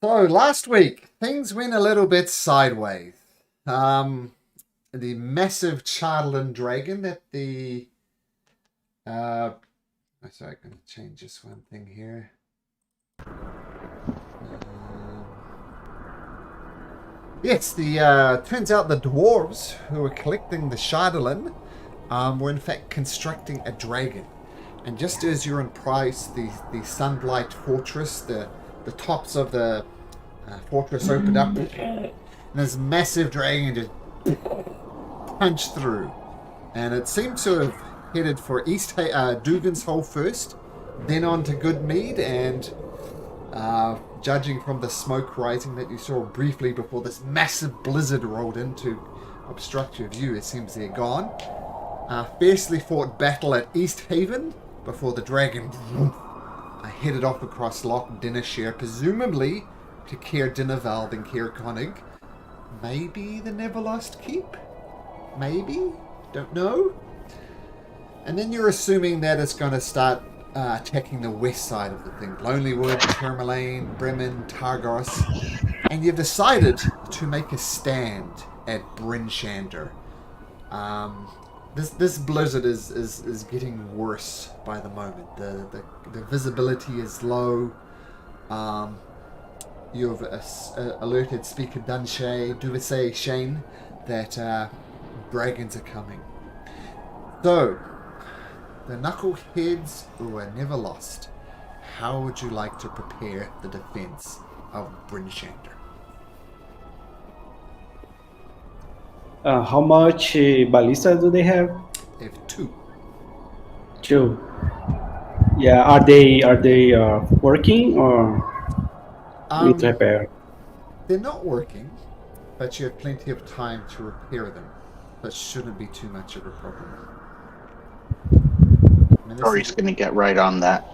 So last week things went a little bit sideways. Um, the massive Charlton dragon that the sorry, I'm going to change this one thing here. Yes, the turns out the dwarves who were collecting the Charlton were in fact constructing a dragon. And just as you're in Price, the Sunblight Fortress, the tops of the fortress opened up, and this massive dragon just punched through. And it seemed to have headed for Dugan's Hole first, then on to Goodmead, and judging from the smoke rising that you saw briefly before this massive blizzard rolled in to obstruct your view, it seems they're gone. Fiercely fought battle at East Haven before the dragon headed off across Loch Dinnershire, presumably to Caer Dineval, then Caer Conig. Maybe the Neverlost Keep? Maybe? Don't know. And then you're assuming that it's going to start attacking the west side of the thing. Lonelywood, Tourmaline, Bremen, Targos. And you've decided to make a stand at Bryn Shander. This blizzard is getting worse by the moment. The visibility is low. You've alerted Speaker Duvesay Shane that dragons are coming. So, the Knuckleheads who are never lost, how would you like to prepare the defense of Bryn Shander? How much ballista do they have? They have two. Two. Yeah, are they working or need to repair? They're not working, but you have plenty of time to repair them. That shouldn't be too much of a problem. Rory's going to get right on that.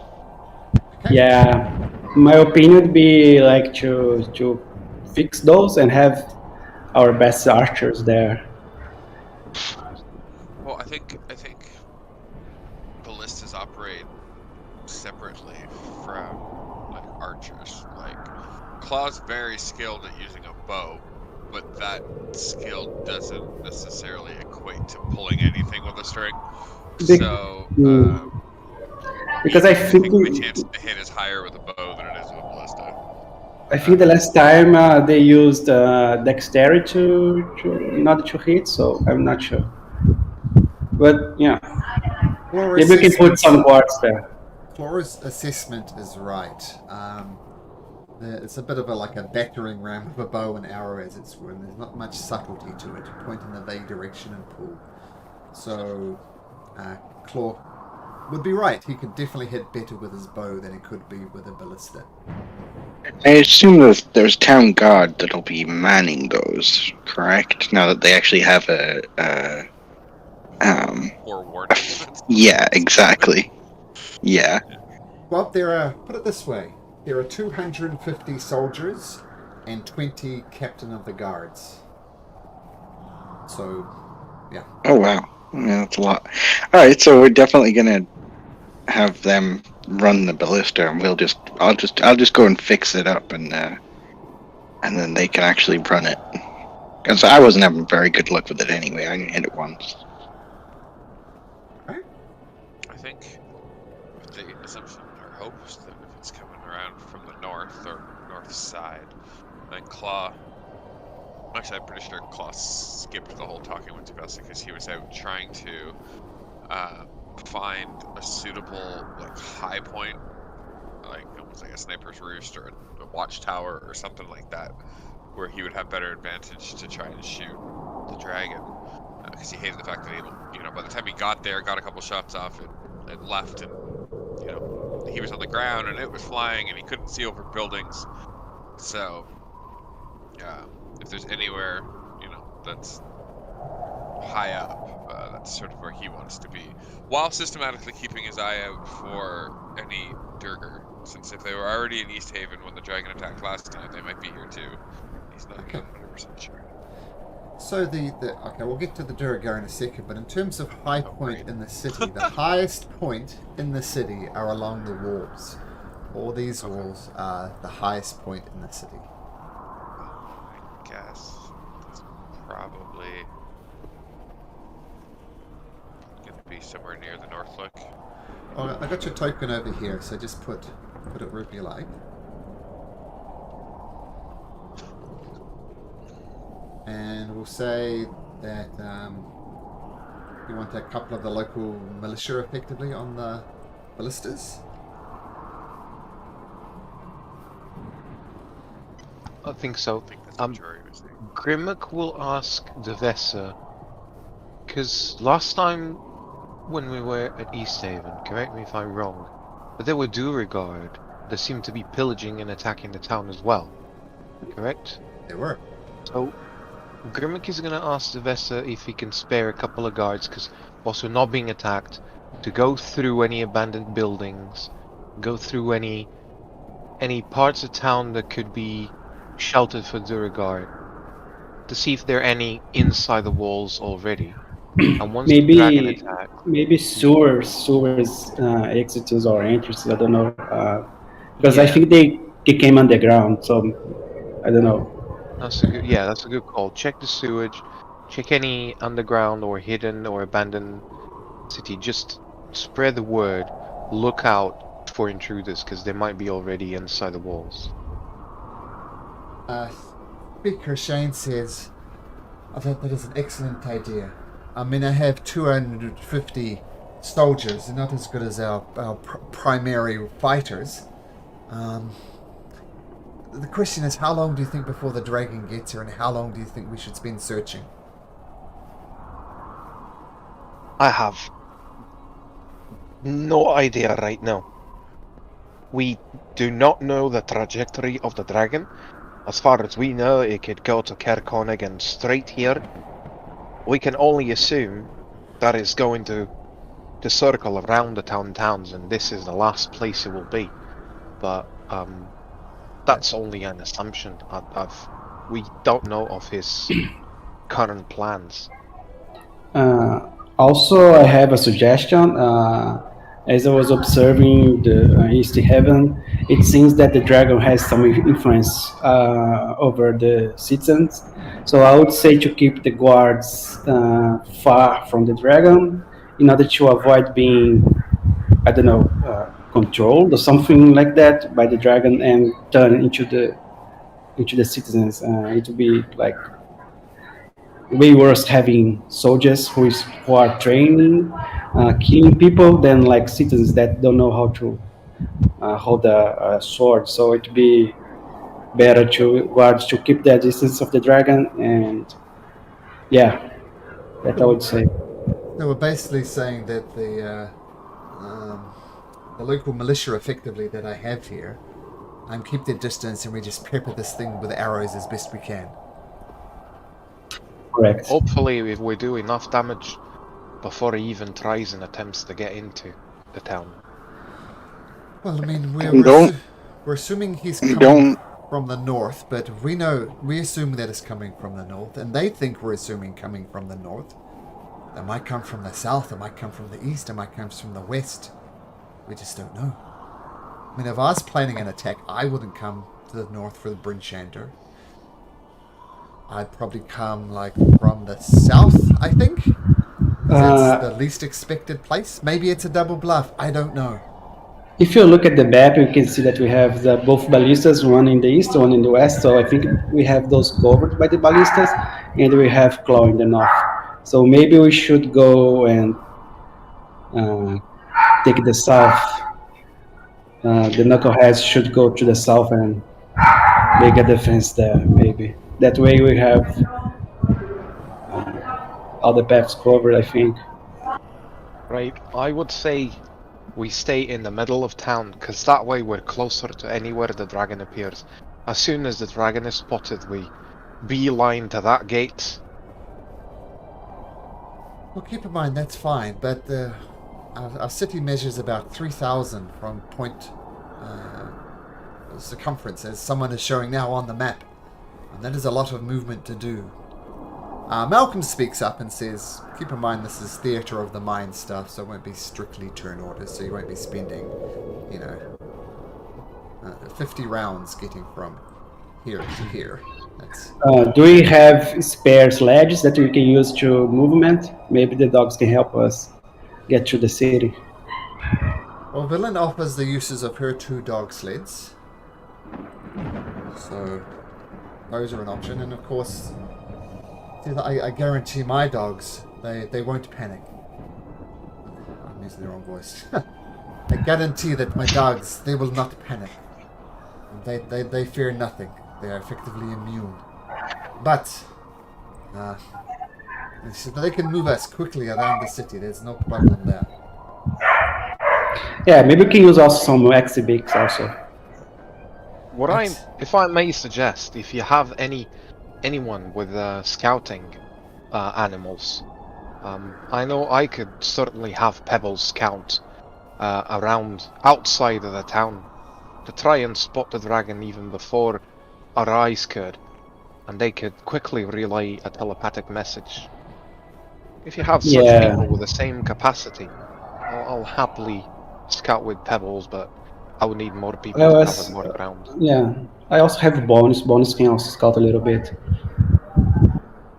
Okay. Yeah, my opinion would be like to fix those and have our best archers there. Well, I think ballistas operate separately from like archers. Like Claw's very skilled at using a bow, but that skill doesn't necessarily equate to pulling anything with a string. Because I think the chance to hit is higher with a bow than it is with a ballista. I think the last time they used dexterity to in order to hit, so I'm not sure. But yeah, maybe we can put some guards there. Flora's assessment is right. It's a bit of a battering ram of a bow and arrow, as it's were, and there's not much subtlety to it. Point in the vague direction and pull. So, Claw would be right. He could definitely hit better with his bow than he could be with a ballista. I assume that there's town guard that'll be manning those, correct? Now that they actually have or warning. Yeah, exactly. Yeah. Well, put it this way. There are 250 soldiers and 20 captain of the guards. So, yeah. Oh, wow. Yeah, that's a lot. Alright, so we're definitely gonna have them run the ballista, and I'll just go and fix it up, and then they can actually run it. Because I wasn't having very good luck with it anyway. I hit it once. I think the assumption or hope is that if it's coming around from the north or north side, then Claw. Actually, I'm pretty sure Claw skipped the whole talking with Tibessa because he was out trying to find a suitable high point, almost like a sniper's roost or a watchtower or something like that, where he would have better advantage to try and shoot the dragon. Because he hated the fact that by the time he got there, got a couple shots off and left, and he was on the ground and it was flying and he couldn't see over buildings. So, if there's anywhere that's high up, that's sort of where he wants to be, while systematically keeping his eye out for any Durgar. Since if they were already in East Haven when the dragon attacked last night, they might be here too. He's not 100% sure. So okay, we'll get to the Durgar in a second, but in terms of high point in the city, the highest point in the city are along the walls. All these walls are the highest point in the city. I guess it's probably going to be somewhere near the North Look. Oh, I got your token over here, so just put it wherever you like. And we'll say that you want a couple of the local militia effectively on the ballistas. I think so. I think that's what Jory was saying. Grimmack will ask the Vessa, because last time when we were at East Haven, correct me if I'm wrong, but there were Durigard that seemed to be pillaging and attacking the town as well, correct? They were. So Grimmack is going to ask the Vessa if he can spare a couple of guards, because also not being attacked, to go through any abandoned buildings, go through any parts of town that could be sheltered for Durigard, to see if there are any inside the walls already. And once the dragon attacks, maybe sewers, exits or entrances. I don't know, because I Yeah. think they came underground. So I don't know. that's a good call. Check the sewage, check any underground or hidden or abandoned city. Just spread the word. Look out for intruders, because they might be already inside the walls. Speaker Shane says, I think that is an excellent idea. I mean, I have 250 soldiers, they're not as good as our primary fighters. The question is, how long do you think before the dragon gets here, and how long do you think we should spend searching? I have no idea right now. We do not know the trajectory of the dragon. As far as we know, it could go to Kerkonig and straight here. We can only assume that it's going to circle around the towns, and this is the last place it will be. But that's only an assumption. We don't know of his current plans. Also, I have a suggestion. As I was observing the East Heaven, it seems that the dragon has some influence over the citizens. So I would say to keep the guards far from the dragon in order to avoid being, I don't know, controlled or something like that by the dragon and turn into the citizens. It would be like way worse having soldiers who are training, killing people than like citizens that don't know how to hold a sword. So it'd be better to guards to keep the distance of the dragon, and yeah, that I would say. So we're basically saying that the local militia, effectively, that I have here, keep their distance, and we just pepper this thing with arrows as best we can. Correct. Hopefully, if we do enough damage before he even tries and attempts to get into the town. Well, I mean, Don't- we're assuming he's coming from the north, but we assume that it's coming from the north, and they think we're assuming coming from the north. It might come from the south, it might come from the east, it might come from the west. We just don't know. I mean, if I was planning an attack, I wouldn't come to the north for the Brinshander. I'd probably come like from the south, I think. That's the least expected place. Maybe it's a double bluff. I don't know. If you look at the map, you can see that we have both ballistas, one in the east, one in the west. So I think we have those covered by the ballistas, and we have Claw in the north. So maybe we should go and take the south. The Knuckleheads should go to the south and make a defense there, maybe. That way we have all the paths covered, I think. Right, I would say we stay in the middle of town, because that way we're closer to anywhere the dragon appears. As soon as the dragon is spotted, we beeline to that gate. Well, keep in mind, that's fine, but our city measures about 3,000 from point circumference, as someone is showing now on the map. And that is a lot of movement to do. Malcolm speaks up and says, keep in mind this is theatre of the mind stuff, so it won't be strictly turn orders, so you won't be spending, 50 rounds getting from here to here. That's Do we have spare sledges that we can use to movement? Maybe the dogs can help us get to the city. well, Villain offers the uses of her 2 dog sleds, so those are an option. And of course, I guarantee my dogs they won't panic. I'm using the wrong voice. I guarantee that my dogs they will not panic. They fear nothing. They are effectively immune. But they can move us quickly around the city. There's no problem there. Yeah, maybe we can use also some exhibits also. If I may suggest, if you have anyone with scouting animals, I know I could certainly have Pebbles scout around outside of the town to try and spot the dragon even before our eyes could, and they could quickly relay a telepathic message. If you have such people with the same capacity, I'll happily scout with Pebbles, but I would need more people to cover more ground. Yeah, I also have bonus. Bonus can also scout a little bit.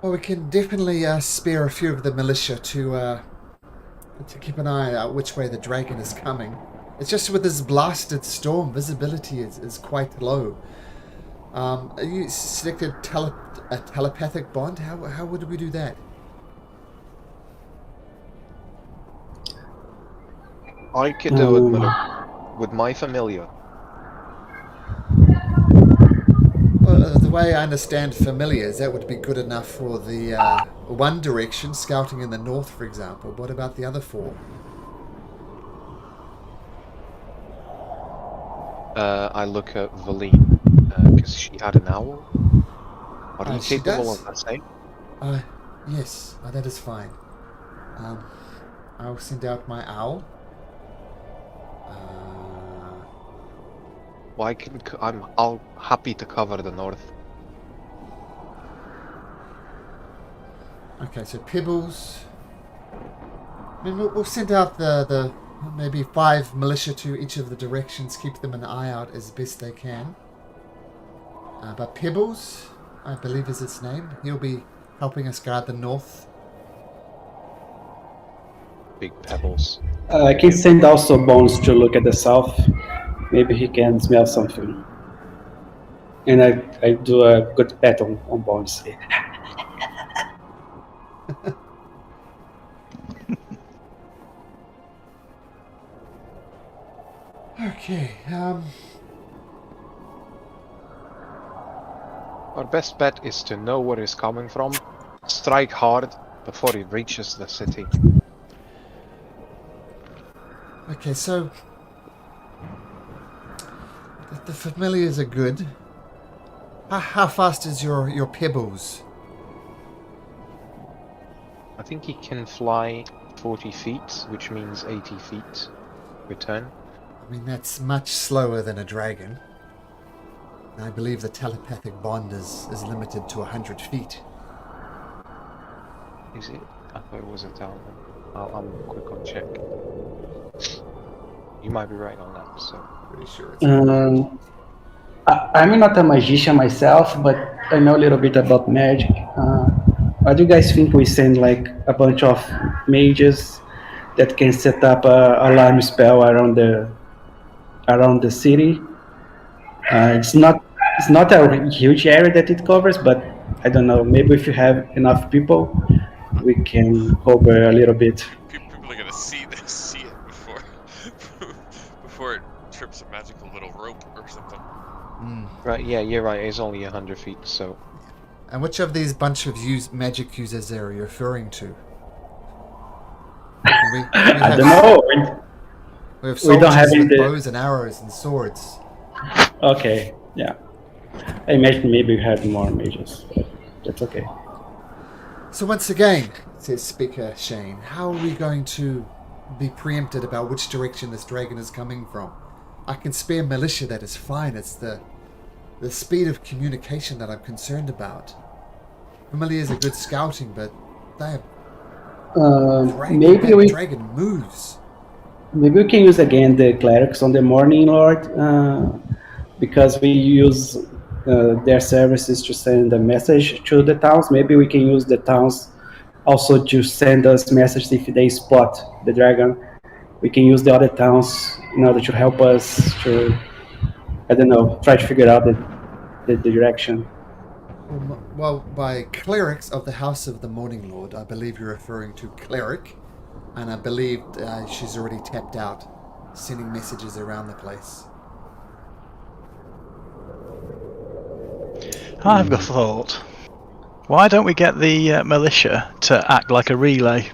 Well, we can definitely spare a few of the militia to keep an eye out which way the dragon is coming. It's just with this blasted storm, visibility is quite low. You selected a telepathic bond? How would we do that? I could do it with my familiar. Well, the way I understand familiars, that would be good enough for the one direction, scouting in the north, for example. What about the other 4? I look at Valine, because she had an owl. Are you She capable does? of that same? Yes, that is fine. I'll send out my owl. Well, I'm happy to cover the north. Okay, so Pebbles. I mean, we'll send out the maybe 5 militia to each of the directions, keep them an eye out as best they can. But Pebbles, I believe is its name, he'll be helping us guard the north. Big Pebbles. I can send also Bones to look at the south. Maybe he can smell something. And I do a good pat on Bones. Okay, Our best bet is to know where he's coming from, strike hard before he reaches the city. okay, so the familiars are good. How fast is your Pebbles? I think he can fly 40 feet, which means 80 feet return. I mean, that's much slower than a dragon. I believe the telepathic bond is limited to 100 feet. Is it? I thought it was a town. I'm quick on check. You might be right on that, so. Pretty sure it's... I'm not a magician myself, but I know a little bit about magic. What do you guys think we send like a bunch of mages that can set up a alarm spell around the city? It's not a huge area that it covers, but I don't know. Maybe if you have enough people, we can cover a little bit. People are gonna see it before it trips a magical little rope or something. Right, yeah, you're right. It's only 100 feet, so. And which of these bunch of magic users are you referring to? I don't know. We have We don't have soldiers with any- bows and arrows and swords. Okay, yeah. I imagine maybe we have more mages, but that's okay. So once again, says Speaker Shane, how are we going to be preempted about which direction this dragon is coming from? I can spare militia, that is fine. It's the speed of communication that I'm concerned about. Familiars are good scouting, but they have dragon moves. Maybe we can use again the clerics on the Morning Lord. because we use their services to send a message to the towns. Maybe we can use the towns also to send us messages if they spot the dragon. We can use the other towns in order to help us to, I don't know, try to figure out the direction. Well, by clerics of the House of the Morning Lord, I believe you're referring to cleric, and I believe she's already tapped out, sending messages around the place. I've got a thought. Why don't we get the militia to act like a relay?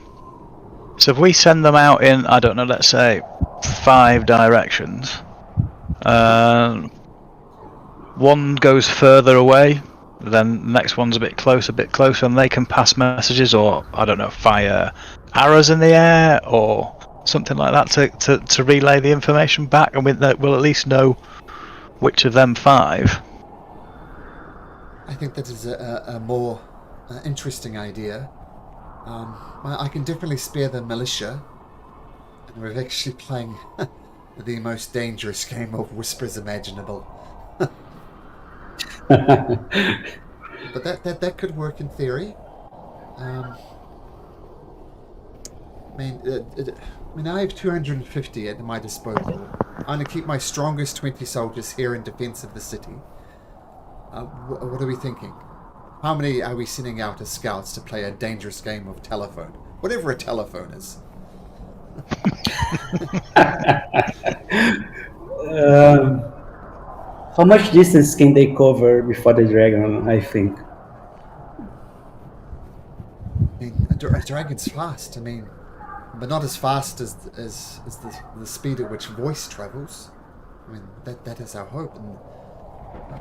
So if we send them out in, I don't know, let's say 5 directions, one goes further away, then the next one's a bit closer, and they can pass messages, or I don't know, fire arrows in the air or something like that to relay the information back, and we'll at least know which of them 5. I think that is a more interesting idea. I can definitely spare the militia, and we're actually playing the most dangerous game of whispers imaginable. But that could work in theory. I mean, I have 250 at my disposal. I'm going to keep my strongest 20 soldiers here in defense of the city. What are we thinking? How many are we sending out as scouts to play a dangerous game of telephone? Whatever a telephone is. How much distance can they cover before the dragon, I think? I mean, a dragon's fast, but not as fast as the speed at which voice travels. I mean, that is our hope. And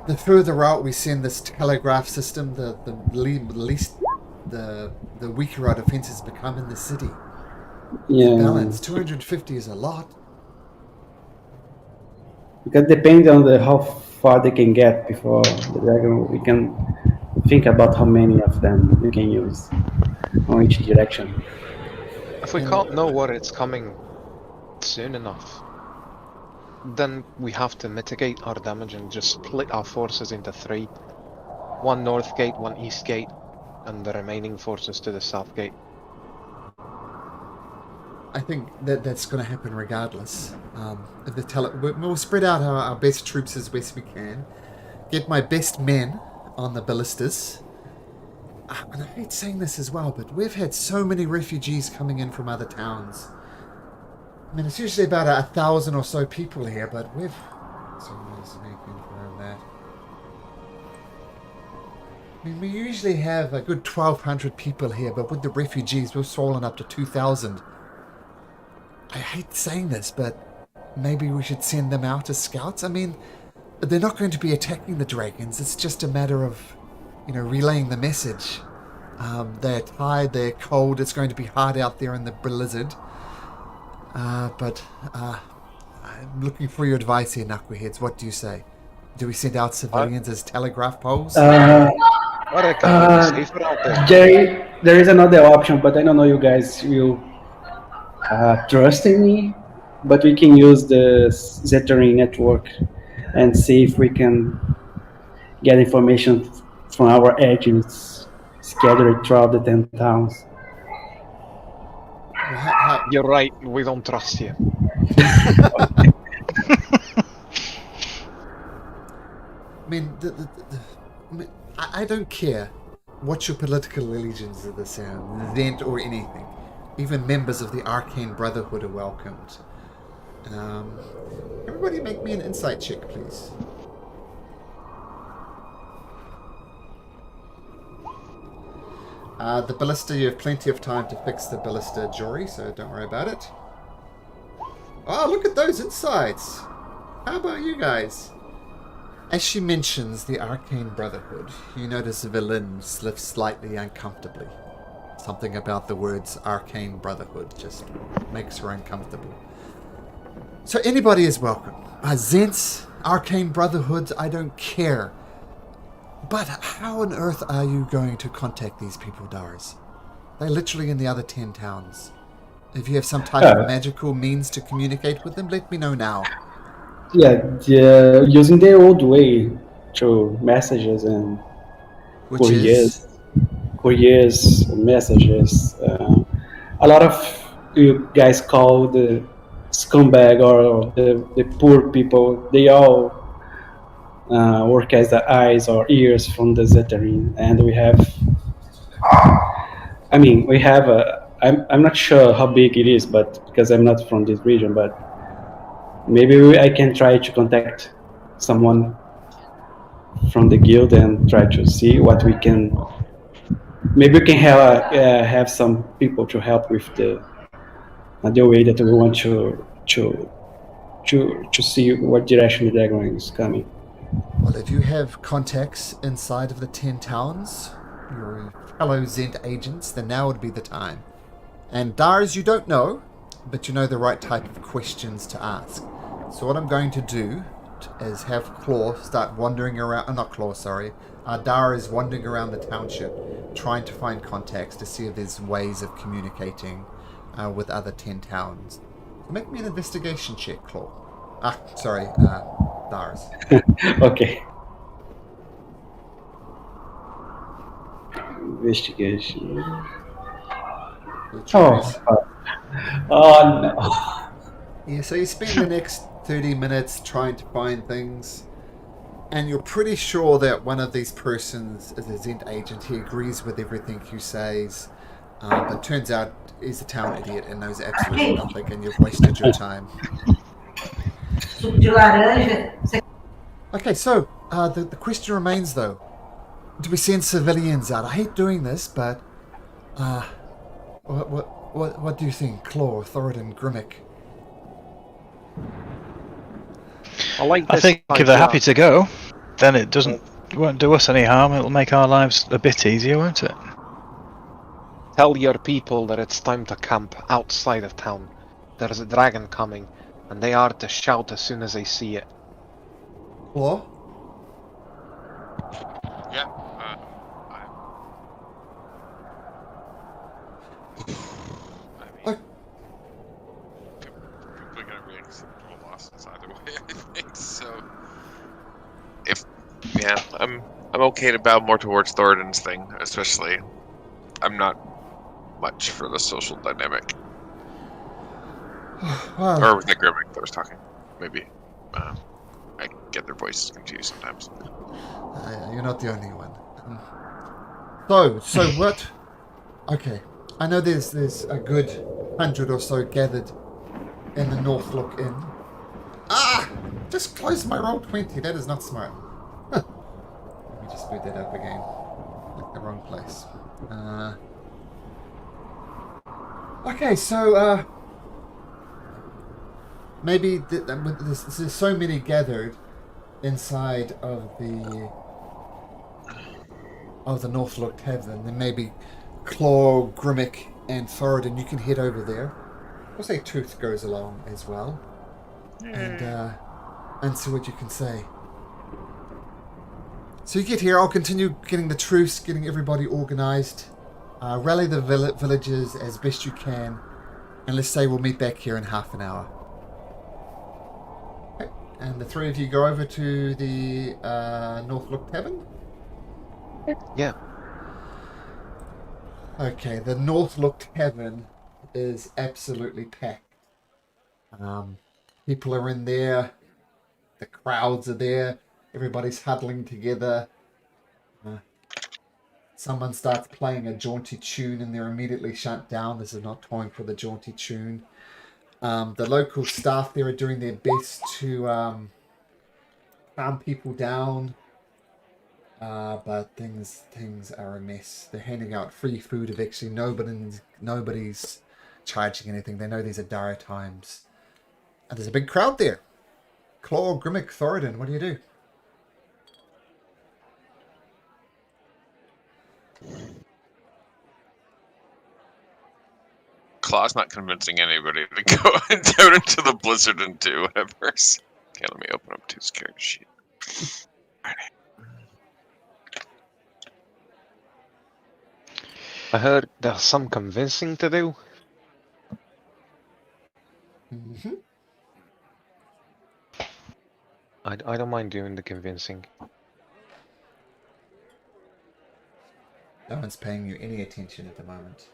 the further out we send this telegraph system, the weaker our defenses become in the city. Yeah. The balance, 250 is a lot. Because depending on how far they can get before the dragon, we can think about how many of them we can use on each direction. If we can't know where it's coming soon enough, then we have to mitigate our damage and just split our forces into 3. 1 north gate, 1 east gate, and the remaining forces to the south gate. I think that's going to happen regardless. We'll spread out our best troops as best we can. Get my best men on the ballistas. And I hate saying this as well, but we've had so many refugees coming in from other towns. I mean, it's usually about 1,000 or so people here, but we've... I mean, we usually have a good 1,200 people here, but with the refugees, we've swollen up to 2,000. I hate saying this, but maybe we should send them out as scouts. I mean, they're not going to be attacking the dragons. It's just a matter of, relaying the message. They're tired, they're cold, it's going to be hard out there in the blizzard. But I'm looking for your advice here, Knuckleheads. What do you say? Do we send out civilians as telegraph poles? There is another option, but I don't know you guys will trust in me. But we can use the Zetarin network and see if we can get information from our agents scattered throughout the 10 towns. You're right, we don't trust you. I don't care what your political allegiance is, this event or anything. Even members of the Arcane Brotherhood are welcomed. Everybody make me an insight check, please. The ballista, you have plenty of time to fix the ballista, Jory, so don't worry about it. Oh, look at those insights! How about you guys? As she mentions the Arcane Brotherhood, you notice Villain sniffs slightly uncomfortably. Something about the words Arcane Brotherhood just makes her uncomfortable. So anybody is welcome. Zents, Arcane Brotherhood, I don't care. But how on earth are you going to contact these people, Dars? They're literally in the other 10 towns. If you have some type of magical means to communicate with them, let me know now. using the old way through messages and Which is couriers, messages. A lot of you guys call the scumbag or the poor people. They all work as the eyes or ears from the Zeterin, and we have. I mean, we have a. I'm not sure how big it is, but because I'm not from this region, but maybe I can try to contact someone from the guild and try to see what we can. Maybe we can have some people to help with the way that we want to see what direction the dragon is coming. well, if you have contacts inside of the 10 towns, your fellow Zent agents, then now would be the time. And Dars, you don't know, but you know the right type of questions to ask. So what I'm going to do is have Claw start wandering around. Not Claw, sorry. Dara is wandering around the township, trying to find contacts to see if there's ways of communicating with other 10 towns. So make me an investigation check, Claw. Sorry, Dars. Okay. Investigation. Oh no. Yeah, so you spend the next 30 minutes trying to find things, and you're pretty sure that one of these persons is a Zent agent. He agrees with everything you says, but turns out he's a town idiot and knows absolutely nothing, and you've wasted your time. Okay, so the question remains, though. Do we send civilians out? I hate doing this, but what do you think, Claw, Thoradin, Grimmick? I think if they're happy to go, then it won't do us any harm. It'll make our lives a bit easier, won't it? Tell your people that it's time to camp outside of town. There's a dragon coming, and they are to shout as soon as they see it. Claw? Yeah. I mean, we're gonna be acceptable losses either way, I think. So, I'm okay to bow more towards Thoradin's thing, especially. I'm not much for the social dynamic. Well, Or with the Grimmick that was talking. Maybe. I get their voices confused sometimes. you're not the only one. So what? Okay, I know there's a good 100 or so gathered in the Northlook Inn. Just closed my roll 20. That is not smart. Let me just boot that up again. Click the wrong place. Okay, so maybe there's so many gathered inside of the Northlook Tavern. Then maybe Claw, Grimmick, and Thoradin, you can head over there. I'll say Tooth goes along as well, and see what you can say. So you get here. I'll continue getting the truce, getting everybody organised. Rally the villagers as best you can, and let's say we'll meet back here in half an hour. Okay. And the three of you go over to the Northlook Tavern? Yeah. Okay, the Northlook Tavern is absolutely packed. People are in there, the crowds are there, everybody's huddling together. Someone starts playing a jaunty tune and they're immediately shut down. This is not time for the jaunty tune. The local staff there are doing their best to calm people down. But things are a mess. They're handing out free food. Eventually, nobody's charging anything. They know these are dire times, and there's a big crowd there. Claw, Grimmick, Thoradin, what do you do? Claw's not convincing anybody to go down into the blizzard and do whatever. Okay, let me open up 2 character sheet. I heard there's some convincing to do. Mm-hmm. I don't mind doing the convincing. No one's paying you any attention at the moment.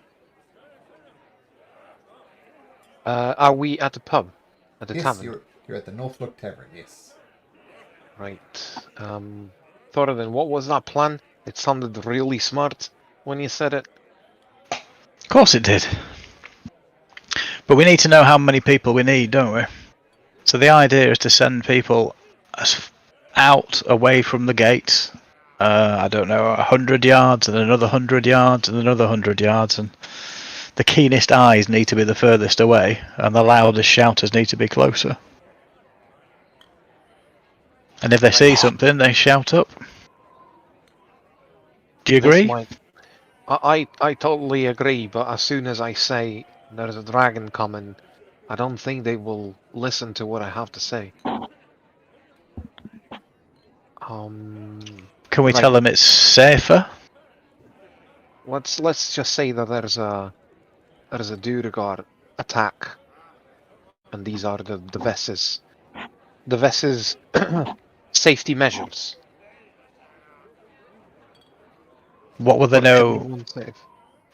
Are we at the pub? At the Yes, tavern? you're at the Northlook Tavern, yes. Right. Thoradin, what was that plan? It sounded really smart when you said it. Of course it did. But we need to know how many people we need, don't we? So the idea is to send people out away from the gates. I don't know, 100 yards and another 100 yards and another 100 yards, and the keenest eyes need to be the furthest away, and the loudest shouters need to be closer. And if they see something, they shout up. Do you agree? I totally agree, but as soon as I say there's a dragon coming, I don't think they will listen to what I have to say. Can we tell them it's safer? Let's just say that there's a Duragar attack, and these are the Ves's safety measures. What will they know? Everyone safe.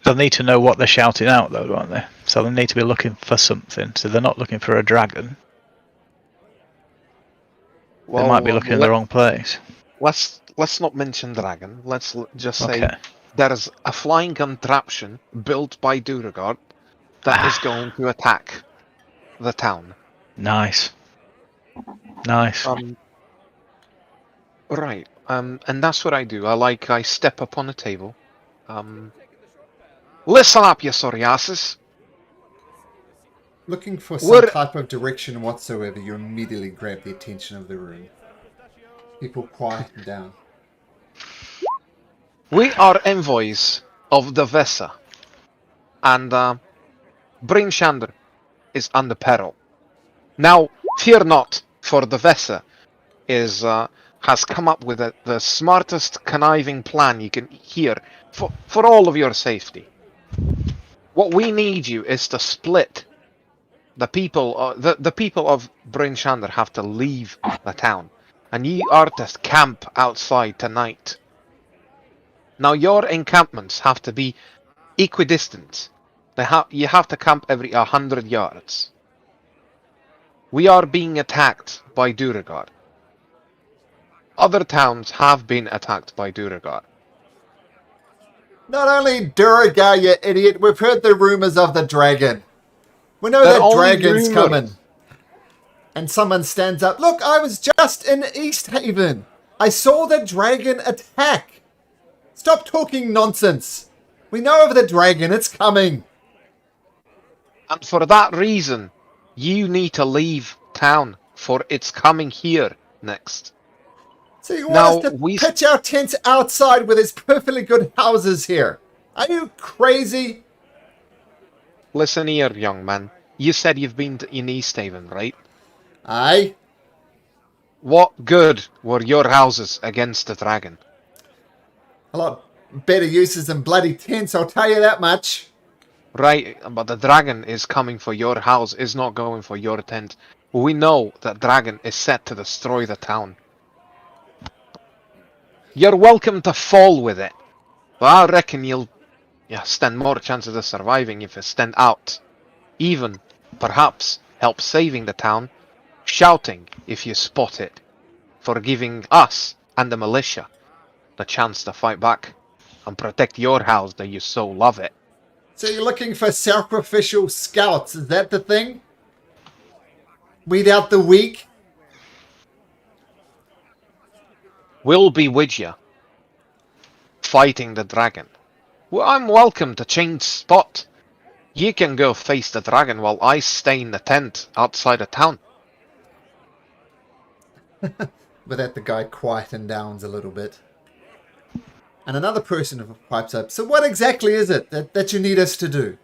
They'll need to know what they're shouting out, though, don't they? So they need to be looking for something. So they're not looking for a dragon. They might be looking in the wrong place. Let's not mention dragon. Let's just say Okay. there is a flying contraption built by Duragar that is going to attack the town. Nice. Nice. Right. And that's what I do. I step up on the table. Listen up, you sorry asses. Looking for some type of direction whatsoever, you immediately grab the attention of the room. People quieten down. We are envoys of the Vesa, and Bryn Shander is under peril. Now, fear not, for the Vesa has come up with the smartest conniving plan you can hear for all of your safety. What we need you is to split. The people, the people of Bryn Shander have to leave the town, and ye are to camp outside tonight. Now your encampments have to be equidistant. You have to camp every 100 yards. We are being attacked by Duragar. Other towns have been attacked by Duragar. Not only Duragar, you idiot, we've heard the rumors of the dragon. We know They're that only dragon's rumors. coming. And someone stands up. Look, I was just in East Haven. I saw the dragon attack. Stop talking nonsense. We know of the dragon. It's coming. And for that reason, you need to leave town, for it's coming here next. So you want us to we- pitch our tents outside with these perfectly good houses here? Are you crazy? Listen here, young man. You said you've been in East Haven, right? Aye. What good were your houses against the dragon? A lot better uses than bloody tents, I'll tell you that much. Right, but the dragon is coming for your house, is not going for your tent. We know that dragon is set to destroy the town. You're welcome to fall with it, but I reckon you'll stand more chances of surviving if you stand out. Even, perhaps, help saving the town, shouting if you spot it, for giving us and the militia the chance to fight back and protect your house that you so love it. So you're looking for sacrificial scouts, is that the thing? Weed out the weak? We'll be with you, fighting the dragon. Well, I'm welcome to change spot. You can go face the dragon while I stay in the tent outside the town. But that the guy quieten downs a little bit. And another person pipes up. So what exactly is it that you need us to do?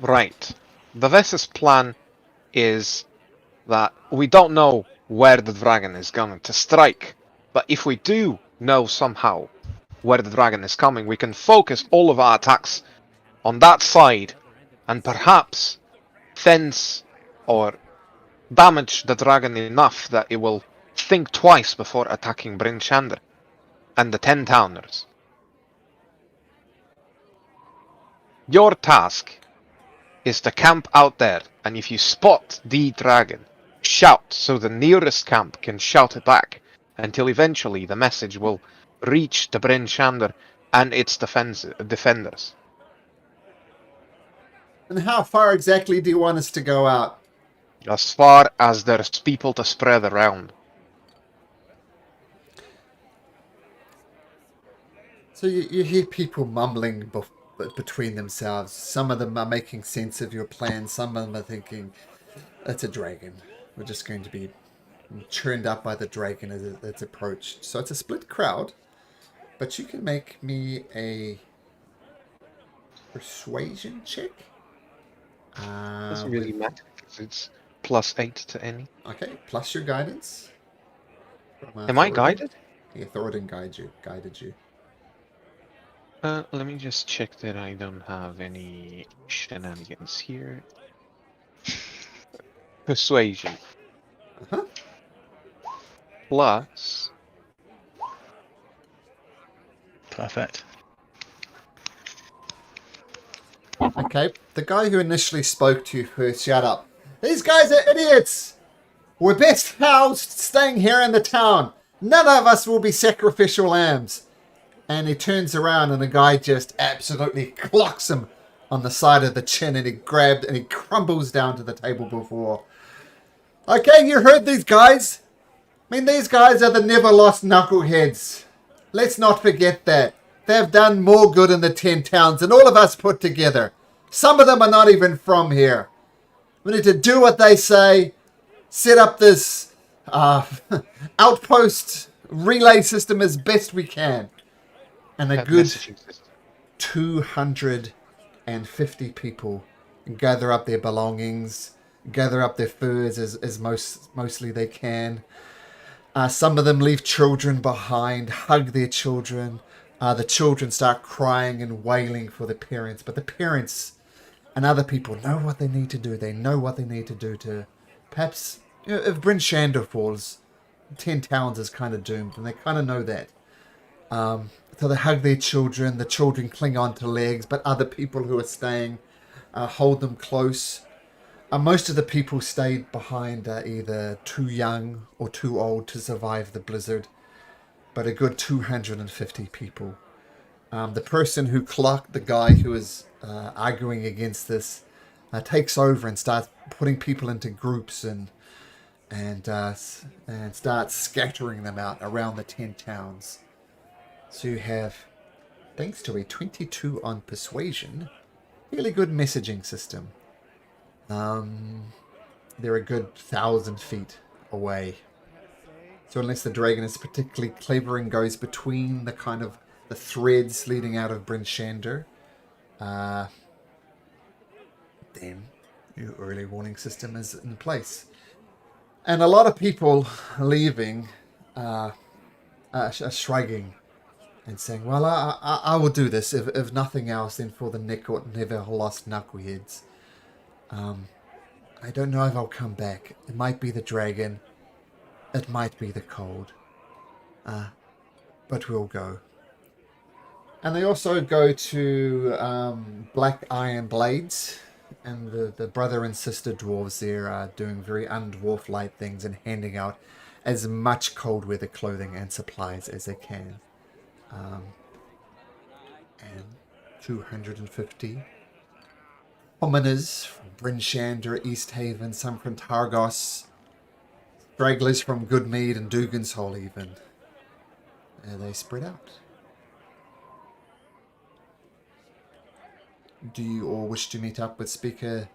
Right. The Ves's plan is that we don't know where the dragon is going to strike. But if we do know somehow where the dragon is coming, we can focus all of our attacks on that side and perhaps fence or damage the dragon enough that it will think twice before attacking Bryn Shander and the 10 towners. Your task is to camp out there, and if you spot the dragon, shout so the nearest camp can shout it back, until eventually the message will reach the Bryn Shander and its defenders. And how far exactly do you want us to go out? As far as there's people to spread around. So you hear people mumbling between themselves. Some of them are making sense of your plan. Some of them are thinking, it's a dragon. We're just going to be churned up by the dragon as it's approached. So it's a split crowd. But you can make me a persuasion check. Doesn't really matter because it's +8 to any. Okay, plus your guidance. Am I guided? Yeah, Thoradin guided you. Let me just check that I don't have any shenanigans here. Persuasion. Uh-huh. Plus. Perfect. Okay, the guy who initially spoke to you first, shut up. These guys are idiots! We're best housed staying here in the town. None of us will be sacrificial lambs. And he turns around and the guy just absolutely clocks him on the side of the chin and he crumbles down to the table before. Okay, you heard these guys? I mean, these guys are the Neverlost Knuckleheads. Let's not forget that. They've done more good in the 10 towns than all of us put together. Some of them are not even from here. We need to do what they say, set up this outpost relay system as best we can. And a good 250 people gather up their belongings, gather up their furs as mostly they can. Some of them leave children behind, hug their children. The children start crying and wailing for the parents, but the parents and other people know what they need to do. They know what they need to do to perhaps, if Bryn Shander falls, 10 towns is kind of doomed, and they kind of know that. So they hug their children. The children cling on to legs, but other people who are staying hold them close. Most of the people stayed behind are either too young or too old to survive the blizzard, but a good 250 people. The person who clocked the guy who was arguing against this takes over and starts putting people into groups and starts scattering them out around the 10 towns. So you have, thanks to a 22 on persuasion, really good messaging system. They're a good 1,000 feet away. So unless the dragon is particularly clever and goes between the kind of the threads leading out of Bryn Shander, then your early warning system is in place. And a lot of people leaving are shrugging and saying, well, I will do this, if nothing else, then for the Neverlost Knuckleheads. I don't know if I'll come back. It might be the dragon. It might be the cold. But we'll go. And they also go to Black Iron Blades. And the brother and sister dwarves there are doing very undwarf-like things and handing out as much cold weather clothing and supplies as they can. And 250 commoners from Bryn Shander, East Haven, some from Targos, stragglers from Goodmead and Dugan's Hole even. They spread out. Do you all wish to meet up with Speaker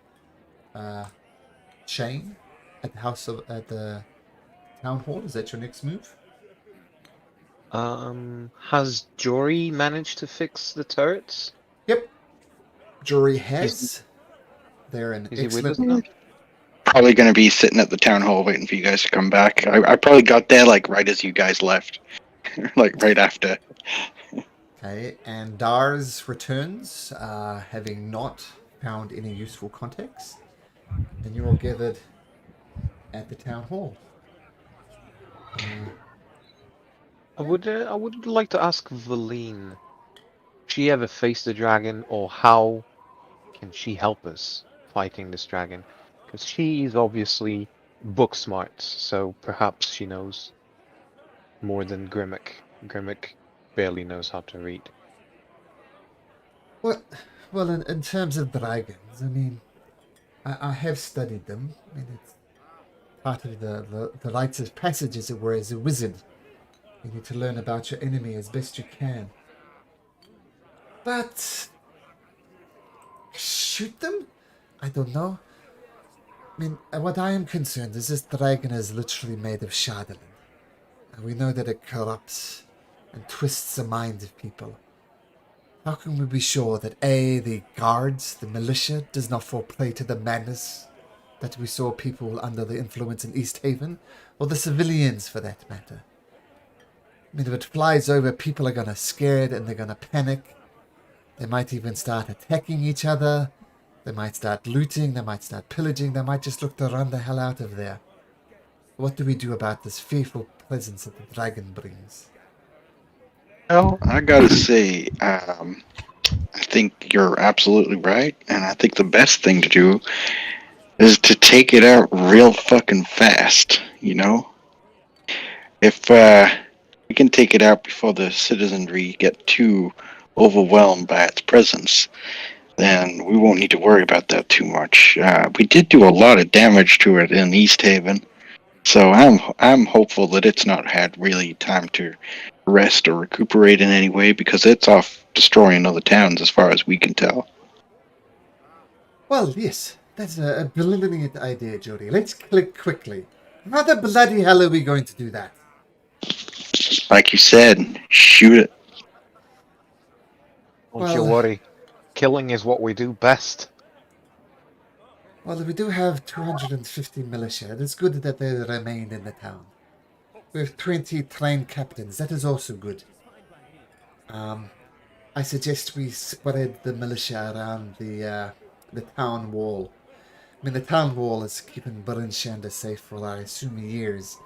Shane at the town hall? Is that your next move? Has Jory managed to fix the turrets? Yep. Jory has. They're an Is he with excellent... us now? Probably going to be sitting at the town hall waiting for you guys to come back. I probably got there like right as you guys left, like right after. Okay, and Dars returns, having not found any useful contacts. And you're all gathered at the town hall. I would like to ask Valine, she ever faced the dragon, or how can she help us fighting this dragon? Because she's obviously book smart, so perhaps she knows more than Grimmick. Grimmick barely knows how to read. Well, in terms of dragons, I mean, I have studied them. I mean, it's part of the rites of passage, as it were, as a wizard. You need to learn about your enemy as best you can. But shoot them? I don't know. I mean, what I am concerned is this dragon is literally made of shardolin. And we know that it corrupts and twists the minds of people. How can we be sure that A, the guards, the militia, does not fall prey to the madness that we saw people under the influence in East Haven, or the civilians for that matter? I mean, if it flies over, people are going to scared and they're going to panic. They might even start attacking each other. They might start looting. They might start pillaging. They might just look to run the hell out of there. What do we do about this fearful presence that the dragon brings? Well, I gotta say, I think you're absolutely right, and I think the best thing to do is to take it out real fucking fast, you know? If we can take it out before the citizenry get too overwhelmed by its presence, then we won't need to worry about that too much. We did do a lot of damage to it in East Haven, so I'm hopeful that it's not had really time to rest or recuperate in any way, because it's off destroying other towns as far as we can tell. Well, yes, that's a brilliant idea, Jody. Let's click quickly. How the bloody hell are we going to do that? Like you said, shoot it. Don't you worry. Killing is what we do best. Well, we do have 250 militia. It is good that they remain in the town. We have 20 trained captains. That is also good. I suggest we spread the militia around the town wall. I mean, the town wall is keeping Burrenshanda safe for, I assume, years.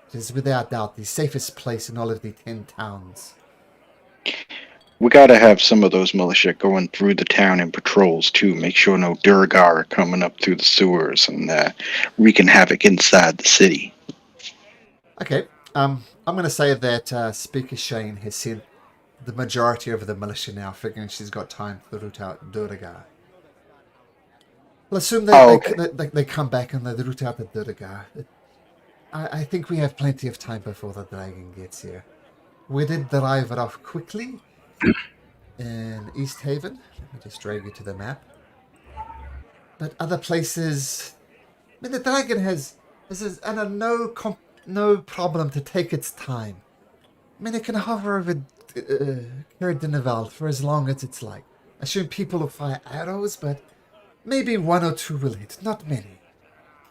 It is without doubt the safest place in all of the 10 towns. We gotta have some of those militia going through the town in patrols too. Make sure no Durgar are coming up through the sewers and wreaking havoc inside the city. Okay, I'm going to say that Speaker Shane has sent the majority of the militia now, figuring she's got time to root out Durgar. We'll assume they come back and they root out the Durgar. I think we have plenty of time before the dragon gets here. We did drive it off quickly in East Haven. Let me just drag you to the map. But other places, I mean, the dragon has no problem to take its time. I mean, it can hover over Caer for as long as it's like. I assume people will fire arrows, but maybe one or two will hit, not many.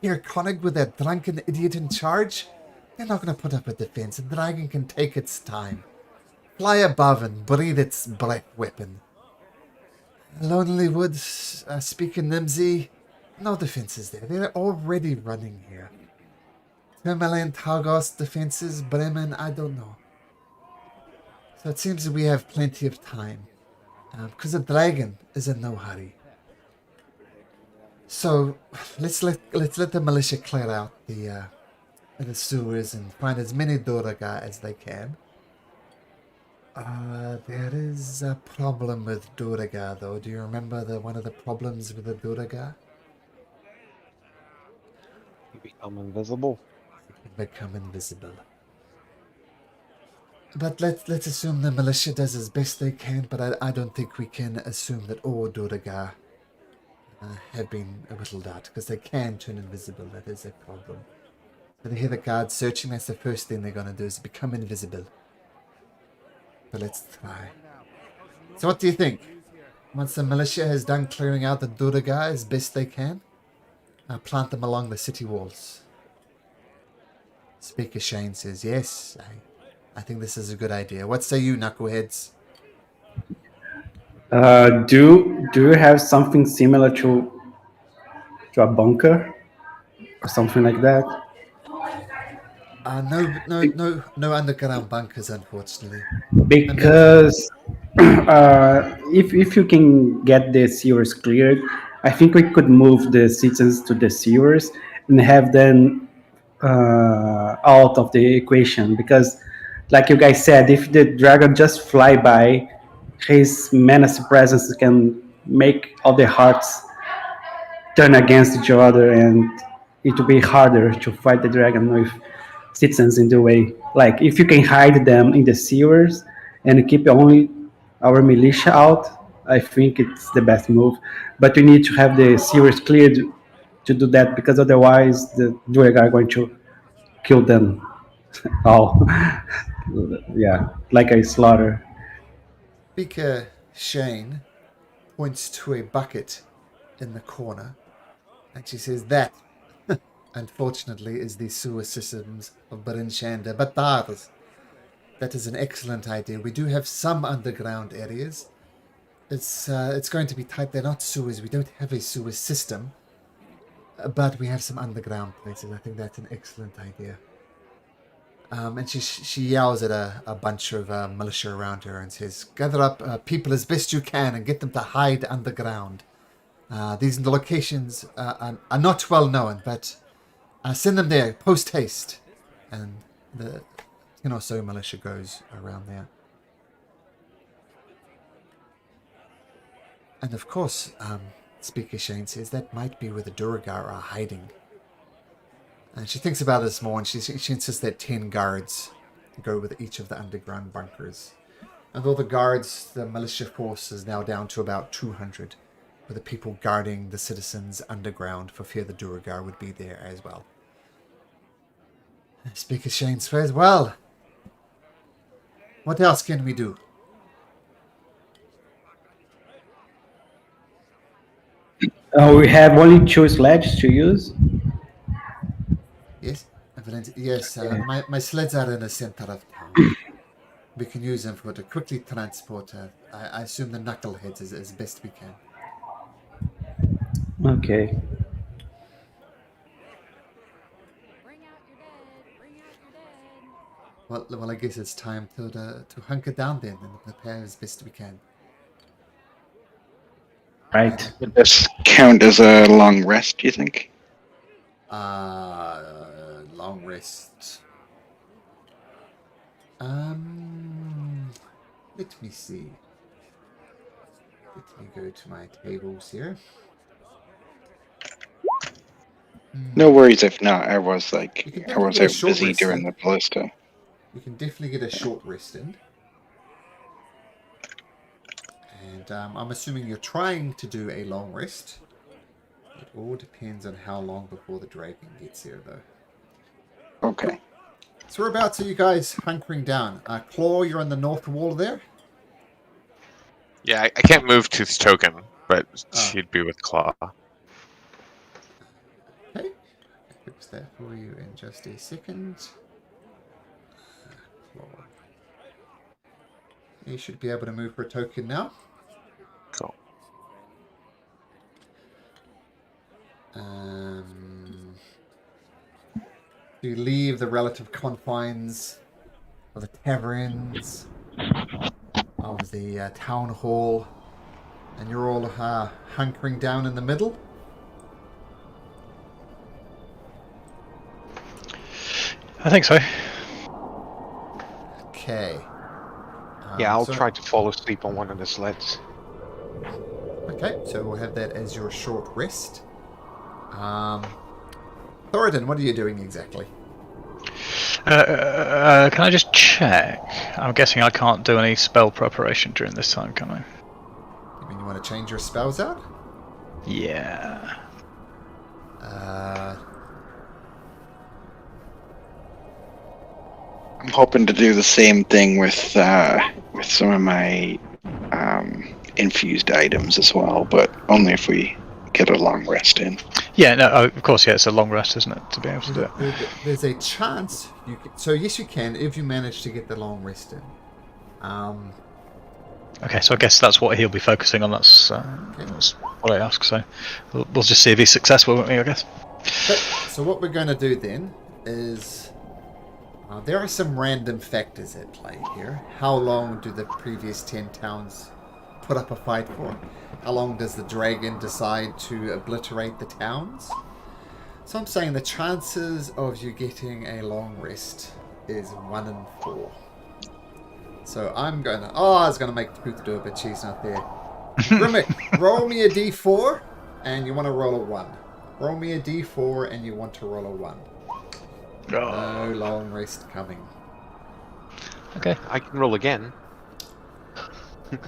Here, Konig with that drunken idiot in charge, they're not going to put up a defense. The dragon can take its time. Fly above and breathe its breath weapon. Lonely Woods, speaking Nimsy, no defenses there. They're already running here. Termalan Targos defenses, Bremen, I don't know. So it seems that we have plenty of time. Because the dragon is in no hurry. So let's let the militia clear out the sewers and find as many Duraga as they can. There is a problem with Duraga, though. Do you remember one of the problems with the Duraga? You become invisible. Become invisible. But let's assume the militia does as best they can, but I don't think we can assume that all Duraga have been whittled out, because they can turn invisible. That is a problem. So they hear the guards searching, that's the first thing they're going to do, is become invisible. But let's try. So what do you think? Once the militia has done clearing out the Duraga as best they can, plant them along the city walls. Speaker Shane says, yes, I think this is a good idea. What say you, Knuckleheads? Do you have something similar to a bunker or something like that? No underground bunkers, unfortunately. Because if you can get the sewers cleared, I think we could move the citizens to the sewers and have them out of the equation. Because, like you guys said, if the dragon just fly by, his menacing presence can make all the hearts turn against each other, and it will be harder to fight the dragon with citizens in the way. Like if you can hide them in the sewers and keep only our militia out, I think it's the best move. But we need to have the sewers cleared to do that, because otherwise the dragon are going to kill them all. Yeah, like a slaughter. Speaker Shane points to a bucket in the corner, and she says that, unfortunately, is the sewer systems of Barinshanda. But that is an excellent idea. We do have some underground areas. It's going to be tight. They're not sewers. We don't have a sewer system, but we have some underground places. I think that's an excellent idea. And she yells at a bunch of militia around her and says, "Gather up people as best you can and get them to hide underground. These locations are not well known, but send them there post haste." And the 10 or so militia goes around there. And of course, Speaker Shane says that might be where the Duragar are hiding. And she thinks about this more, and she insists that 10 guards go with each of the underground bunkers. And all the guards, the militia force is now down to about 200, with the people guarding the citizens underground for fear the Duragar would be there as well. And Speaker Shane says, "Well, what else can we do?" We have only 2 sledges to use. Yes, yes. My sleds are in the center of town. We can use them to quickly transport. I assume the Knuckleheads as best we can. Okay. Bring out your dead. Bring out your dead. Well, I guess it's time to hunker down then and prepare as best we can. Right. Would this count as a long rest, do you think? Long rest. Let me see. Let me go to my tables here. No worries if not. I was You out can definitely get a short busy rest during in. the ballista. You can definitely get a short rest in. And I'm assuming you're trying to do a long rest. It all depends on how long before the dragon gets here, though. Okay. So whereabouts are you guys hunkering down? Claw, you're on the north wall there? Yeah, I can't move Tooth's token, but Oh. she'd be with Claw. Okay. I'll fix that for you in just a second. Claw. You should be able to move her token now. Cool. You leave the relative confines of the taverns, of the town hall, and you're all hunkering down in the middle. I think so. Okay. Yeah, I'll so- try to fall asleep on one of the sleds. Okay, so we'll have that as your short rest. Thoradin, what are you doing exactly? Can I just check? I'm guessing I can't do any spell preparation during this time, can I? You mean you want to change your spells out? Yeah. I'm hoping to do the same thing with some of my infused items as well, but only if we get a long rest in. Yeah, no, of course, yeah, it's a long rest, isn't it, to be able to do it? There's a chance you can. So yes, you can if you manage to get the long rest in. Okay, so I guess that's what he'll be focusing on. That's what I ask. So we'll just see if he's successful, won't we? I guess. Okay, so what we're going to do then is There are some random factors at play here. How long do the previous 10 towns put up a fight for? How long does the dragon decide to obliterate the towns? So I'm saying the chances of you getting a long rest is 1 in 4. So I'm going to... Oh, I was going to make Booth do it, but she's not there. Grimmick, roll me a d4, and you want to roll a 1. Roll me a d4, and you want to roll a 1. No long rest coming. Okay, I can roll again. You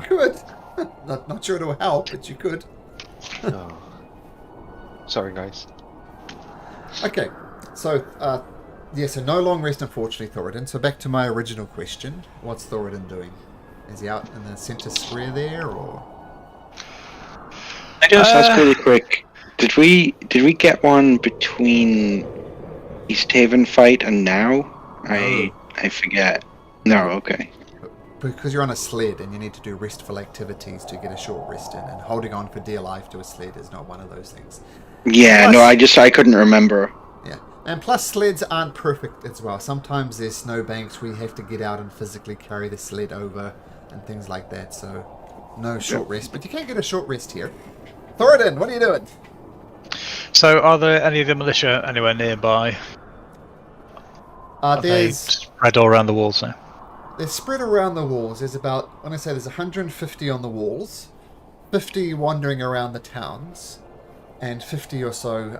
could. Not sure it'll help, but you could. Oh. Sorry, guys. Okay, so so no long rest, unfortunately, Thoradin. So back to my original question: what's Thoradin doing? Is he out in the center square there, or? I just ask really quick. Did we get one between East Haven fight and now? I forget. No, okay. Because you're on a sled and you need to do restful activities to get a short rest in, and holding on for dear life to a sled is not one of those things. Yeah, Plus, I couldn't remember. Yeah, and plus sleds aren't perfect as well. Sometimes there's snowbanks where you have to get out and physically carry the sled over and things like that. So no short rest, but you can get a short rest here. Thoradin, what are you doing? So, are there any of the militia anywhere nearby? Are they There's spread all around the walls now? They're spread around the walls. There's about, when I say there's 150 on the walls, 50 wandering around the towns, and 50 or so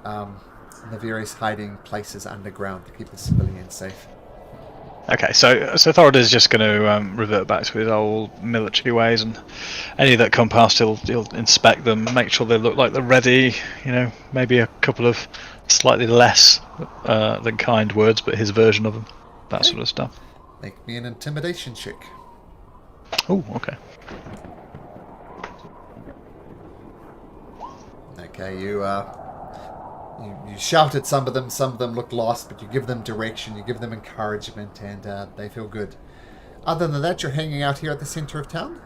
in the various hiding places underground to keep the civilians safe. Okay, so Thoradin is just going to revert back to his old military ways, and any that come past, he'll inspect them, make sure they look like they're ready. You know, maybe a couple of slightly less than kind words, but his version of them, that sort of stuff. Make me an intimidation check. Oh, okay. Okay, you shout at some of them look lost, but you give them direction, you give them encouragement, and they feel good. Other than that, you're hanging out here at the centre of town?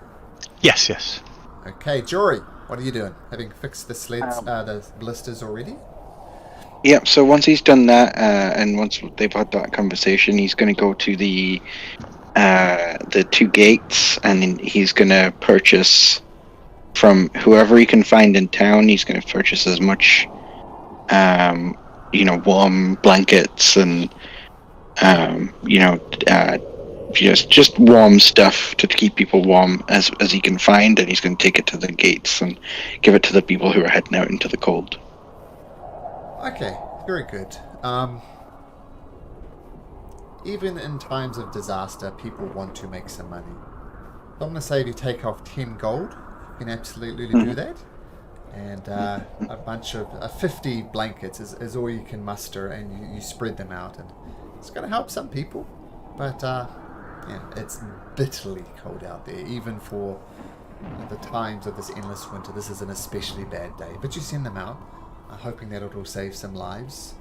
Yes. Okay, Jory, what are you doing? Having fixed the sleds, the blisters already? Yep, so once he's done that, and once they've had that conversation, he's going to go to the 2 gates, and he's going to purchase from whoever he can find in town. He's going to purchase as much, warm blankets and, just warm stuff to keep people warm as he can find, and he's going to take it to the gates and give it to the people who are heading out into the cold. Okay, very good. Even in times of disaster, people want to make some money. So I'm going to say if you take off 10 gold, you can absolutely do that. And a bunch of 50 blankets is all you can muster, and you spread them out. And it's going to help some people. But it's bitterly cold out there, even for the times of this endless winter. This is an especially bad day. But you send them out, hoping that it'll save some lives.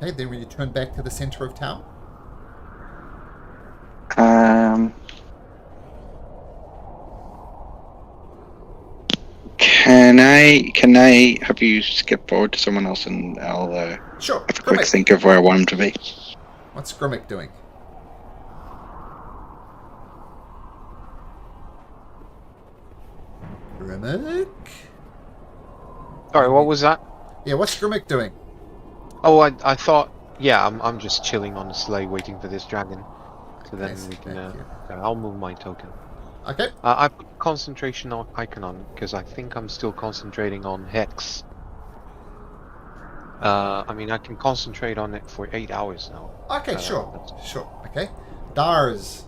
Okay, then when you turn back to the centre of town? Can I have you skip forward to someone else, and I'll Sure. have a quick think of where I want him to be. What's Grimmick doing? Grimmick? Sorry, what was that? Yeah, what's Grimmick doing? Oh, I thought. Yeah, I'm just chilling on the sleigh waiting for this dragon. So then Yes, we can. thank you. I'll move my token. Okay. I put concentration icon on because I think I'm still concentrating on Hex. I can concentrate on it for 8 hours now. Okay, sure. Okay. Dars.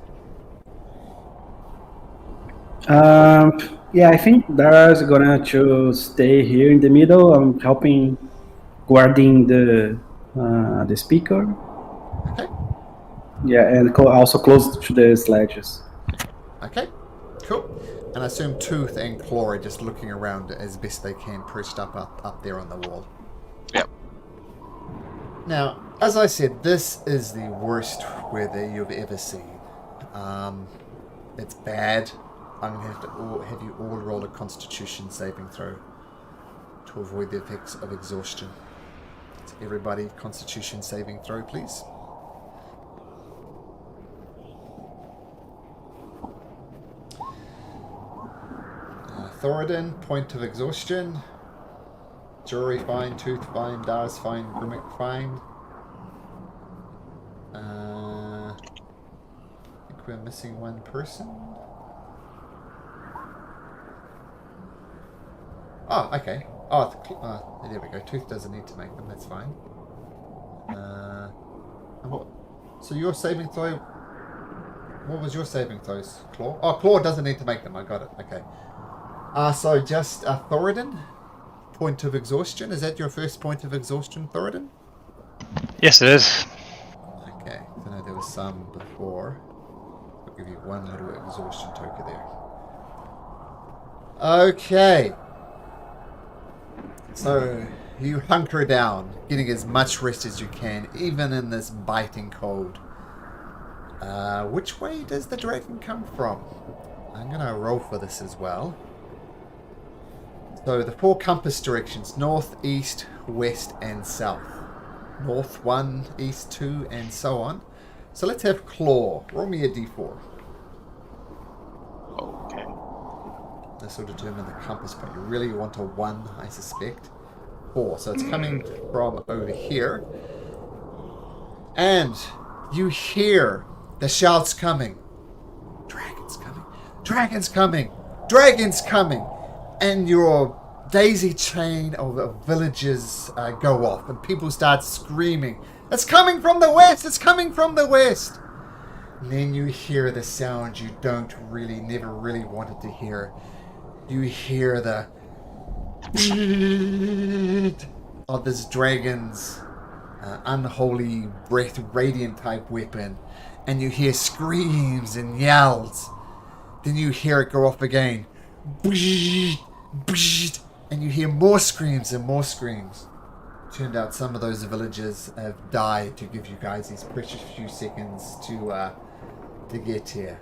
I think Dara's gonna to stay here in the middle. I'm helping guarding the speaker. Okay. Yeah, and also close to the sledges. Okay. Cool. And I assume Tooth and Claw are just looking around as best they can, perched up there on the wall. Yep. Now, as I said, this is the worst weather you've ever seen. It's bad. I'm going to have you all roll a Constitution saving throw to avoid the effects of exhaustion. everybody Constitution saving throw, please. Thoradin, point of exhaustion. Jury fine, Tooth fine, Dars fine, Grimmick fine. I think we're missing one person. Oh, okay. Oh, there we go. Tooth doesn't need to make them. That's fine. So your saving throw. What was your saving throws, Claw? Oh, Claw doesn't need to make them. I got it. Okay. So just Thoradin, point of exhaustion. Is that your first point of exhaustion, Thoradin? Yes, it is. Okay. I know there was some before. I'll give you one little exhaustion token there. Okay. So you hunker down, getting as much rest as you can, even in this biting cold. Which way does the dragon come from? I'm going to roll for this as well. So the 4 compass directions, north, east, west, and south. North 1, east 2, and so on. So let's have Claw. Roll me a d4. Okay. This will determine the compass, but you really want a 1, I suspect. 4. So it's coming from over here. And you hear the shouts coming. Dragon's coming. Dragon's coming. Dragon's coming. And your daisy chain of villages go off, and people start screaming, "It's coming from the west! It's coming from the west!" And then you hear the sound you never really wanted to hear. You hear the of this dragon's unholy breath, radiant type weapon, and you hear screams and yells. Then you hear it go off again. And you hear more screams and more screams. Turned out some of those villagers have died to give you guys these precious few seconds to get here.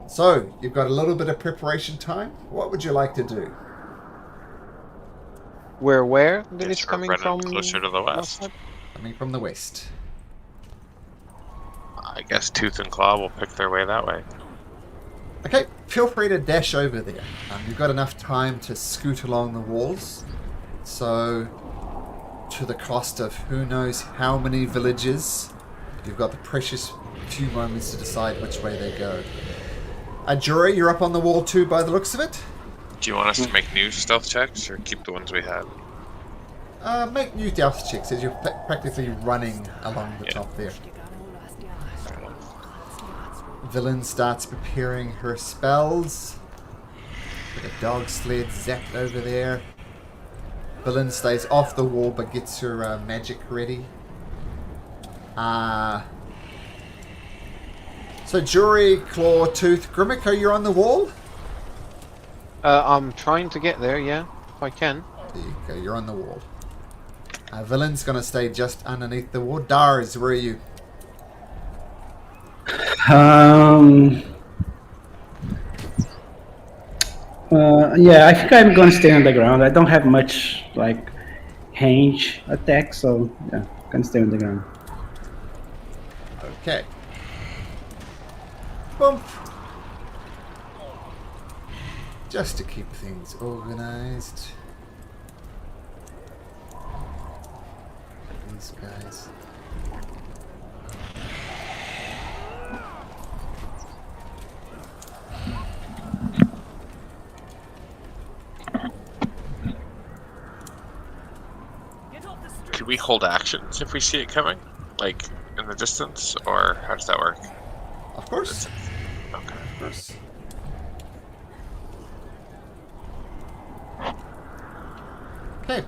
So, you've got a little bit of preparation time. What would you like to do? Where? Then Guess it's we're coming running from closer to the west. Coming from the west. I guess Tooth and Claw will pick their way that way. Okay, feel free to dash over there. You've got enough time to scoot along the walls. So, to the cost of who knows how many villages, you've got the precious few moments to decide which way they go. Jury, you're up on the wall too by the looks of it. Do you want us to make new stealth checks or keep the ones we had? Make new stealth checks as you're practically running along the top there. Villain starts preparing her spells. With a dog sled zapped over there. Villain stays off the wall but gets her magic ready. So Jury, Claw, Tooth, Grimmick, you're on the wall? I'm trying to get there, yeah, if I can. There you go, you're on the wall. Villain's gonna stay just underneath the wall. Dars, where are you? Yeah, I think I'm gonna stay on the ground. I don't have much like range attack, so yeah, gonna stay on the ground. Okay. Bump. Just to keep things organized. These guys. Could we hold actions if we see it coming? Like, in the distance? Or how does that work? Of course. Okay. Of course. Okay.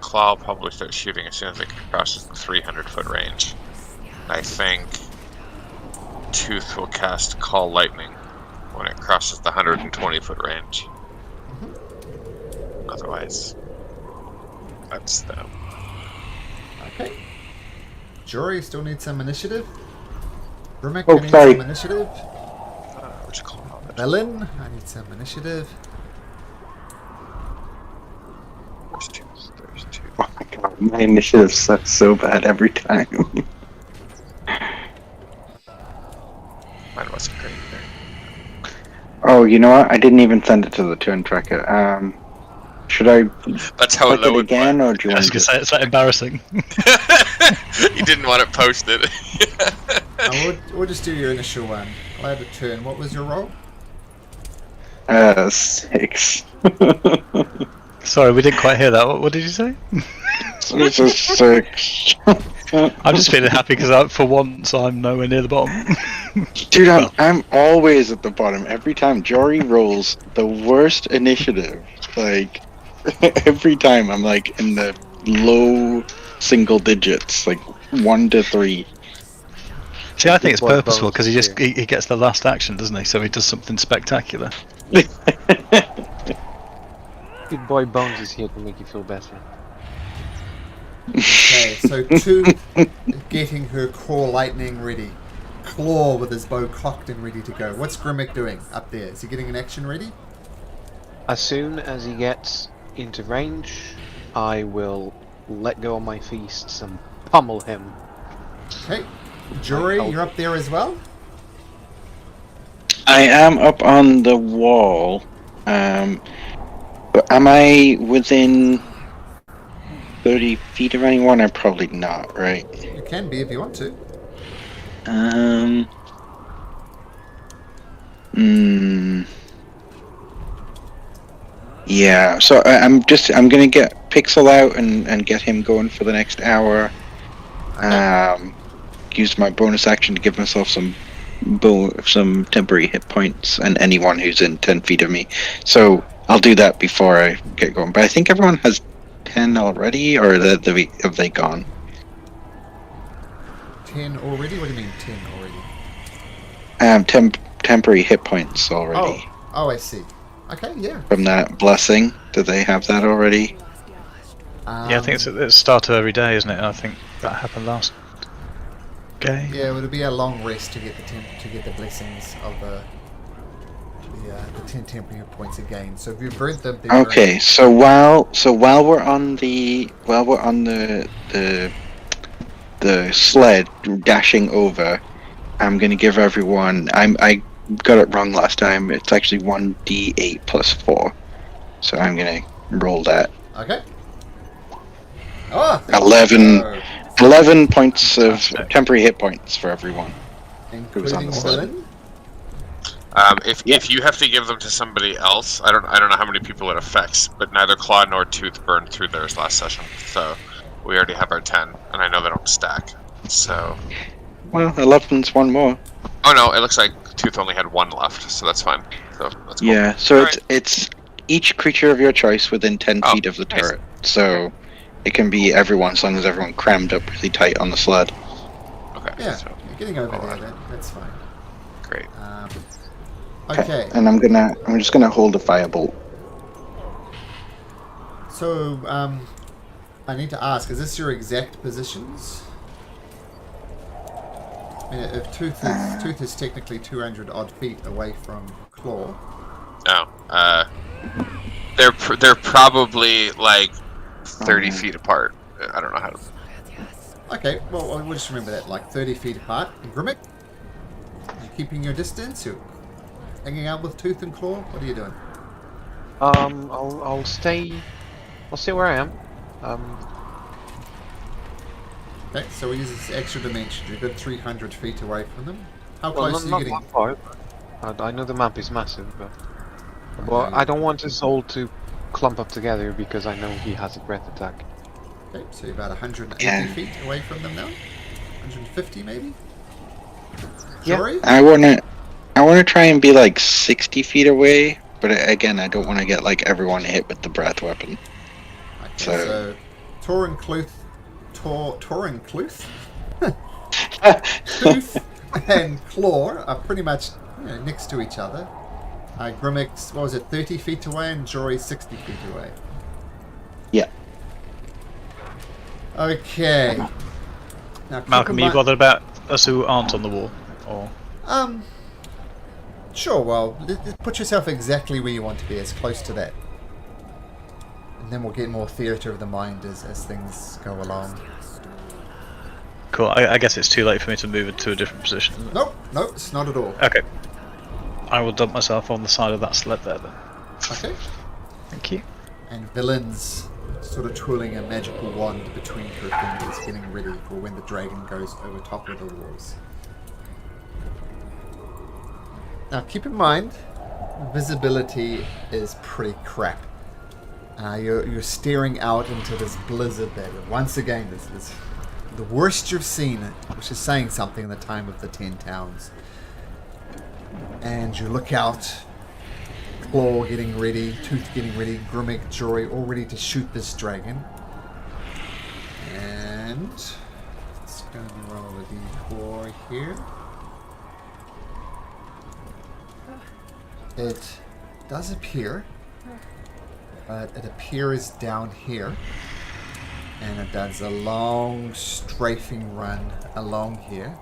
Claw will probably start shooting as soon as it crosses the 300-foot range. I think Tooth will cast Call Lightning when it crosses the 120-foot range. Otherwise, that's them. Okay. Jury still needs some initiative. Grimmick, Oh, I need sorry. some initiative. Which Claw? Villain, I need some initiative. There's Tooth. There's Tooth. Oh my god. My initiative sucks so bad every time. Mine wasn't great either. Oh, you know what? I didn't even send it to the turn tracker. Should I That's how click it low it again, or do you I was want gonna to? say it's that embarrassing. You didn't want it posted. We'll just do your initial one. I'll add a turn. What was your roll? 6. Sorry, we didn't quite hear that. What did you say? It's a 6. I'm just feeling happy because for once I'm nowhere near the bottom. Dude, I'm always at the bottom every time. Jory rolls the worst initiative. Like every time, I'm like in the low single digits, like 1 to 3. See, I think it's What purposeful bones because here? he gets the last action, doesn't he? So he does something spectacular. Good boy Bones is here to make you feel better. Okay, so Tooth getting her core lightning ready. Claw with his bow cocked and ready to go. What's Grimmick doing up there? Is he getting an action ready? As soon as he gets into range, I will let go of my feasts and pummel him. Okay. Jury, you're up there as well? I am up on the wall. But am I within 30 feet of anyone? I'm probably not, right? You can be if you want to. Yeah, so I'm gonna get Pixel out and get him going for the next hour. Use my bonus action to give myself some temporary hit points, and anyone who's in 10 feet of me. So I'll do that before I get going. But I think everyone has 10 already, or have they gone? 10 already? What do you mean 10 already? Temporary hit points already. Oh, I see. Okay, yeah. From that blessing, do they have that already? Yeah, I think it's at the start of every day, isn't it? I think that happened last game. Yeah, it would be a long rest to get the blessings of the 10 temporary hit points again. So if you've burnt them, then Okay, so while we're on the sled dashing over, I'm gonna give everyone. I got it wrong last time. It's actually 1d8 plus 4, so I'm gonna roll that. Okay. Oh, 11 points of temporary hit points for everyone. Who's on including the sled. Dylan. If you have to give them to somebody else, I don't know how many people it affects, but neither Claw nor Tooth burned through theirs last session, so we already have our 10, and I know they don't stack. So. Well, 11's one more. Oh no, it looks like Tooth only had 1 left, so that's fine. So that's cool. Yeah, so Alright. it's each creature of your choice within 10 feet of the nice. turret. So it can be everyone as long as everyone crammed up really tight on the sled. Okay. Yeah, So, you're getting over there. That's fine. great. Okay. And I'm just gonna hold a firebolt. So, I need to ask, is this your exact positions? I mean, if Tooth is technically 200 odd feet away from Claw. No. They're probably like 30 feet apart. I don't know how to. Okay, well, we'll just remember that, like 30 feet apart. Grimmick, you keeping your distance? You hanging out with Tooth and Claw? What are you doing? I'll stay where I am. Okay, so we use this extra dimension. You're a good 300 feet away from them. How Well, close are you not getting? that far. I know the map is massive, but well, I don't want us all to clump up together because I know he has a breath attack. Okay, so you're about 180 Yeah. feet away from them now? 150 maybe? Yeah. Jory? I wanna try and be like 60 feet away, but again, I don't want to get like everyone hit with the breath weapon. Okay, So- so Tor and Cluth, Tooth and Claw are pretty much next to each other. Grimmick's, what was it, 30 feet away, and Jory's 60 feet away. Yeah. Okay. Now, keep Malcolm, in are you mind- bothered about us who aren't on the wall? Or Sure, well, put yourself exactly where you want to be, as close to that. And then we'll get more theatre of the mind as things go along. Cool. I guess it's too late for me to move into a different position. Isn't it? Nope, it's not at all. Okay. I will dump myself on the side of that sled there then. Okay. Thank you. And Villain's sort of twirling a magical wand between her fingers, getting ready for when the dragon goes over top of the walls. Now keep in mind, visibility is pretty crap. You're staring out into this blizzard that, once again, is the worst you've seen, which is saying something in the time of the 10 towns. And you look out, Claw getting ready, Tooth getting ready, Grimmick, Jory all ready to shoot this dragon. And it's going to roll a d4 here. It does appear, but it appears down here, and it does a long strafing run along here.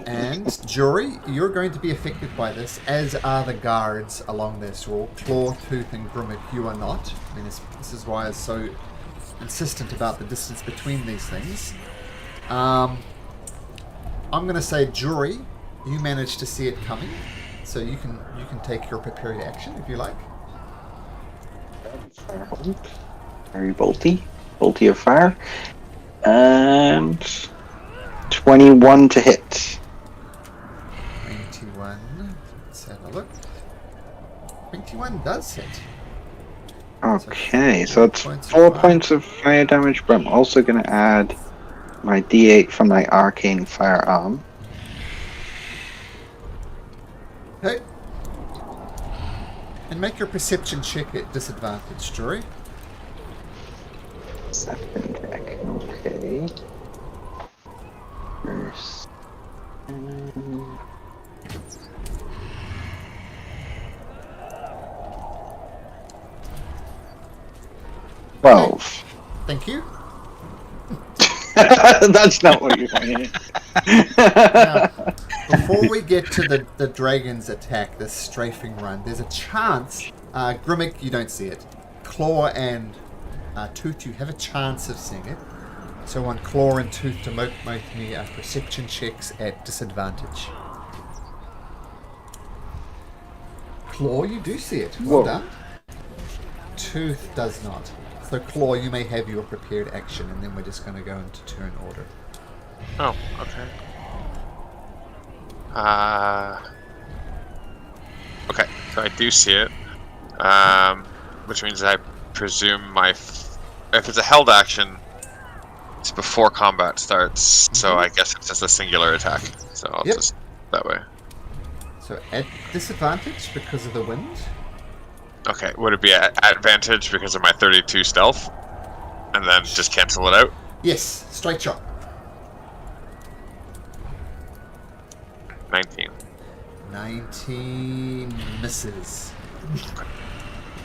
And Jory, you're going to be affected by this, as are the guards along this wall. Claw, Tooth, and Grimmick, you are not. I mean, this is why I was so insistent about the distance between these things. I'm going to say, Jory, you managed to see it coming, so you can take your prepared action if you like. Very bolty of fire, and 21 to hit. 21. Let's have a look. 21 does hit. Okay, so it's 4 points of fire damage, but I'm also going to add my d8 from my arcane firearm. Okay. And make your perception check at disadvantage, Jory. Second deck, okay. First. 12. Thank you. That's not what you're saying. Now, before we get to the dragon's attack, this strafing run, there's a chance. Grimmick, you don't see it. Claw and Tooth, you have a chance of seeing it. So I want Claw and Tooth to make me perception checks at disadvantage. Claw, you do see it. Well done. Tooth does not. So Claw, you may have your prepared action, and then we're just going to go into turn order. Oh, okay. Okay, so I do see it, which means I presume if it's a held action, it's before combat starts, so I guess it's just a singular attack. So I'll just that way. So at disadvantage because of the wind. Okay, would it be at advantage because of my 32 stealth, and then just cancel it out? Yes, straight shot. 19. 19 misses.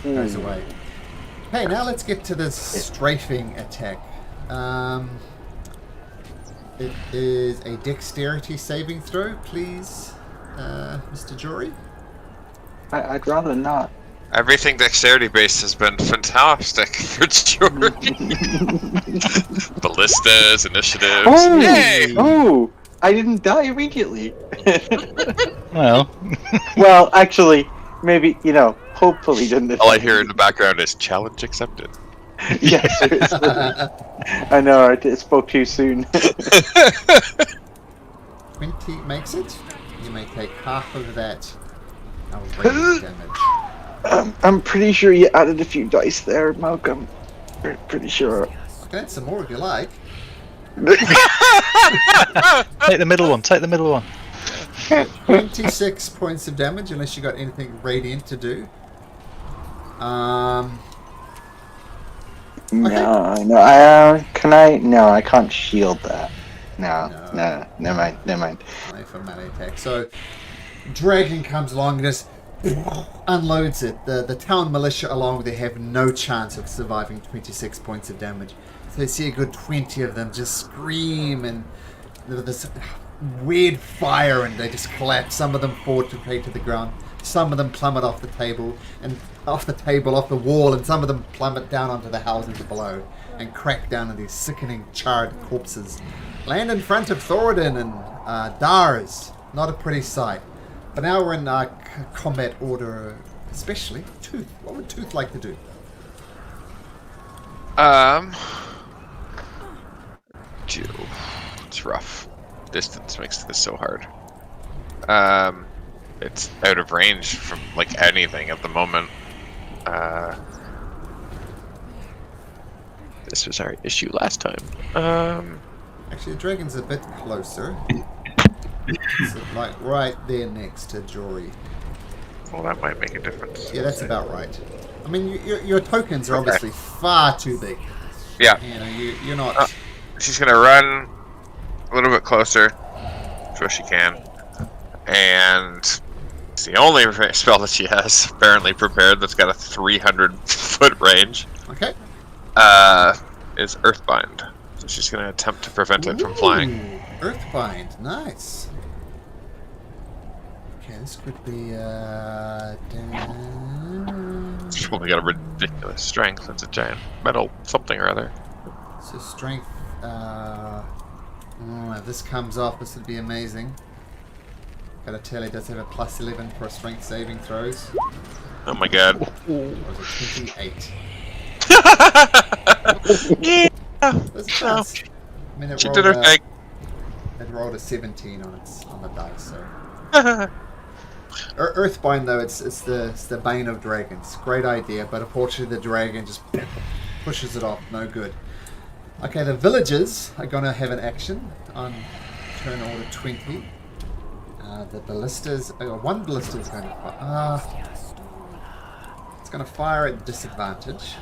Goes away. Hey, now let's get to the strafing attack. It is a dexterity saving throw, please, Mr. Jory. I'd rather not. Everything dexterity based has been fantastic for Jordan. Ballistas, initiatives. Oh, Yay! oh, I didn't die immediately. Well. Well, actually, maybe, hopefully didn't. All I hear in the background is challenge accepted. Yes, seriously. I know, I spoke too soon. 20 makes it. You may take half of that outrageous damage. I'm pretty sure you added a few dice there, Malcolm. Pretty sure. I can add some more if you like. Take the middle one. Take the middle one. 26 points of damage, unless you got anything radiant to do. No. Can I? No, I can't shield that. No. Never mind. Only for melee attack. So, dragon comes along and just unloads it. The town militia along with it have no chance of surviving 26 points of damage. So they see a good 20 of them just scream, and there's this weird fire, and they just collapse. Some of them fall to the ground. Some of them plummet off the table, off the wall, and some of them plummet down onto the houses below and crack down on these sickening, charred corpses. Land in front of Thoradin and Dars. Not a pretty sight. But now we're in combat order, especially Tooth. What would Tooth like to do? It's rough. Distance makes this so hard. It's out of range from like anything at the moment. This was our issue last time. Actually, the dragon's a bit closer. It's like right there next to Jory. Well, that might make a difference. Yeah, that's about right. I mean, your tokens are obviously far too big. Yeah. You know, you're not. She's gonna run a little bit closer, so she can, and it's the only spell that she has apparently prepared that's got a 300-foot range. Okay. Is Earthbind. So she's gonna attempt to prevent it from flying. Earthbind, nice. Okay, this could be. She's only got a ridiculous strength. That's a giant metal something or other. So strength. If this comes off, this would be amazing. Gotta tell you, it does have a plus 11 for strength saving throws. Oh my god. Or is it 28? Yeah. There's a chance. I mean, She did her thing. It rolled a 17 on the dice, so. Earthbind, though, it's the bane of dragons. Great idea, but unfortunately the dragon just pushes it off. No good. Okay, the villagers are going to have an action on turn order 20. The ballistas, one ballista is going to fire. It's going to fire at disadvantage.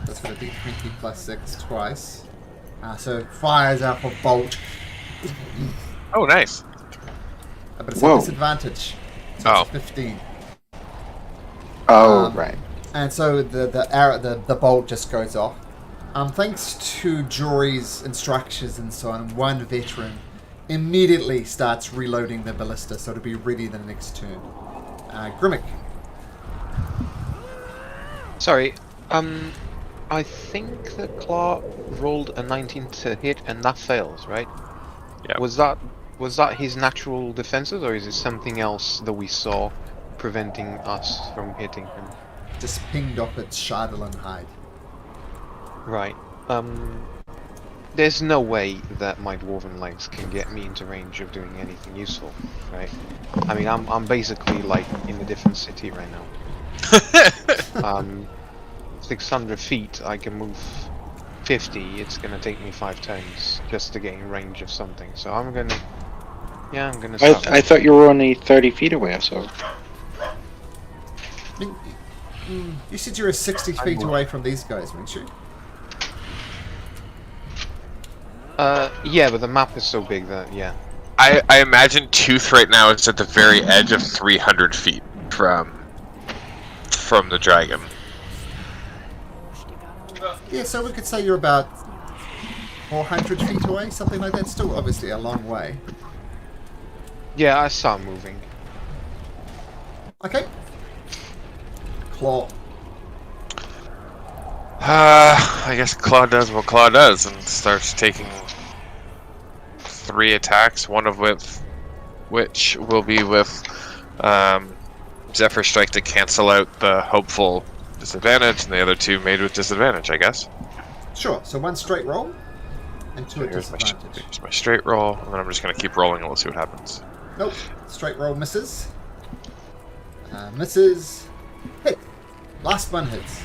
That's going to be 20 plus 6 twice. So fires out for bolt. Oh, nice. But it's a disadvantage. So it's 15. Oh, right. And so the bolt just goes off. Thanks to Jory's instructions and so on, one veteran immediately starts reloading the ballista, so to be ready the next turn. Grimmick. Sorry, I think the claw rolled a 19 to hit and that fails, right? Yeah. Was that his natural defenses, or is it something else that we saw preventing us from hitting him? Just pinged off its Shardalin hide. Right. There's no way that my dwarven legs can get me into range of doing anything useful, right? I mean, I'm basically like in a different city right now. 600 feet, I can move 50. It's gonna take me 5 turns just to get in range of something. So I'm gonna stop. I thought you were only 30 feet away, so. I mean, you said you were 60 feet away from these guys, weren't you? Yeah, but the map is so big that, yeah. I imagine Tooth right now is at the very edge of 300 feet from the dragon. Yeah, so we could say you're about 400 feet away, something like that. Still, obviously, a long way. Yeah, I saw him moving. Okay. Claw. I guess Claw does what Claw does and starts taking 3 attacks, one of which will be with Zephyr Strike to cancel out the hopeful disadvantage, and the other 2 made with disadvantage, I guess. Sure, so 1 straight roll and 2 at Here's disadvantage. here's my straight roll, and then I'm just going to keep rolling and we'll see what happens. Nope, straight roll misses. Misses. Hit. Last one hits.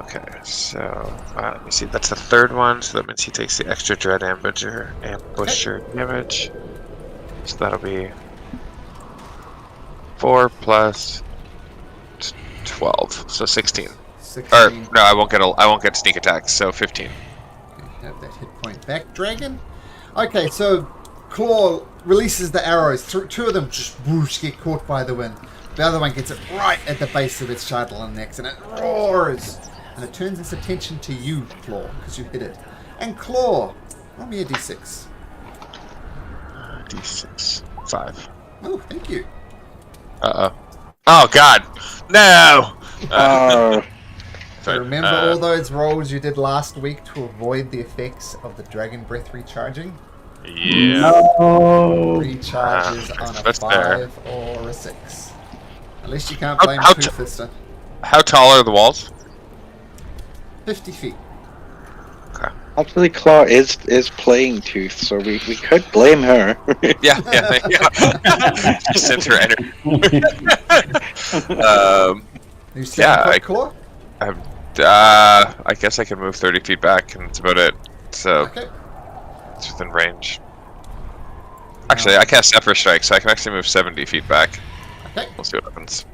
Okay, so let me see. That's the 3rd one, so that means he takes the extra Dread Ambusher damage. So that'll be 4 plus 12, so 16. 16. Or no, I won't get sneak attacks, so 15. Okay, have that hit point back, dragon. Okay, so Claw releases the arrows. 2 of them just whoosh, get caught by the wind. The other one gets it right at the base of its shuttle and neck, and it roars. And it turns its attention to you, Claw, because you hit it. And Claw, roll me a d6. D6. 5. Oh, thank you. Uh-oh. Oh, God. No! Oh, So remember all those rolls you did last week to avoid the effects of the Dragon Breath recharging? Yeah. No. Recharges on a That's fair. 5 or a 6. At least you can't How- blame how Tooth t- this time. How tall are the walls? 50 feet. actually, Claw is playing Tooth, so we could blame her. Yeah. Just sends her energy. You 7 Yeah, foot I- claw? I guess I can move 30 feet back, and that's about it. So Okay. it's within range. Actually, I cast Zephyr Strike, so I can actually move 70 feet back. Okay. We'll see what happens.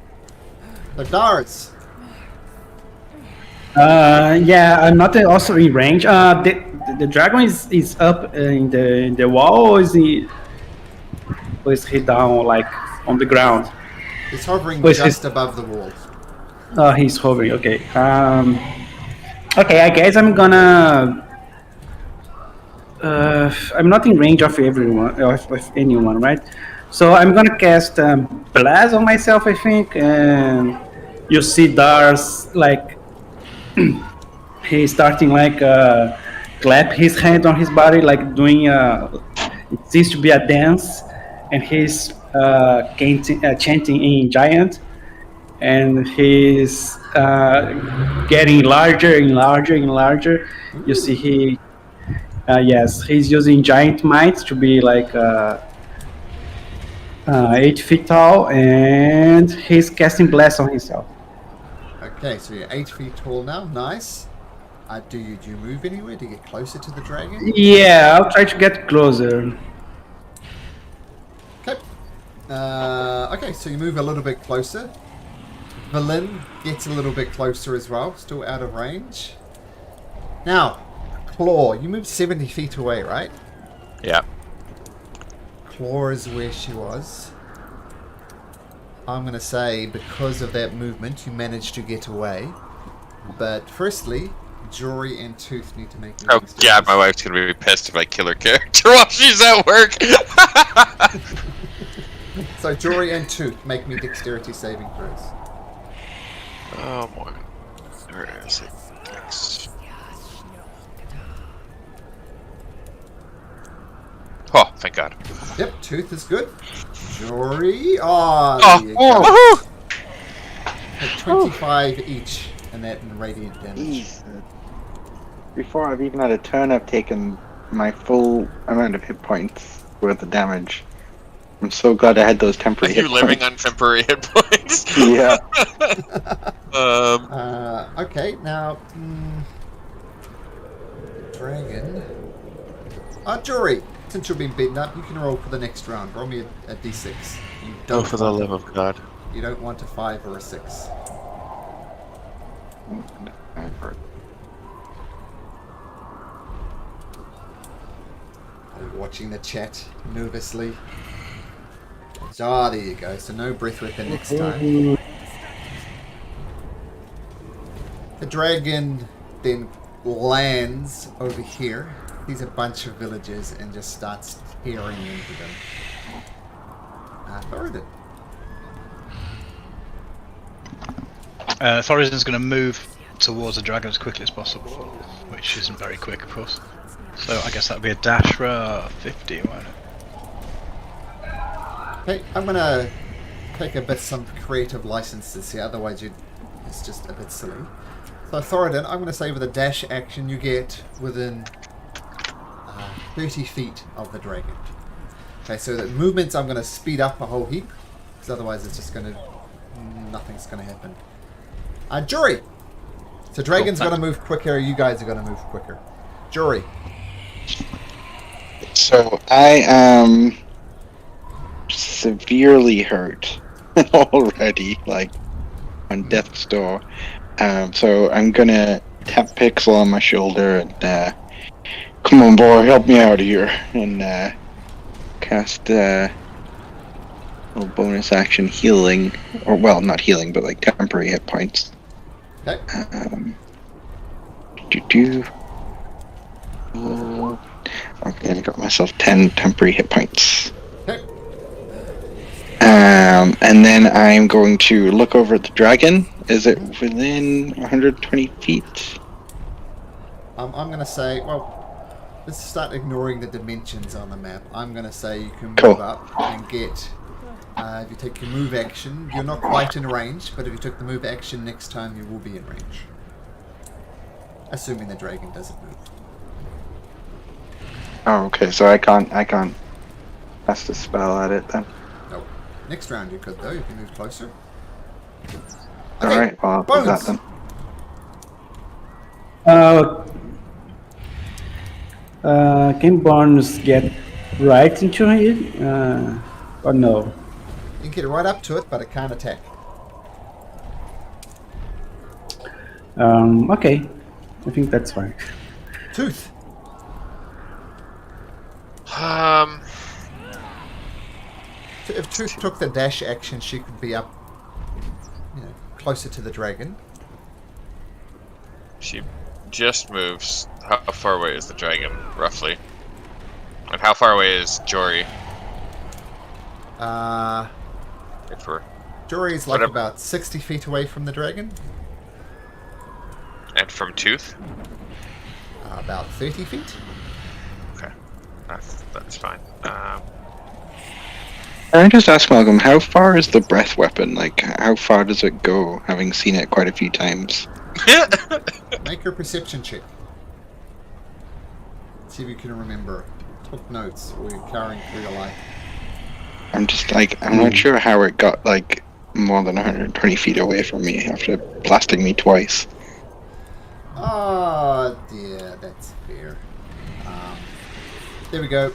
The darts. Yeah, I'm not also in range. The dragon is up in the wall, or is he down like on the ground? He's hovering Wait, just above the walls. Oh, he's hovering. Okay. Okay, I guess I'm gonna. I'm not in range of everyone, of anyone, right? So I'm gonna cast Blast on myself, I think, and you see Dars like he's starting like clap his hand on his body, like doing it seems to be a dance, and he's chanting in giant, and he's getting larger and larger and larger. You see he. Yes, he's using giant might to be like 8 feet tall, and he's casting blast on himself. Okay, so you're 8 feet tall now. Nice. Do you move anywhere to get closer to the dragon? Yeah, I'll try to get closer. Okay. Okay, so you move a little bit closer. Valin gets a little bit closer as well, still out of range. Now, Claw, you moved 70 feet away, right? Yeah. Claw is where she was. I'm going to say because of that movement, you managed to get away. But firstly, Jory and Tooth need to make... Oh, God, my wife's going to be pissed if I kill her character while she's at work. So Jory and Tooth make me dexterity saving throws. Oh, boy. Where is it? Thanks. Oh, thank God. Yep, Tooth is good. Jory... Oh, there you go. Oh, At 25 each, and that in radiant damage. Jeez. Before I've even had a turn, I've taken my full amount of hit points worth of damage. I'm so glad I had those temporary Are you hit living points. on temporary hit points? Yeah. Okay, now... Dragon... Jory, since you've been beaten up, you can roll for the next round. Roll me a d6. You Oh, for the love of God. You don't want a 5 or a 6. I'm watching the chat nervously. Ah, there you go. So no breath weapon next time. The dragon then lands over here. Sees a bunch of villagers and just starts tearing into them. Thoradin. Thorazon's going to move towards the dragon as quickly as possible, which isn't very quick, of course. So I guess that would be a dash for 50, won't it? Okay, I'm gonna take some creative licenses here, otherwise it's just a bit silly. So Thoradin, I'm gonna say with a dash action you get within 30 feet of the dragon. Okay, so the movements I'm gonna speed up a whole heap, because otherwise it's just nothing's gonna happen. Jory! So dragon's gonna move quicker, you guys are gonna move quicker. Jory. So I am severely hurt already, like on death's door. So I'm gonna tap Pixel on my shoulder and come on, boy, help me out of here, and cast little bonus action healing, or well, not healing, but like temporary hit points. Okay. Okay, I got myself 10 temporary hit points. Okay. And then I'm going to look over at the dragon. Is it within 120 feet? I'm going to say, well, let's start ignoring the dimensions on the map. I'm going to say you can move Cool. up and get, if you take your move action, you're not quite in range, but if you took the move action next time, you will be in range. Assuming the dragon doesn't move. Oh, okay. So I can't cast a spell at it then. No. Next round you could, though. You can move closer. All right. Well, I'll do that Bones. then. Can Barnes get right into it? Or no? You can get right up to it, but it can't attack. Okay. I think that's fine. Tooth. If Tooth took the dash action, she could be up, closer to the dragon. She just moves. How far away is the dragon, roughly? And how far away is Jory? If we're Jory's like Whatever. about 60 feet away from the dragon. and from Tooth? About 30 feet. Okay, that's fine. Can I just ask Malcolm, how far is the breath weapon? Like, how far does it go? Having seen it quite a few times. Make your perception check. See if you can remember. Took notes, or you're carrying through your life. I'm just like, I'm not sure how it got like more than 120 feet away from me after blasting me twice. Oh dear, that's fair. There we go.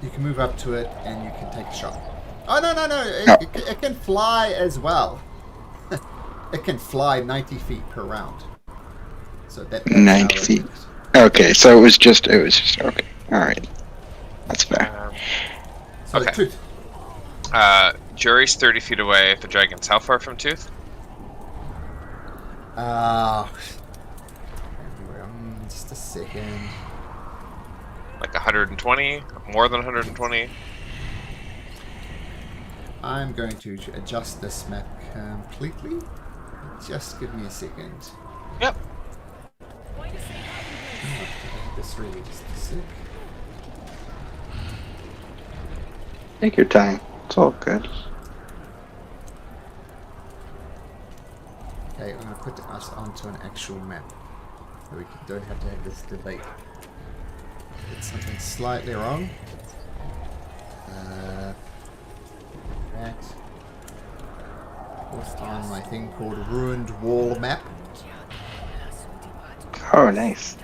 You can move up to it and you can take a shot. Oh no. It can fly as well. It can fly 90 feet per round. So that's 90 how it feet. works. Okay, so it was just okay. All right, that's fair. So Okay. Tooth. Jury's 30 feet away. The dragon's how far from Tooth? Just a second. Like 120? More than 120? I'm going to adjust this map completely. Just give me a second. Yep. This really just a sec. Take your time. It's all good. Okay, I'm going to put us onto an actual map. So we don't have to have this debate. Did something slightly wrong. That was on my thing called Ruined Wall Map. Oh, nice.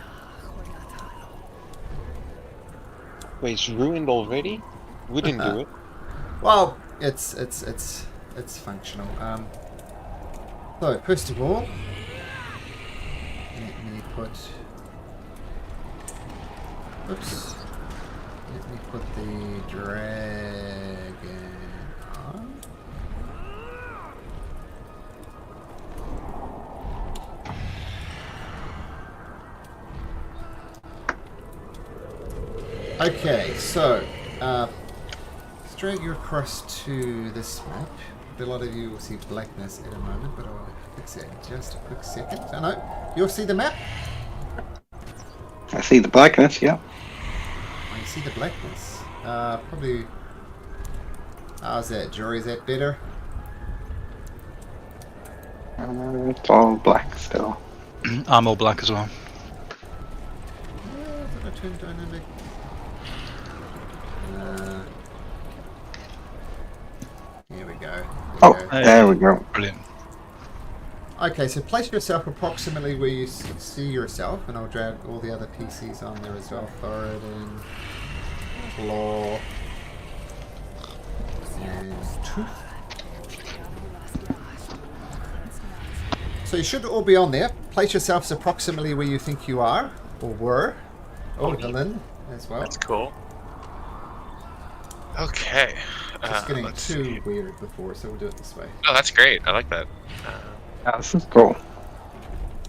Wait, it's ruined already? We didn't do it. Well, it's functional. So first of all, let me put. Oops. Let me put the dragon on. Okay, so let's drag you across to this map. A lot of you will see blackness in a moment, but I'll fix it in just a quick second. Oh no, you'll see the map? I see the blackness. Yeah. Oh, you see the blackness. Probably. How's that, Jory? Is that better? It's all black still. I'm all black as well. Did I turn dynamic? Here we go. Oh, Go. there we go. Brilliant. Okay, so place yourself approximately where you see yourself, and I'll drag all the other PCs on there as well. Thoradin, Claw, and Tooth. So you should all be on there. Place yourselves approximately where you think you are, or were. Oh, Dylan as well. That's cool. Okay. Just getting let's too see. weird before, so we'll do it this way. Oh, that's great. I like that. Yeah, this is cool.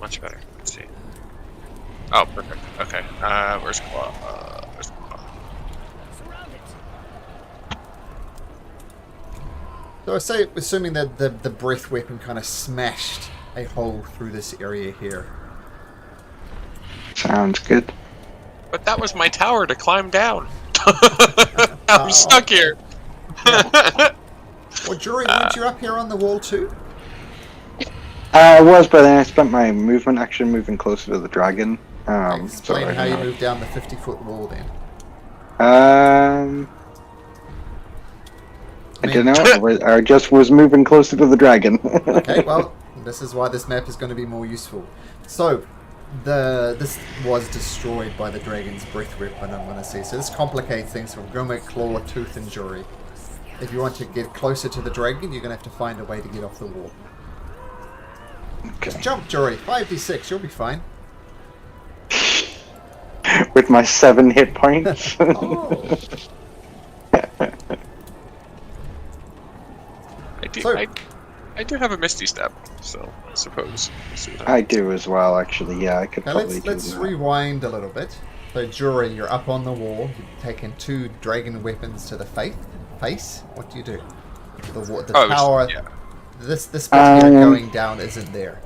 Much better. Let's see. Oh, perfect. Okay. Where's Claw? Where's Claw? So I say, assuming that the breath weapon kind of smashed a hole through this area here. Sounds good. But that was my tower to climb down. I'm stuck here. Well, Jury, weren't you up here on the wall too? I was, but then I spent my movement action moving closer to the dragon. Explain so how you moved down the 50-foot wall then. I don't know. I just was moving closer to the dragon. Okay, well, this is why this map is going to be more useful. So, this was destroyed by the dragon's breath weapon, I'm going to say. So this complicates things from Grimmick, Claw, Tooth, and Jury. If you want to get closer to the dragon, you're going to have to find a way to get off the wall. Okay. Just jump, Jury. 5d6, you'll be fine. With my 7 hit points. Oh. I do have a Misty Step, so I suppose. We'll see what I do as well, actually. Yeah, I could Now probably let's do that. rewind a little bit. So, Jury, you're up on the wall. You've taken 2 dragon weapons to the face. What do you do? The tower. Yeah. This bit here going down isn't there.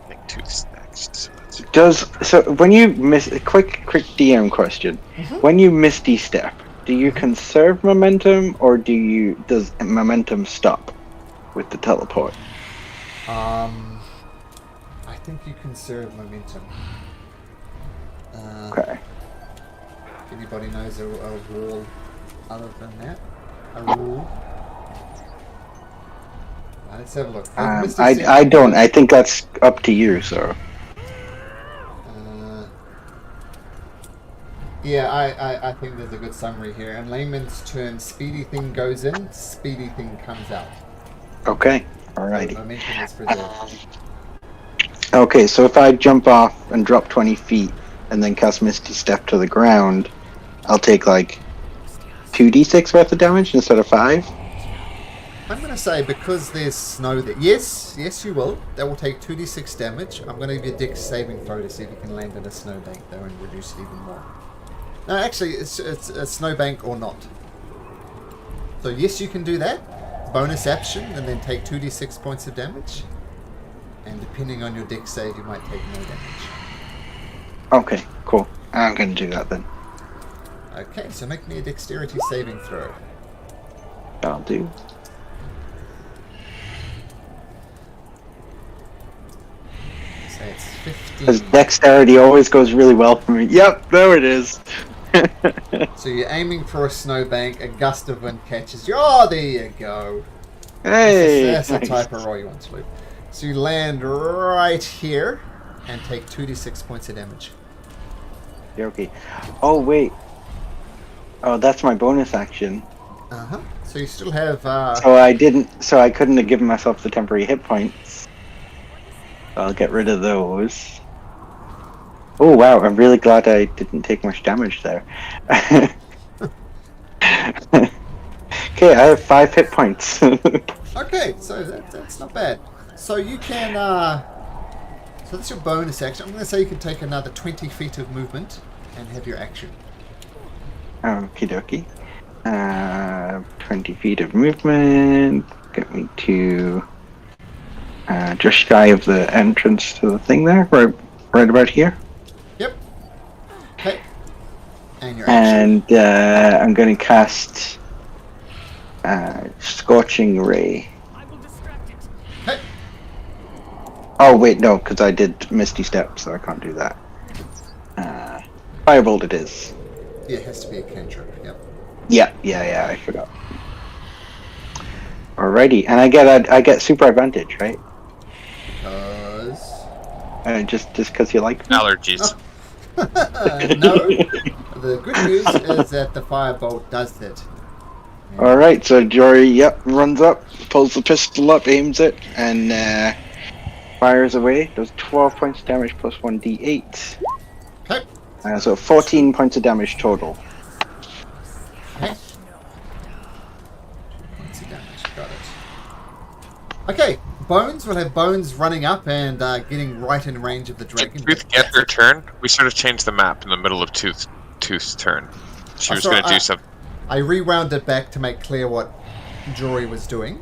I think Tooth's next. So that's When you miss a quick DM question, when you misty step, do you conserve momentum or does momentum stop with the teleport? I think you conserve momentum. Okay. If anybody knows a rule other than that, a rule. Let's have a look. I don't. I think that's up to you, so. Yeah, I think there's a good summary here. In layman's terms, speedy thing goes in, speedy thing comes out. Okay. So Alrighty. momentum is preserved. Okay, so if I jump off and drop 20 feet and then cast Misty Step to the ground, I'll take like 2d6 worth of damage instead of 5? I'm going to say because there's snow there. Yes, you will. That will take 2d6 damage. I'm going to give you a dex saving throw to see if you can land in a snowbank though and reduce it even more. No, actually, it's a snowbank or not. So yes, you can do that. Bonus action and then take 2d6 points of damage. And depending on your dex save, you might take no damage. Okay, cool. I'm going to do that then. Okay, so make me a dexterity saving throw. I'll do. Say it's 15. Because dexterity always goes really well for me. Yep, there it is. So you're aiming for a snowbank, a gust of wind catches you. Oh, there you go. Hey! That's the nice. type of roll you want to do. So you land right here and take 2d6 points of damage. You're okay. Oh, wait. Oh, that's my bonus action. Uh-huh. So you still have... So I couldn't have given myself the temporary hit points. I'll get rid of those. Oh, wow. I'm really glad I didn't take much damage there. Okay, I have 5 hit points. Okay, so that's not bad. So you can... So that's your bonus action. I'm going to say you can take another 20 feet of movement and have your action. Okie dokie. 20 feet of movement. Get me to just shy of the entrance to the thing there. Right about here. Yep. Okay. And your action. And I'm going to cast Scorching Ray. Okay. Oh, wait, no, because I did Misty Step, so I can't do that. Firebolt it is. Yeah, it has to be a cantrip. Yep. Yeah, I forgot. Alrighty, and I get super advantage, right? Because... Just because you like me? allergies. No. The good news is that the firebolt does that. Alright, so Jory, runs up, pulls the pistol up, aims it, and fires away. Does 12 points of damage plus 1d8. Okay. So 14 points of damage total. Okay. Points of damage. Got it. Okay. Bones will have Bones running up and getting right in range of the dragon. Did Tooth get their turn? We sort of changed the map in the middle of Tooth's turn. She was going to do something. I rewound it back to make clear what Jory was doing.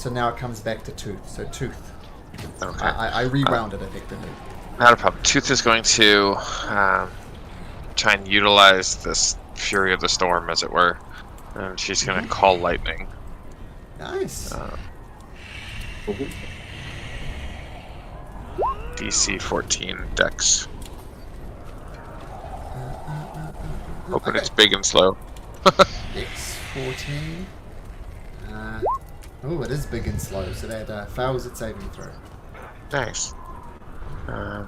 So now it comes back to Tooth. So Tooth. Okay. I rewound it effectively. Not a problem. Tooth is going to try and utilize this fury of the storm, as it were, and she's going to call lightning. Nice. DC 14 Dex. Hoping it's big and slow. X 14. Oh, it is big and slow, so that fails its saving throw. Nice.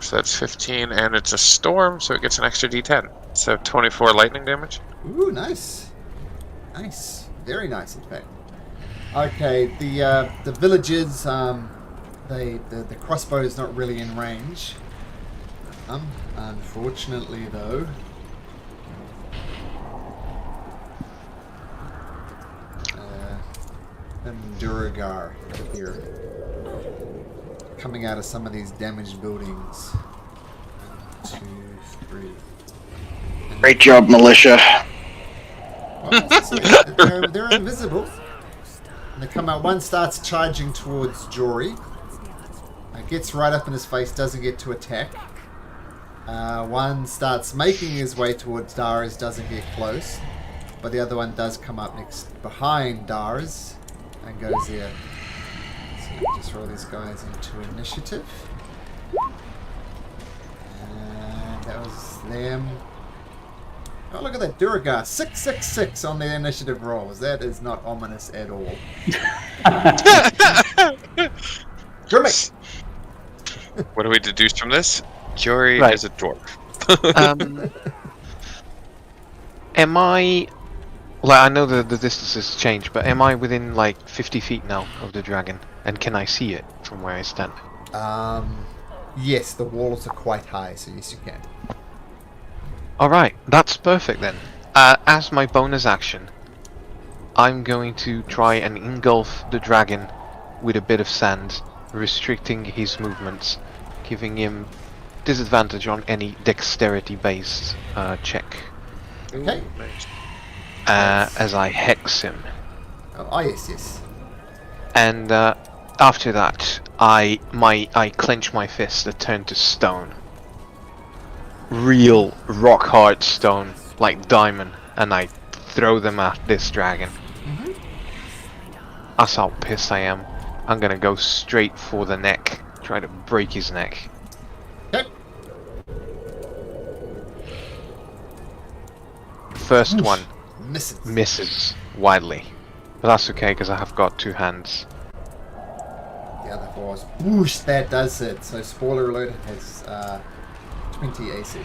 So that's 15, and it's a storm, so it gets an extra D10. So 24 lightning damage. Ooh, nice. Nice. Very nice, in fact. Okay, the villagers, the crossbow is not really in range. Unfortunately, though. Duragar here. Coming out of some of these damaged buildings. 1, 2, 3. Great job, militia. Well, they're invisible. And they come out. One starts charging towards Jory. Gets right up in his face, doesn't get to attack. One starts making his way towards Dars, doesn't get close. But the other one does come up next behind Dars and goes there. So just roll these guys into initiative. And that was them. Oh, look at that Duragar. 666 on their initiative rolls. That is not ominous at all. Grimmick! What do we deduce from this? Jory Right. is a dwarf. Am I... Like, I know the distances change, but am I within, like, 50 feet now of the dragon? And can I see it from where I stand? Yes, the walls are quite high, so yes, you can. Alright, that's perfect then. As my bonus action, I'm going to try and engulf the dragon with a bit of sand, restricting his movements, giving him disadvantage on any dexterity-based check. Okay. As I hex him. Oh, yes, yes. And after that, I clench my fist that turn to stone. Real rock hard stone, like diamond, and I throw them at this dragon. That's how pissed I am. I'm gonna go straight for the neck, try to break his neck. Okay. First one Misses. widely, but that's okay because I have got two hands. The other fours. Whoosh, that does it. So, spoiler alert, it has 20 AC.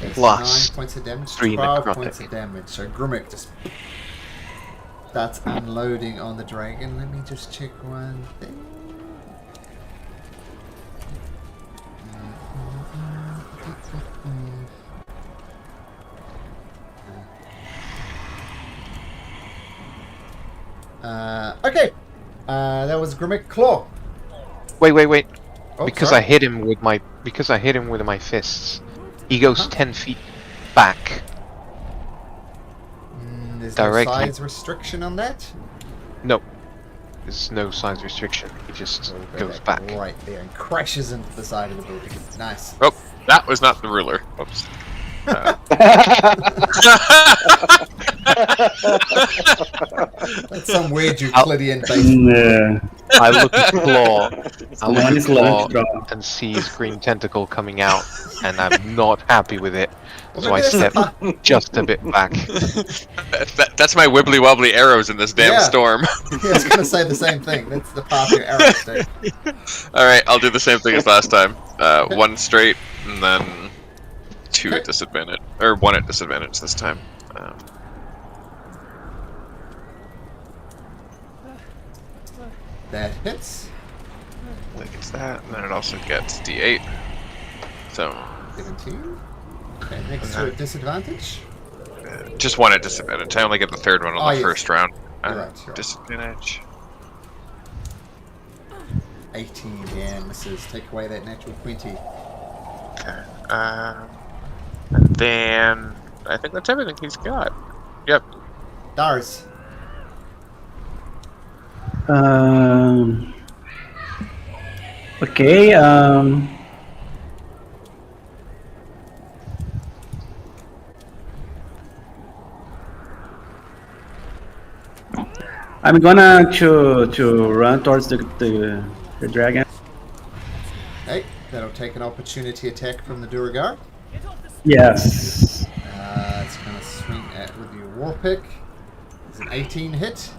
That's Plus 9 points of damage, 3 12 necrotic. points of damage. So, Grimmick just starts unloading on the dragon. Let me just check one thing. Okay. That was Grimmick Claw. Wait. Oh, because sorry. I hit him with my fists. He goes 10 feet back. There's Directly. no size restriction on that. No, there's no size restriction. He just Go goes back. right there and crashes into the side of the building. Nice. Oh, that was not the ruler. Oops. That's some weird Euclidean base. Yeah. I look at Claw. I look One at is left, Claw bro. and see his green tentacle coming out, and I'm not happy with it. So I Maybe step that's just a bit back. That's my wibbly wobbly arrows in this damn Yeah. storm. Yeah, I was going to say the same thing. That's the path your arrows take. Alright, I'll do the same thing as last time. One straight, and then two at disadvantage. Or one at disadvantage this time. That hits. That gets that, and then it also gets D8. So, 17. Okay, next to a disadvantage. just one at disadvantage. I only get the third one on Oh, the yes. first round. You're right, you're right. Disadvantage. 18, yeah, misses. Take away that natural 20. Okay. And then I think that's everything he's got. Yep. Dars. Um, okay. I'm gonna to run towards the dragon. Okay, that'll take an opportunity attack from the Duragar. Yes. It's going to swing at with your war pick. It's an 18 hit.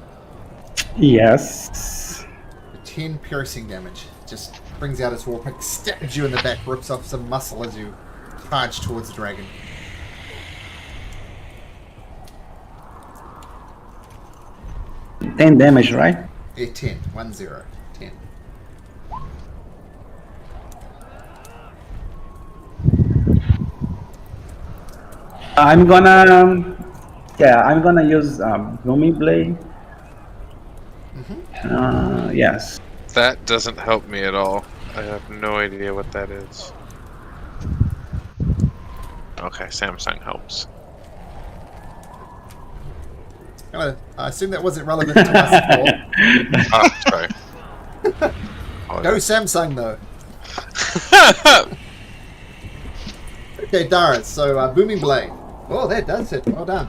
Yes. 10 piercing damage. Just brings out its war pick, stabs you in the back, rips off some muscle as you charge towards the dragon. Ten damage, right? 10. 1-0. 10. I'm gonna. Yeah, I'm gonna use Blooming Blade. Yes. That doesn't help me at all. I have no idea what that is. Okay, Samsung helps. I assume that wasn't relevant to us. Oh, sorry. Go Samsung though. Okay, Dara. So Booming Blade. Oh, that does it. Well done.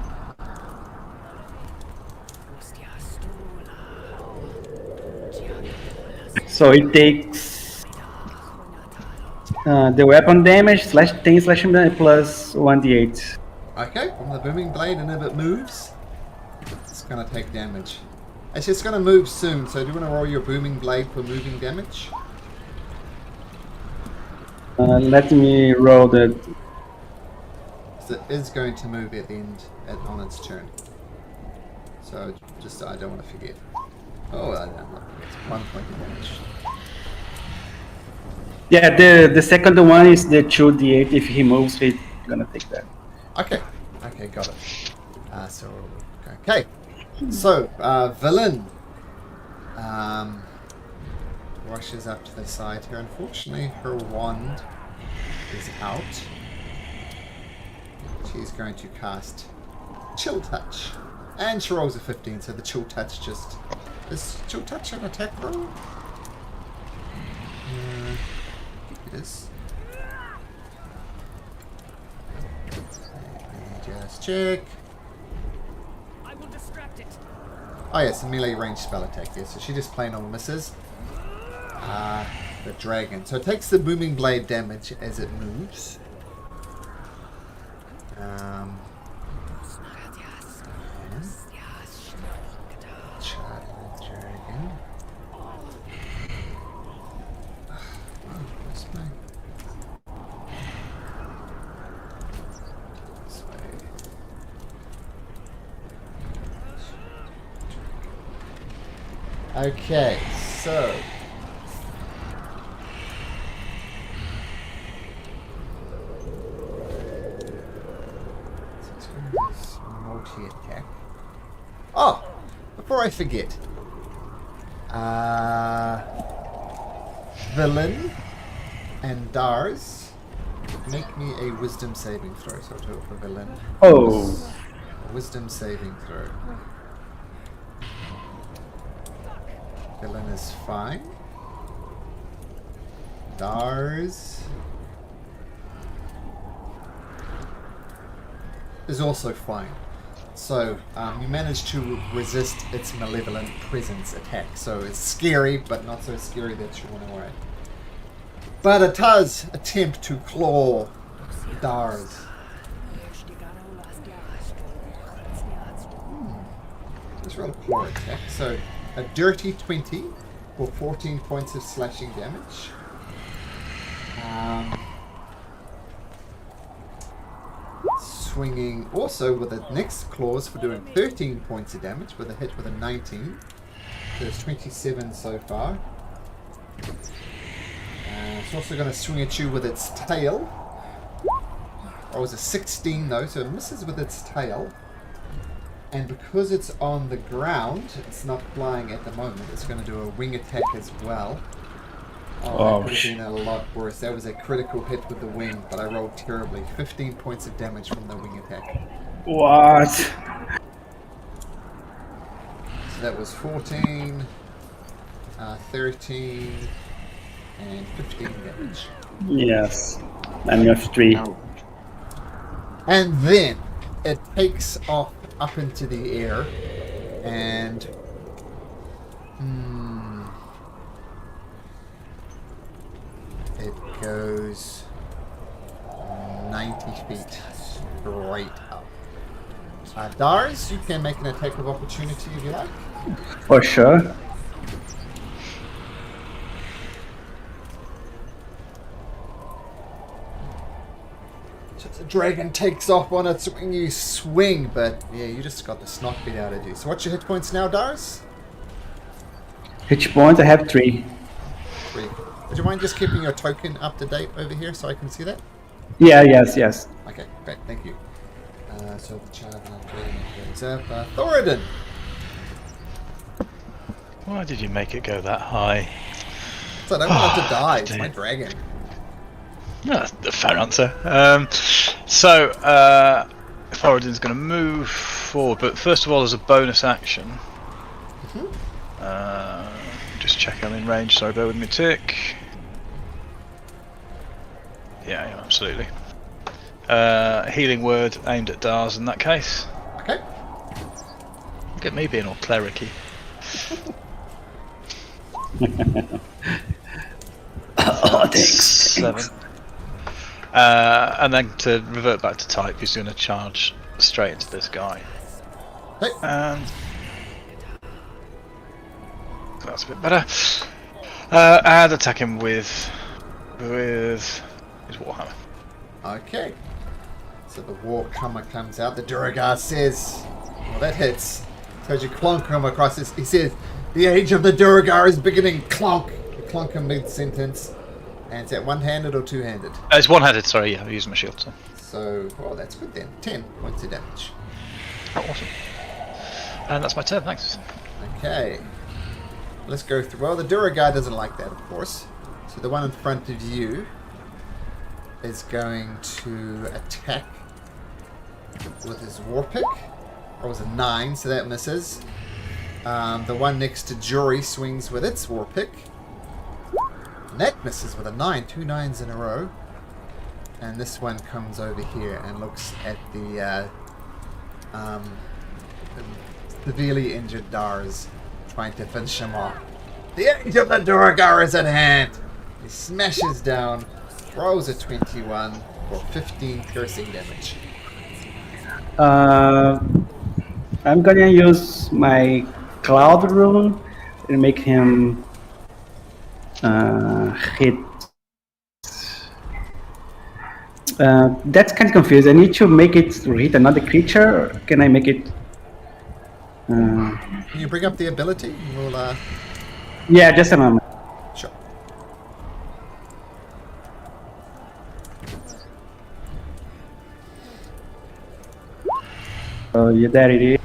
So it takes the weapon damage slash 10 slashing damage plus 1d8. Okay, from the Booming Blade, and if it moves, it's going to take damage. Actually, it's going to move soon, so do you want to roll your Booming Blade for moving damage? Let me roll the. So it is going to move at the end on its turn. So just I don't want to forget. Oh, I don't know. It's 1 point of damage. Yeah, the second one is the 2d8. If he moves, he's gonna take that. Okay. Okay, got it. Okay. So, villain rushes up to the side here. Unfortunately, her wand is out. She's going to cast Chill Touch. And she rolls a 15, so the Chill Touch just... Is Chill Touch an attack roll? Yes. Let me just check. I will distract it. Oh yes, a melee range spell attack, yes. So she just plain old misses. The dragon. So it takes the Booming Blade damage as it moves. Charge the dragon. Where's my... This way. Okay, so multi-attack. Oh, before I forget, Villain and Dars, make me a wisdom saving throw. So I'll do it for Villain. Oh. Wisdom saving throw. Villain is fine. Dars is also fine. So you manage to resist its malevolent presence attack. So it's scary, but not so scary that you run away. But it does attempt to claw Dars. Let's roll a claw attack. So a dirty 20 for 14 points of slashing damage. Swinging also with its next claws for doing 13 points of damage with a hit with a 19. So it's 27 so far. It's also going to swing at you with its tail. Oh, it was a 16 though, so it misses with its tail. And because it's on the ground, it's not flying at the moment, it's going to do a wing attack as well. Oh, that could have been a lot worse. That was a critical hit with the wing, but I rolled terribly. 15 points of damage from the wing attack. What? So that was 14, 13 and 15 damage. Yes. And you have 3. And then it takes off up into the air and it goes 90 feet straight up. Dars, you can make an attack of opportunity if you like. For sure. So the dragon takes off on its wing, you swing, but yeah, you just got the snot beat out of you. So what's your hit points now, Dars? Hit point, I have 3. 3. Would you mind just keeping your token up to date over here so I can see that? Yeah, yes. Okay, great, thank you. So the child goes up. Thoradin! Why did you make it go that high? So I don't want it to die, it's my dragon. No, that's a fair answer. Thoradin's going to move forward, but first of all, as a bonus action, just check I'm in range. Sorry, bear with me, tick. Yeah, absolutely. Healing word aimed at Dars in that case. Okay. Look at me being all clericy. Thanks. 7. And then to revert back to type, he's going to charge straight into this guy. Hey. And that's a bit better. And attack him with his warhammer. Okay. So the warhammer comes out. The Duragar says, well, that hits. So as you clonk him across this, he says, the age of the Duragar is beginning. Clonk. You clonk him mid-sentence. And is that one-handed or two-handed? It's one-handed, sorry, yeah, I used my shield. So, well, that's good then. 10 points of damage. Oh, awesome. And that's my turn, thanks. Okay. Let's go through. Well, the Duragar doesn't like that, of course. So the one in front of you is going to attack with his war pick. That was a 9, so that misses. The one next to Jury swings with its war pick. And that misses with a 9. 2 9s in a row. And this one comes over here and looks at the severely injured Dars, trying to finish him off. The age of the Duragar is at hand! He smashes down, throws a 21 for 15 piercing damage. I'm gonna use my Cloud Rune and make him hit. That's kind of confused. I need to make it hit another creature, or can I make it? Can you bring up the ability? We'll, Yeah, just a moment. Sure. Oh, yeah, there it is.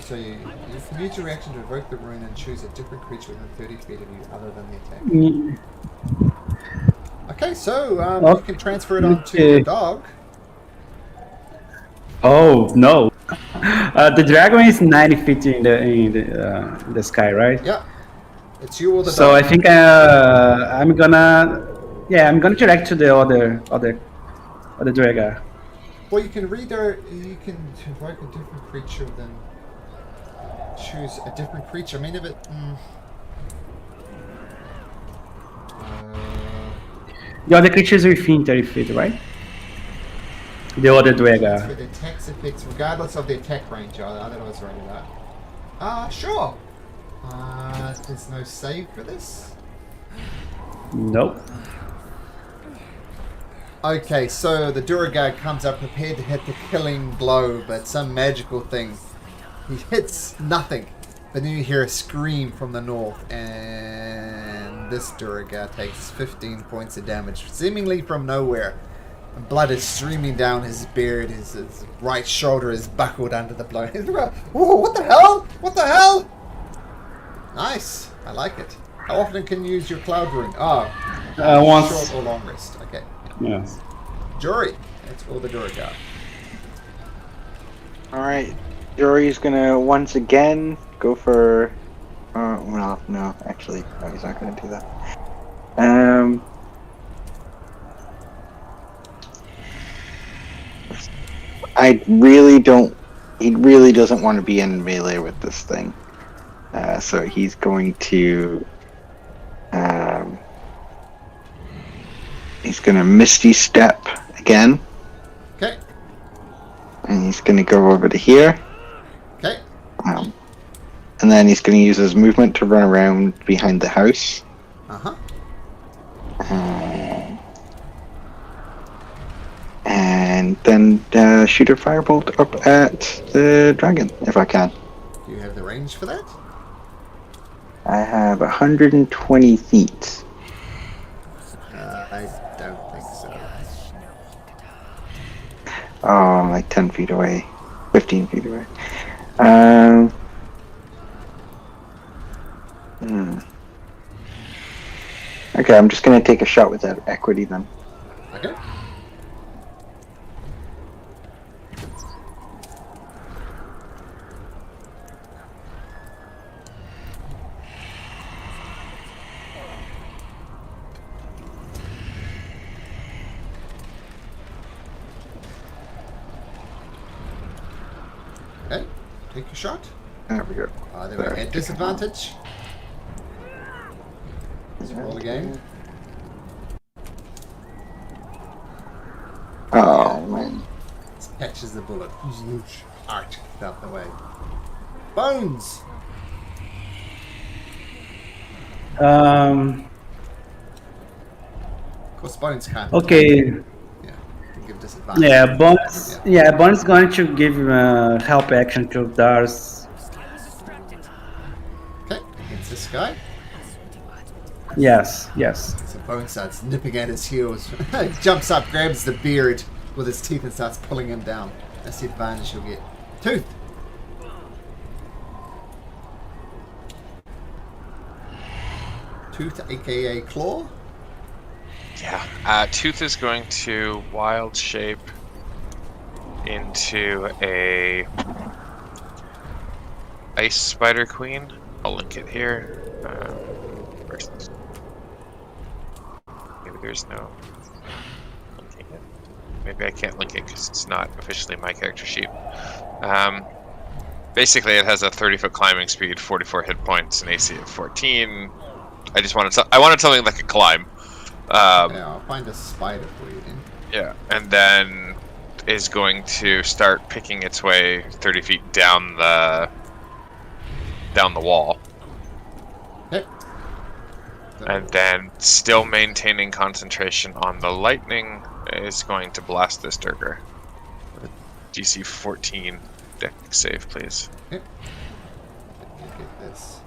So you can use your reaction to evoke the rune and choose a different creature within 30 feet of you other than the attack. Okay, so you can transfer it onto your dog. Oh no! The dragon is 90 feet in the sky, right? Yeah, it's you or the So dog. I think I'm gonna direct to the other dragon. Well, you can you can evoke a different creature, then choose a different creature. I mean, if it. The other creature is within 30 feet, right? The other For dragon. the attacks effects, regardless of the attack range, I don't know what's wrong with that. Sure. There's no save for this. Nope. Okay, so the Duragar comes up prepared to hit the killing blow, but some magical thing. He hits nothing, but then you hear a scream from the north, and this Duragar takes 15 points of damage, seemingly from nowhere. And blood is streaming down his beard, his right shoulder is buckled under the blow. Whoa, what the hell? What the hell? Nice, I like it. How often can you use your Cloud Rune? Once. Short or long rest, okay. Yes. Jury, that's all the Duragar. All right. Jory's gonna once again go for. Well, no, actually, no, he's not gonna do that. I really don't. He really doesn't want to be in melee with this thing. So he's going to. He's gonna Misty Step again. Okay. And he's gonna go over to here. Okay. And then he's gonna use his movement to run around behind the house. Uh-huh. And then shoot a firebolt up at the dragon, if I can. Do you have the range for that? I have 120 feet. I don't think so. Oh, I'm like 10 feet away. 15 feet away. Okay, I'm just gonna take a shot with that equity then. Okay. Okay, take your shot. There we go. There we go. At disadvantage. Let's roll again. Oh man. This catches the bullet. Arch out the way. Bones! Of course, Bones can't. Okay. Yeah, can give disadvantage. Yeah, Bonus. Yeah, Bonus going to give help action to Dars. Okay, against this guy. Yes, yes. So Bones starts nipping at his heels. He jumps up, grabs the beard with his teeth and starts pulling him down. That's the advantage you'll get. Tooth! Tooth, aka Claw. Yeah. Tooth is going to wild shape into a ice spider queen. I'll link it here. Where's this? Maybe there's no linking it. Maybe I can't link it because it's not officially my character sheet. Basically, it has a 30-foot climbing speed, 44 hit points, and AC of 14. I wanted something that could climb. Yeah, I'll find a spider for you then. Yeah, and then is going to start picking its way 30 feet down the wall. Okay. And then, still maintaining concentration on the lightning, is going to blast this Durger. DC 14 deck save, please. Okay. Let me get this.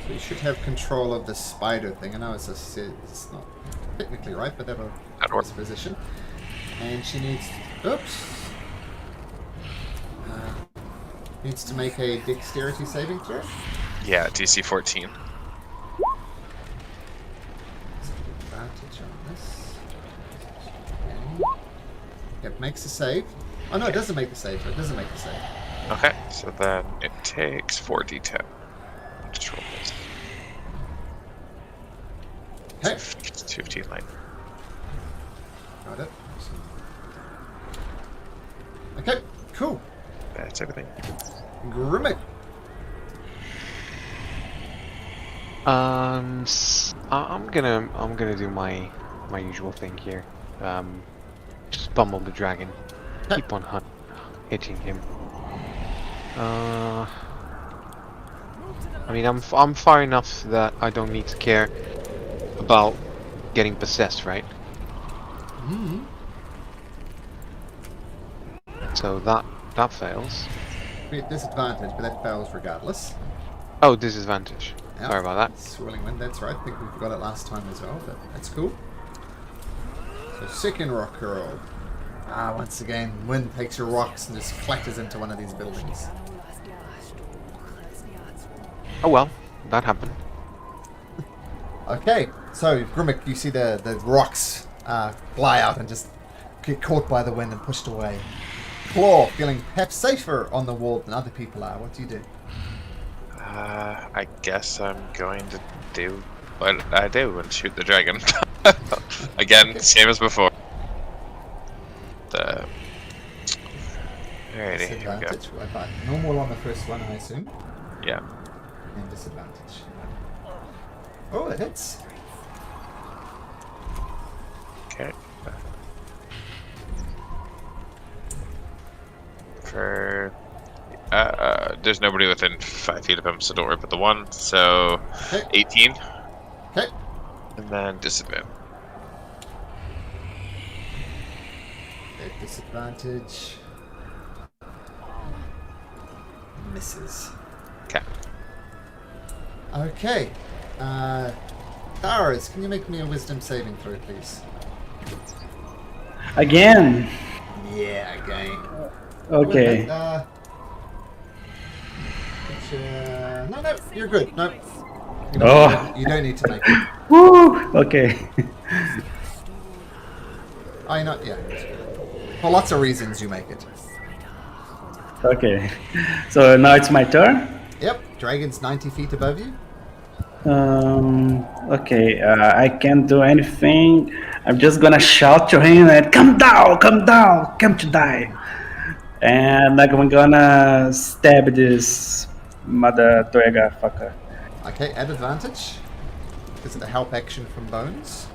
So you should have control of the spider thing. I know it's not technically right, but that'll That'll work. this position. And she needs. Oops. Needs to make a dexterity saving throw. Yeah, DC 14. Advantage on this. Okay. It makes a save. Oh no, it doesn't make the save. It doesn't make the save. Okay, so then it takes 4d10. Just roll this. Okay. It's 15 light. Got it. Okay, cool. That's everything. Grimmick. I'm gonna do my usual thing here. Just pummel the dragon. Keep on hitting him. I mean, I'm far enough that I don't need to care about getting possessed, right? Mm-hmm. So that fails. Disadvantage, but that fails regardless. Oh, disadvantage. Yeah. Sorry about that. Swirling wind, that's right. I think we forgot it last time as well, but that's cool. So second rock roll. Once again, wind takes your rocks and just clatters into one of these buildings. Oh well, that happened. Okay, so Grimmick, you see the rocks fly out and just get caught by the wind and pushed away. Claw, feeling perhaps safer on the wall than other people are. What do you do? I guess I'm going to do what I do and shoot the dragon. Again, Okay. same as before. Alrighty, here we go. Disadvantage. What about normal on the first one, I assume? Yeah. And disadvantage. Oh, it hits. Okay. For there's nobody within 5 feet of him, so don't worry about the one. So Okay. 18, Okay. and then disadvantage. At disadvantage. Misses. Okay. Okay. Dars, can you make me a wisdom saving throw, please? Again. Yeah, again. Okay. No, you're good. No. Oh. You don't need to make it. Woo. Okay. Oh, you're not, yeah. For lots of reasons you make it. Okay. So now it's my turn. Yep, dragon's 90 feet above you. Okay, I can't do anything. I'm just gonna shout to him and come down, come to die. And I'm gonna stab this mother Toega fucker. Okay, at advantage. Is it a help action from Bones?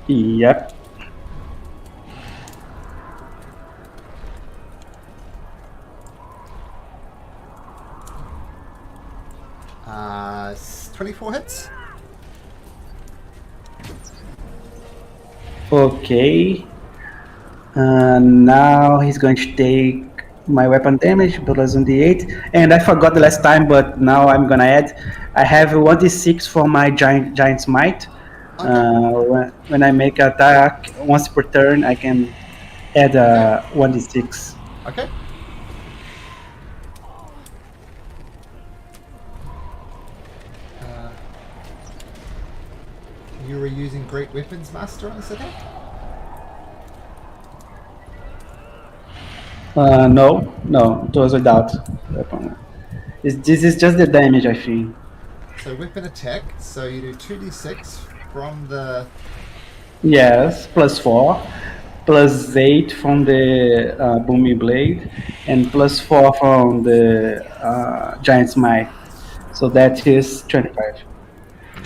Yep. Uh, 24 hits. Okay. Now he's going to take my weapon damage plus on the 8. And I forgot the last time, but now I'm gonna add. I have 1d6 for my giant's might. When I make an attack once per turn, I can add 1d6. Okay. You were using Great Weapons Master on this attack? No, it was without weapon. This is just the damage, I think. So weapon attack, so you do 2d6 from the... Yes, +4, +8 from the booming blade, and +4 from the giant's might. So that is 25.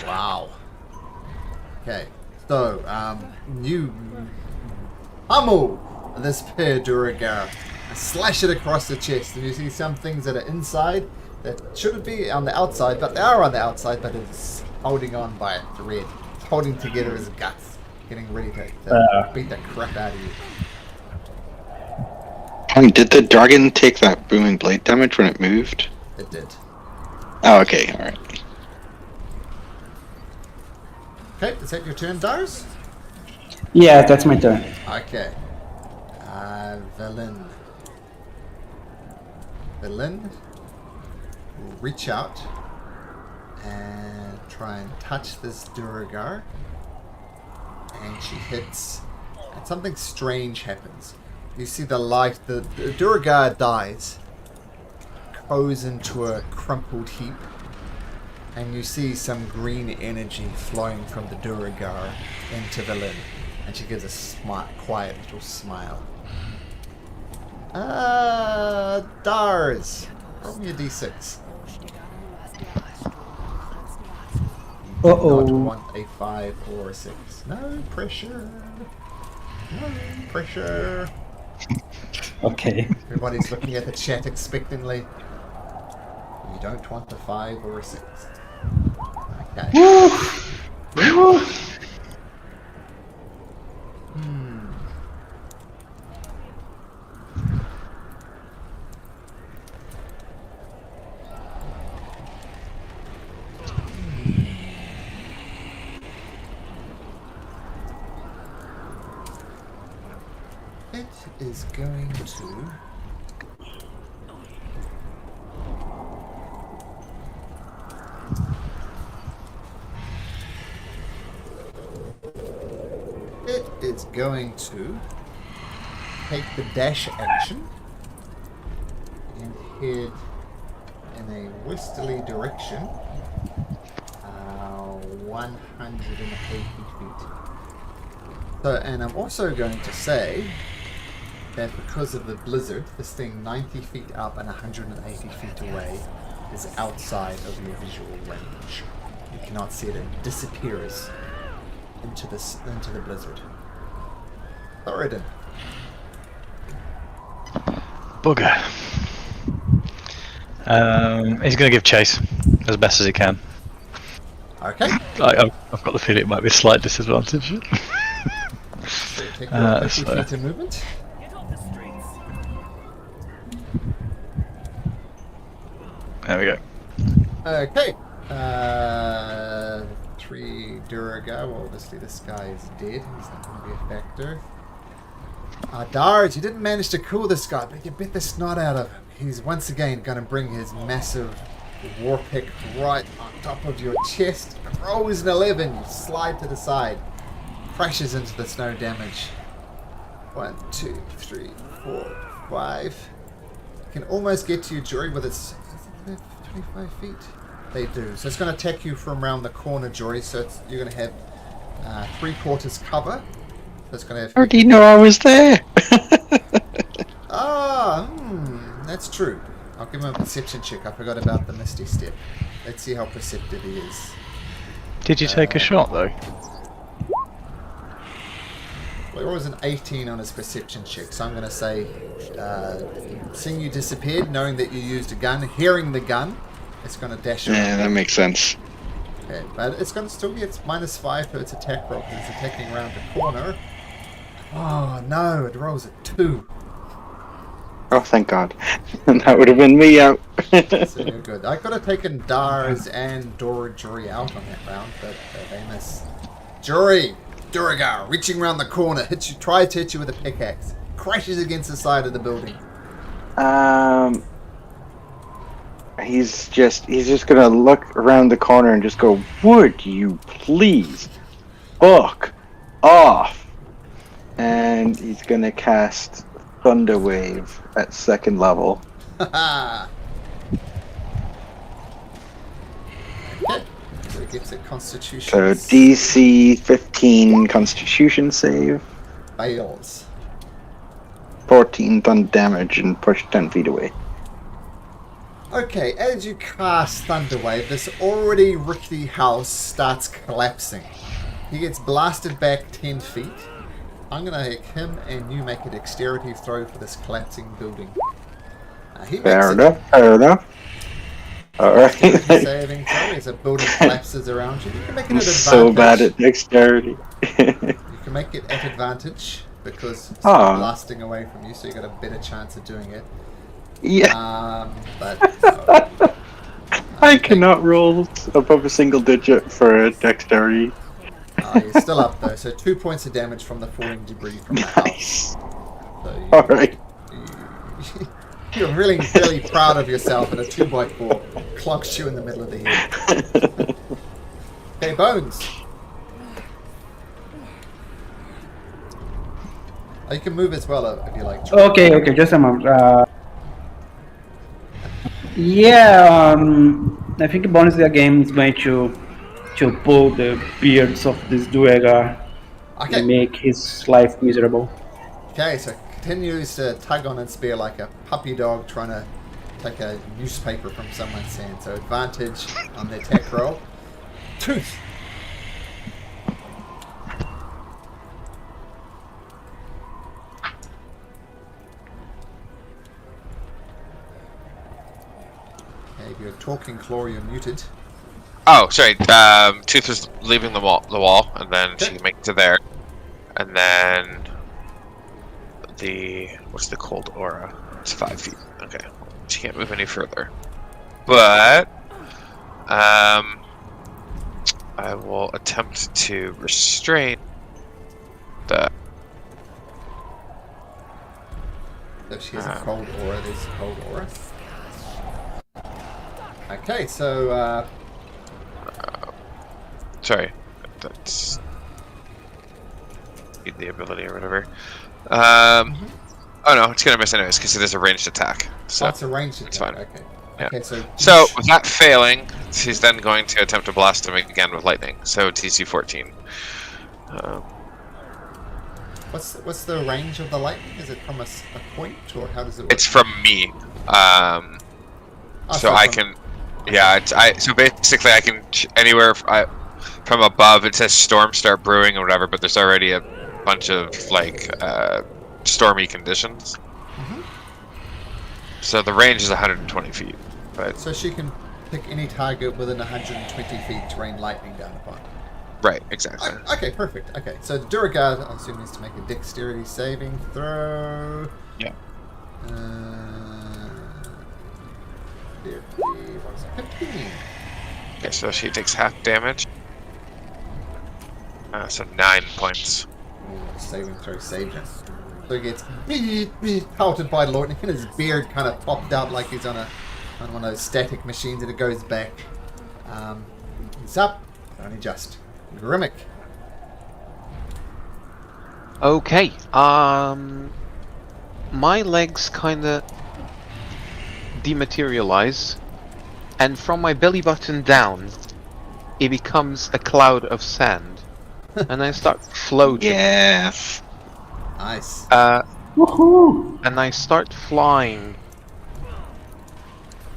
Wow. Okay, so, you pummel this pair Duragar and slash it across the chest, and you see some things that are inside that shouldn't be on the outside, but they are on the outside, but it's holding on by a thread. It's holding together his guts, getting ready to beat the crap out of you. Did the dragon take that booming blade damage when it moved? It did. Oh, okay, alright. Okay, is that your turn, Dars? Yeah, that's my turn. Okay. Villain. Villain will reach out and try and touch this Duragar. And she hits. And something strange happens. You see the light, the Duragar dies, goes into a crumpled heap. And you see some green energy flowing from the Duragar into Villain. And she gives a quiet little smile. Dars, roll me a d6. You do not want a 5 or a 6. No pressure. No pressure. Okay. Everybody's looking at the chat expectantly. You don't want a 5 or a 6. Okay. It is going to... It is going to take the dash action and head in a westerly direction, 180 feet. So, and I'm also going to say that because of the blizzard, this thing 90 feet up and 180 feet away is outside of your visual range. You cannot see it; it disappears into the blizzard. Thoradin. Bugger. He's going to give chase as best as he can. Okay. I've got the feeling it might be a slight disadvantage. So take your 50 so- feet of movement. There we go. Okay. 3 Duraga. Well, obviously this guy is dead. He's not going to be a factor. Darge, you didn't manage to cool this guy, but you bit the snot out of him. He's once again going to bring his massive war pick right on top of your chest. Rolls an 11. You slide to the side. Crashes into the snow damage. 1, 2, 3, 4, 5. Can almost get to you, Jory, with its 25 feet. They do. So it's going to attack you from around the corner, Jory. So you're going to have 3/4 cover. So it's going to have. How do you know I was there? That's true. I'll give him a perception check. I forgot about the Misty Step. Let's see how perceptive he is. Did you take a shot though? Well, there was an 18 on his perception check, so I'm going to say, seeing you disappeared, knowing that you used a gun, hearing the gun, it's going to dash around. Yeah, that makes sense. Okay, but it's going to still get -5 for its attack roll because it's attacking around the corner. Oh no, it rolls a 2. Oh, thank God. That would have been me out. So you're good. I could have taken Dars and Jury out on that round, but they miss. Jury! Duragar, reaching around the corner, tries to hit you with a pickaxe. Crashes against the side of the building. He's just gonna look around the corner and just go, "Would you please fuck off?" And he's gonna cast Thunder Wave at 2nd level. Haha! Okay, so it gets a constitution. So DC 15 Constitution save, Fails. 14 thunder damage, and push 10 feet away. Okay, as you cast Thunderwave, this already rickety house starts collapsing. He gets blasted back 10 feet. I'm going to hit him, and you make a dexterity throw for this collapsing building. He Fair makes enough, fair enough. Alright. saving throw as a building collapses around you. You can make it I'm at advantage. so bad at dexterity. You can make it at advantage because it's blasting away from you, so you got a better chance of doing it. Yeah. But I cannot roll above a single digit for a dexterity. you're still up though, so 2 points of damage from the falling debris from the house. Nice. So Alright. you're really, really proud of yourself, and a 2x4 clocks you in the middle of the head. Okay, Bones. Oh, you can move as well if you like. Okay, just a moment. I think bonus the game is going to pull the beards of this Duergar and make his life miserable. Okay, so continues to tug on its spear like a puppy dog trying to take a newspaper from someone's hand. So advantage on the attack roll. Tooth. Okay, if you're talking, Claw, you're muted. Oh, sorry. Tooth was leaving the wall, and then she can make it to there, and then what's the cold aura? It's 5 feet. Okay, she can't move any further. But I will attempt to restrain that. So she has a cold aura. There's a cold aura. Okay, so sorry, that's the ability or whatever. Oh no, it's gonna miss anyways because it is a ranged attack. So That's a ranged it's attack. fine. Okay. Yeah. Okay, so. So with that failing, he's then going to attempt to blast him again with lightning. So DC 14. What's the range of the lightning? Is it from a point, or how does it work? It's from me. Oh, So I can. Yeah. So basically, I can anywhere from above. It says storm start brewing or whatever, but there's already a bunch of like stormy conditions. So the range is 120 feet. But So she can pick any target within 120 feet to rain lightning down upon. right, exactly. Okay, perfect. Okay, so the Duragard, I assume, needs to make a dexterity saving throw. Yeah. What is it? 15. Okay, so she takes half damage. So 9 points. Ooh, saving throw saved him. So he gets pelted by lightning, and his beard kind of popped out like he's on one of those static machines, and it goes back. He's up. Only just. Grimmick. Okay. My legs kind of dematerialize, and from my belly button down, it becomes a cloud of sand, and I start floating. Yes. Nice. Woohoo! And I start flying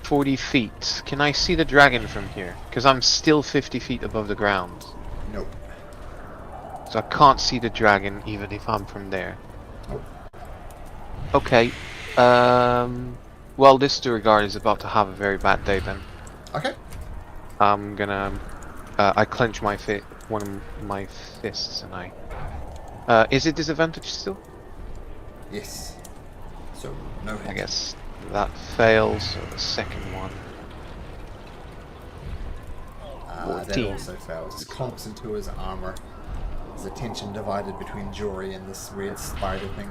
40 feet. Can I see the dragon from here? Because I'm still 50 feet above the ground. Nope. So I can't see the dragon even if I'm from there. Nope. Okay. Well, this Duragard is about to have a very bad day then. Okay. I'm gonna... I clench one of my fists and I... is it disadvantage still? Yes. So, no hit. I guess that fails, so the second one. That 14. also fails. Just clumps into his armor. His attention divided between Jory and this weird spider thing.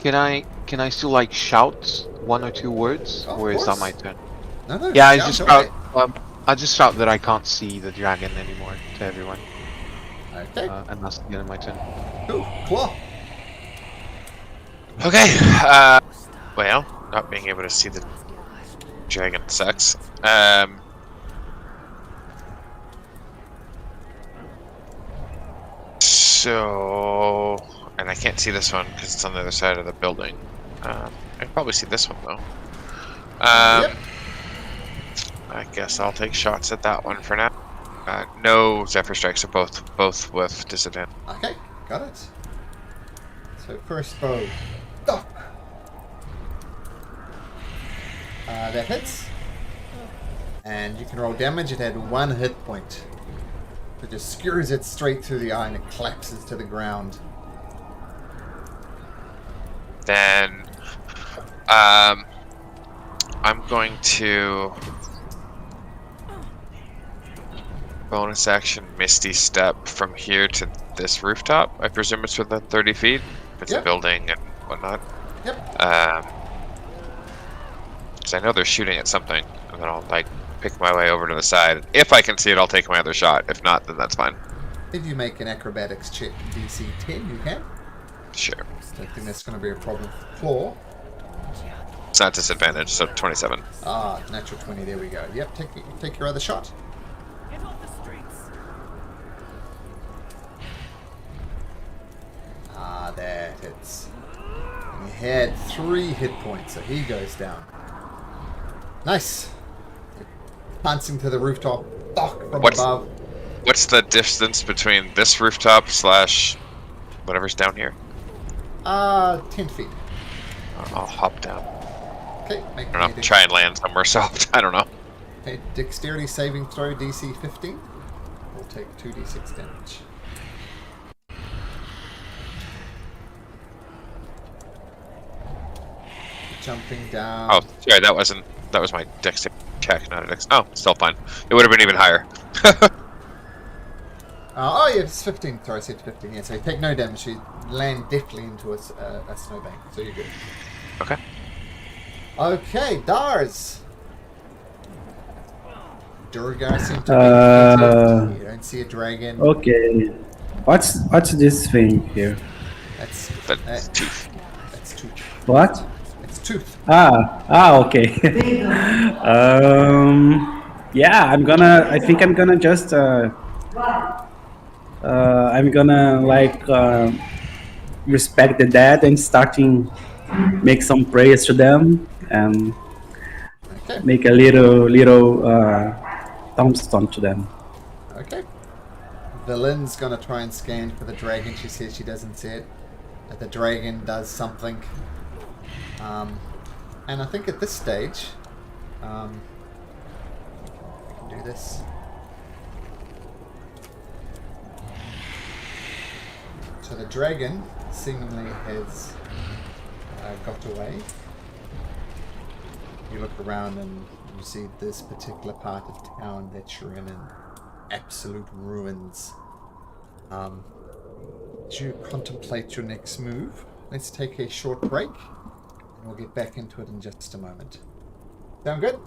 Can I still like shout one or two words, Of or is that course. my turn? No, Yeah, I shout just away. shout. I just shout that I can't see the dragon anymore to everyone, Okay. and that's the end of my turn. Cool. Claw. Okay. Well, not being able to see the dragon sucks. So, and I can't see this one because it's on the other side of the building. I can probably see this one though. Yep. I guess I'll take shots at that one for now. No Zephyr Strikes are both with disadvantage. Okay. Got it. So first bow. Oh. That hits. And you can roll damage. It had 1 hit point. It just skewers it straight through the eye and it collapses to the ground. Then, I'm going to bonus action Misty Step from here to this rooftop. I presume it's within 30 feet. If it's Yep. a building and whatnot. Yep. Because I know they're shooting at something, and then I'll like pick my way over to the side. If I can see it, I'll take my other shot. If not, then that's fine. If you make an acrobatics check DC 10, you can. Sure. I don't think that's going to be a problem for Claw. It's not disadvantage, so 27. Ah, natural 20, there we go. Yep, take your other shot. Ah, that hits. And he had 3 hit points, so he goes down. Nice. Pouncing to the rooftop, from above. What's the distance between this rooftop slash whatever's down here? 10 feet. I'll hop down. Okay, make I don't know, try and land somewhere soft. I don't know. Okay, dexterity saving throw DC 15. We'll take 2d6 damage. Jumping down. Oh, sorry, that was my dexterity check, not a dex. Oh, still fine. It would have been even higher. Oh yeah, it's 15. Sorry, I said 15. Yeah, so you take no damage. You land deftly into a snowbank, so you're good. Okay. Okay, Dars. Durgar seems to be you don't see a dragon. Okay. What's this thing here? That's That's tooth. It's tooth. What? It's tooth. Okay. Yeah, I think I'm gonna just. I'm gonna like respect the dead and starting make some prayers to them and Okay. make a little tombstone to them. Okay. Villain's gonna try and scan for the dragon. She says she doesn't see it. That the dragon does something. And I think at this stage, I can do this. So the dragon seemingly has got away. You look around and you see this particular part of town that you're in absolute ruins. As you contemplate your next move, let's take a short break and we'll get back into it in just a moment. Sound good?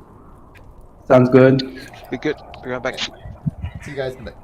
Sounds good. Be good. We're going back. See you guys in a bit.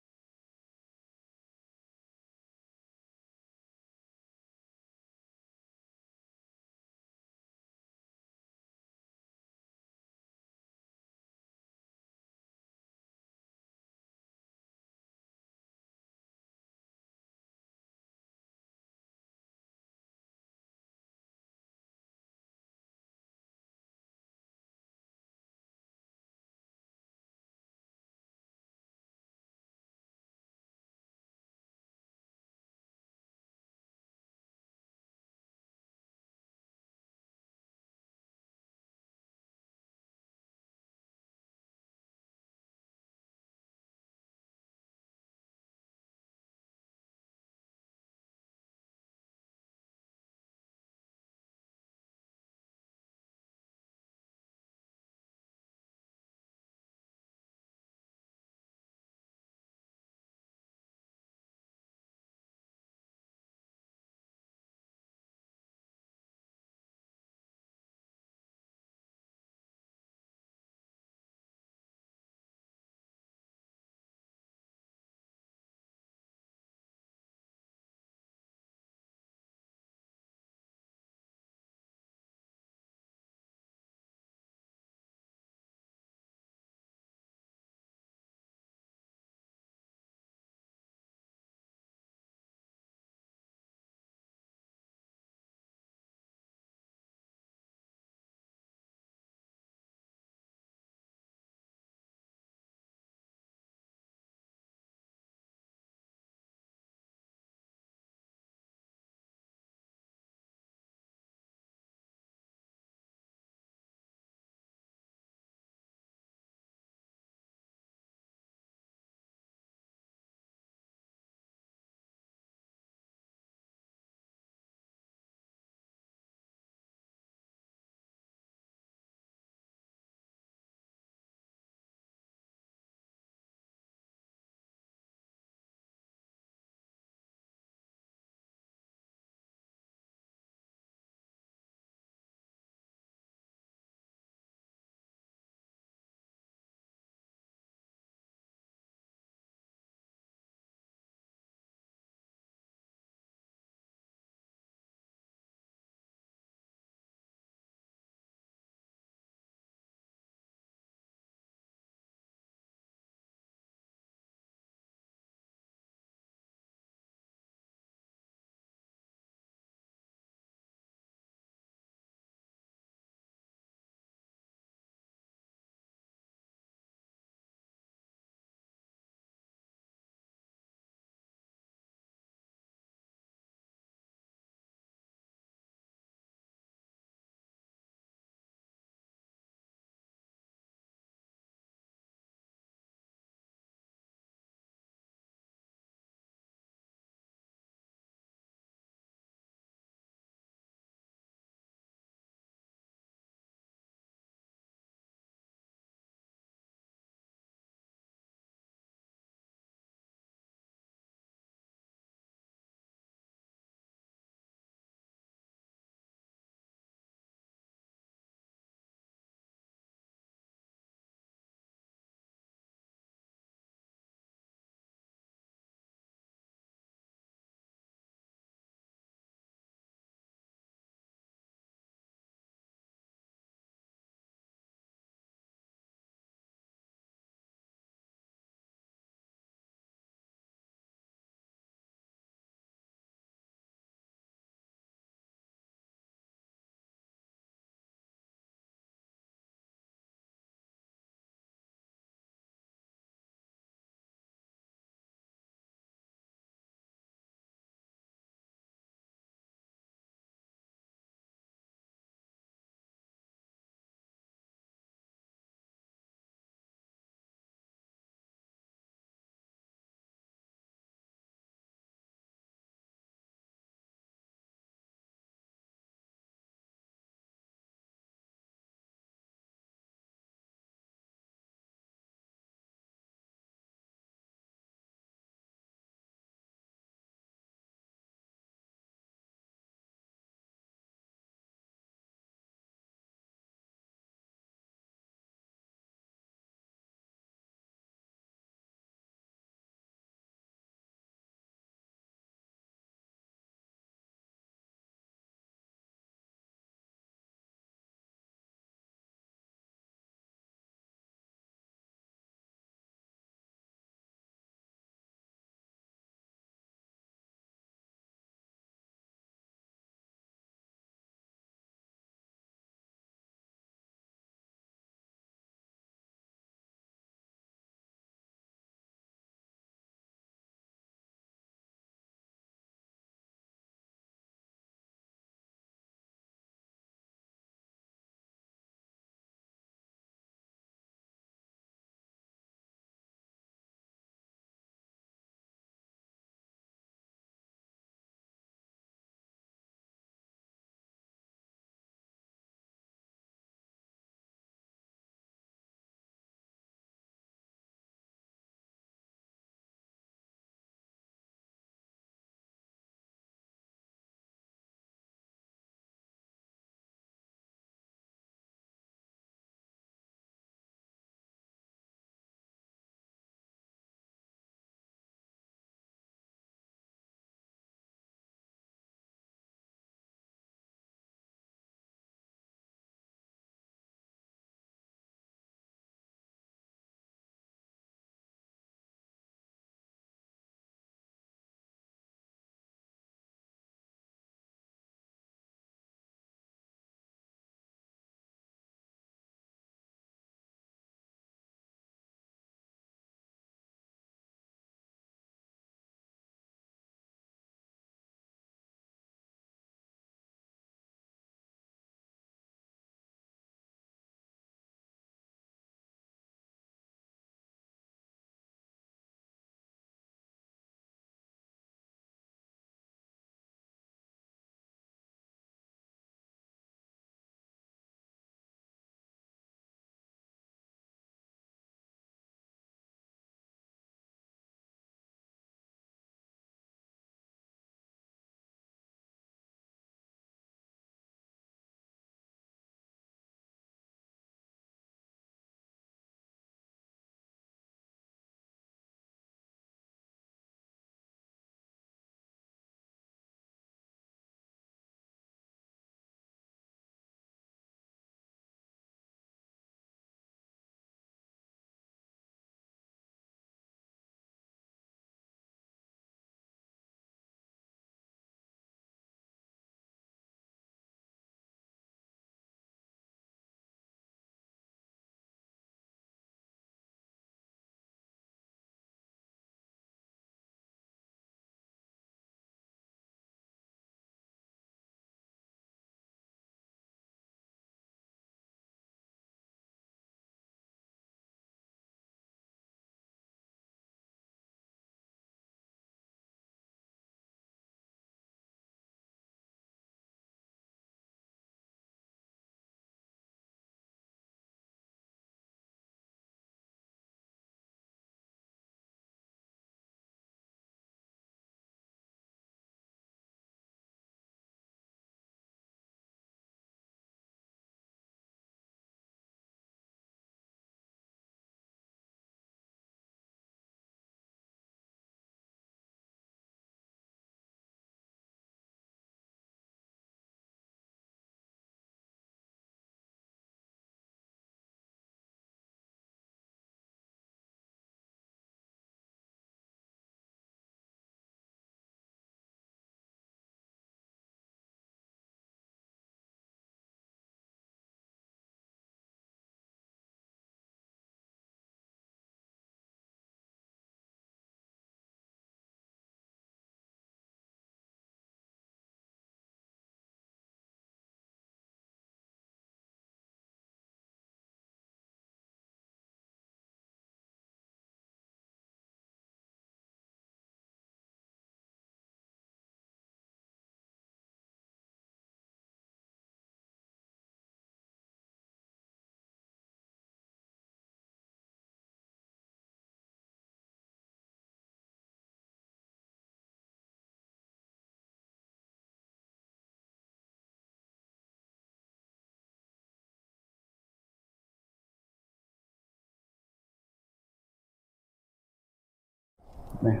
Yeah.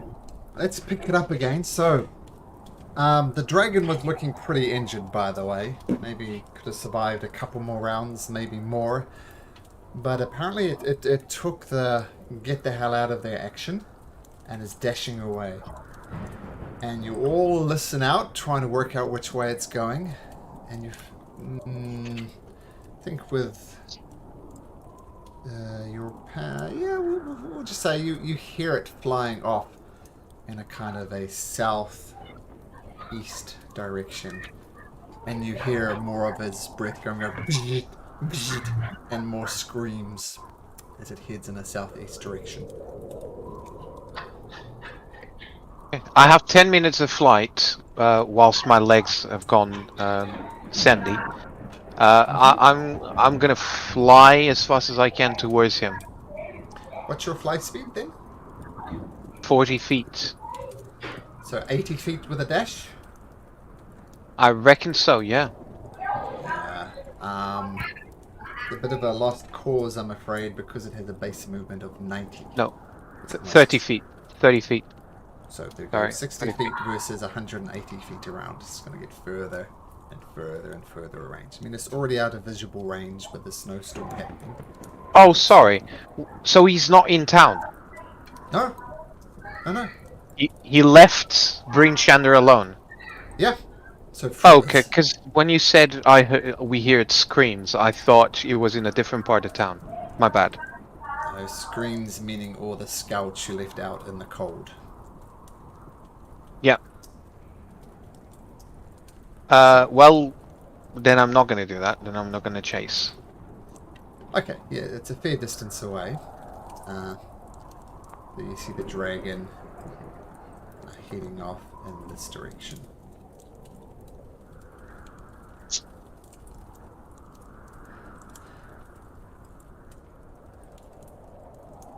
Let's pick it up again. So, the dragon was looking pretty injured, by the way. Maybe could have survived a couple more rounds, maybe more. But apparently it took the get the hell out of there action and is dashing away. And you all listen out, trying to work out which way it's going. And you think with your yeah, we'll just say you hear it flying off in a kind of a southeast direction, and you hear more of his breath going over and more screams as it heads in a southeast direction. I have 10 minutes of flight whilst my legs have gone sandy. I'm gonna fly as fast as I can towards him. What's your flight speed then? 40 feet. So 80 feet with a dash? I reckon so, yeah. Yeah. It's a bit of a lost cause, I'm afraid, because it has a base movement of 90. No, It's almost- 30 feet. 30 feet. So there you Sorry, go. 60 30 feet versus 180 feet around. It's going to get further and further and further range. I mean, it's already out of visible range with the snowstorm happening. Oh, sorry. So he's not in town. No. Oh, no. He left Bryn Shander alone. Yeah. So Okay, because when you said we heard screams, I thought it was in a different part of town. My bad. Screams meaning all the scouts you left out in the cold. Yeah. Well, then I'm not going to do that. Then I'm not going to chase. Okay, yeah, it's a fair distance away. There you see the dragon heading off in this direction.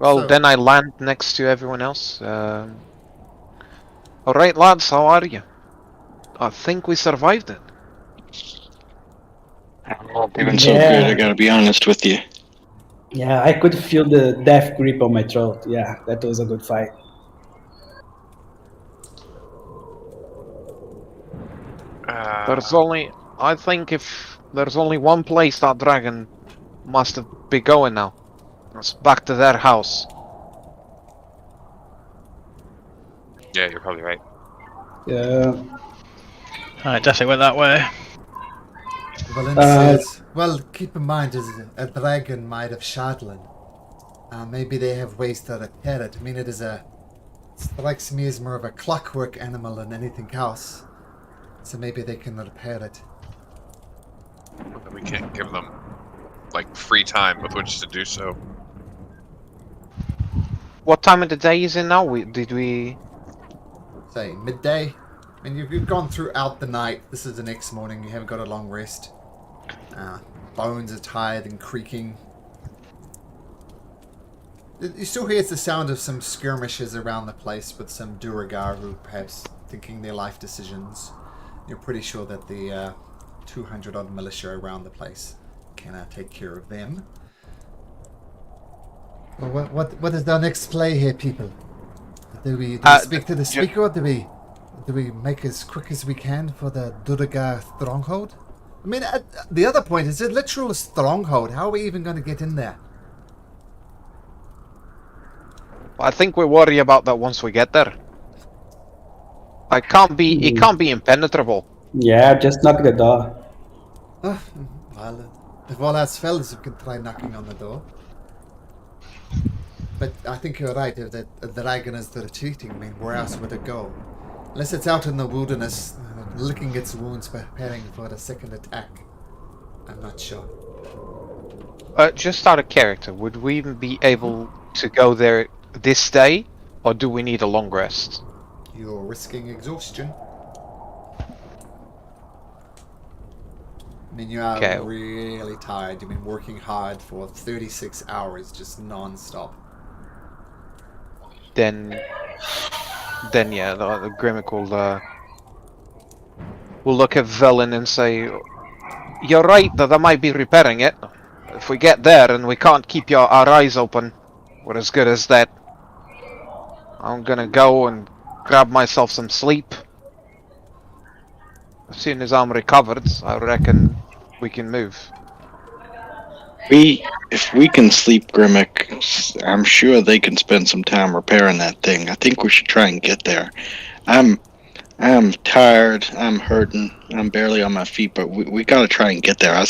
Well, So- then I land next to everyone else. Alright, lads, how are you? I think we survived it. I'm not doing so good, I gotta be honest with you. Yeah, I could feel the death grip on my throat. Yeah, that was a good fight. I think if there's only one place that dragon must have be going now. It's back to their house. Yeah, you're probably right. Yeah. I definitely went that way. Valin says, well, keep in mind, a dragon made of Shadlin. Maybe they have ways to repair it. I mean, it strikes me as more of a clockwork animal than anything else. So maybe they can repair it. We can't give them like free time with which to do so. What time of the day is it now? Did we? Say, midday. I mean, you've gone throughout the night. This is the next morning. You haven't got a long rest. Bones are tired and creaking. You still hear the sound of some skirmishes around the place with some Duragar who perhaps thinking their life decisions. You're pretty sure that the 200-odd militia around the place can take care of them. Well, what is our next play here, people? Do we speak to the speaker, or do we make as quick as we can for the Duragar stronghold? I mean, the other point is a literal stronghold. How are we even going to get in there? I think we worry about that once we get there. It can't be impenetrable. Yeah, just knock the door. Oh, well, if all else fails, we can try knocking on the door. But I think you're right. If the dragon is retreating, I mean, where else would it go? Unless it's out in the wilderness, licking its wounds, preparing for the second attack. I'm not sure. Just out of character, would we even be able to go there this day, or do we need a long rest? You're risking exhaustion. I mean, you are Okay. really tired. You've been working hard for 36 hours, just non-stop. Then yeah, the Grimmick will look at Velen and say, "You're right that I might be repairing it. If we get there and we can't keep our eyes open, we're as good as that. I'm gonna go and grab myself some sleep. As soon as I'm recovered, I reckon we can move. If we can sleep, Grimmick, I'm sure they can spend some time repairing that thing. I think we should try and get there. I'm tired. I'm hurting. I'm barely on my feet, but we gotta try and get there. I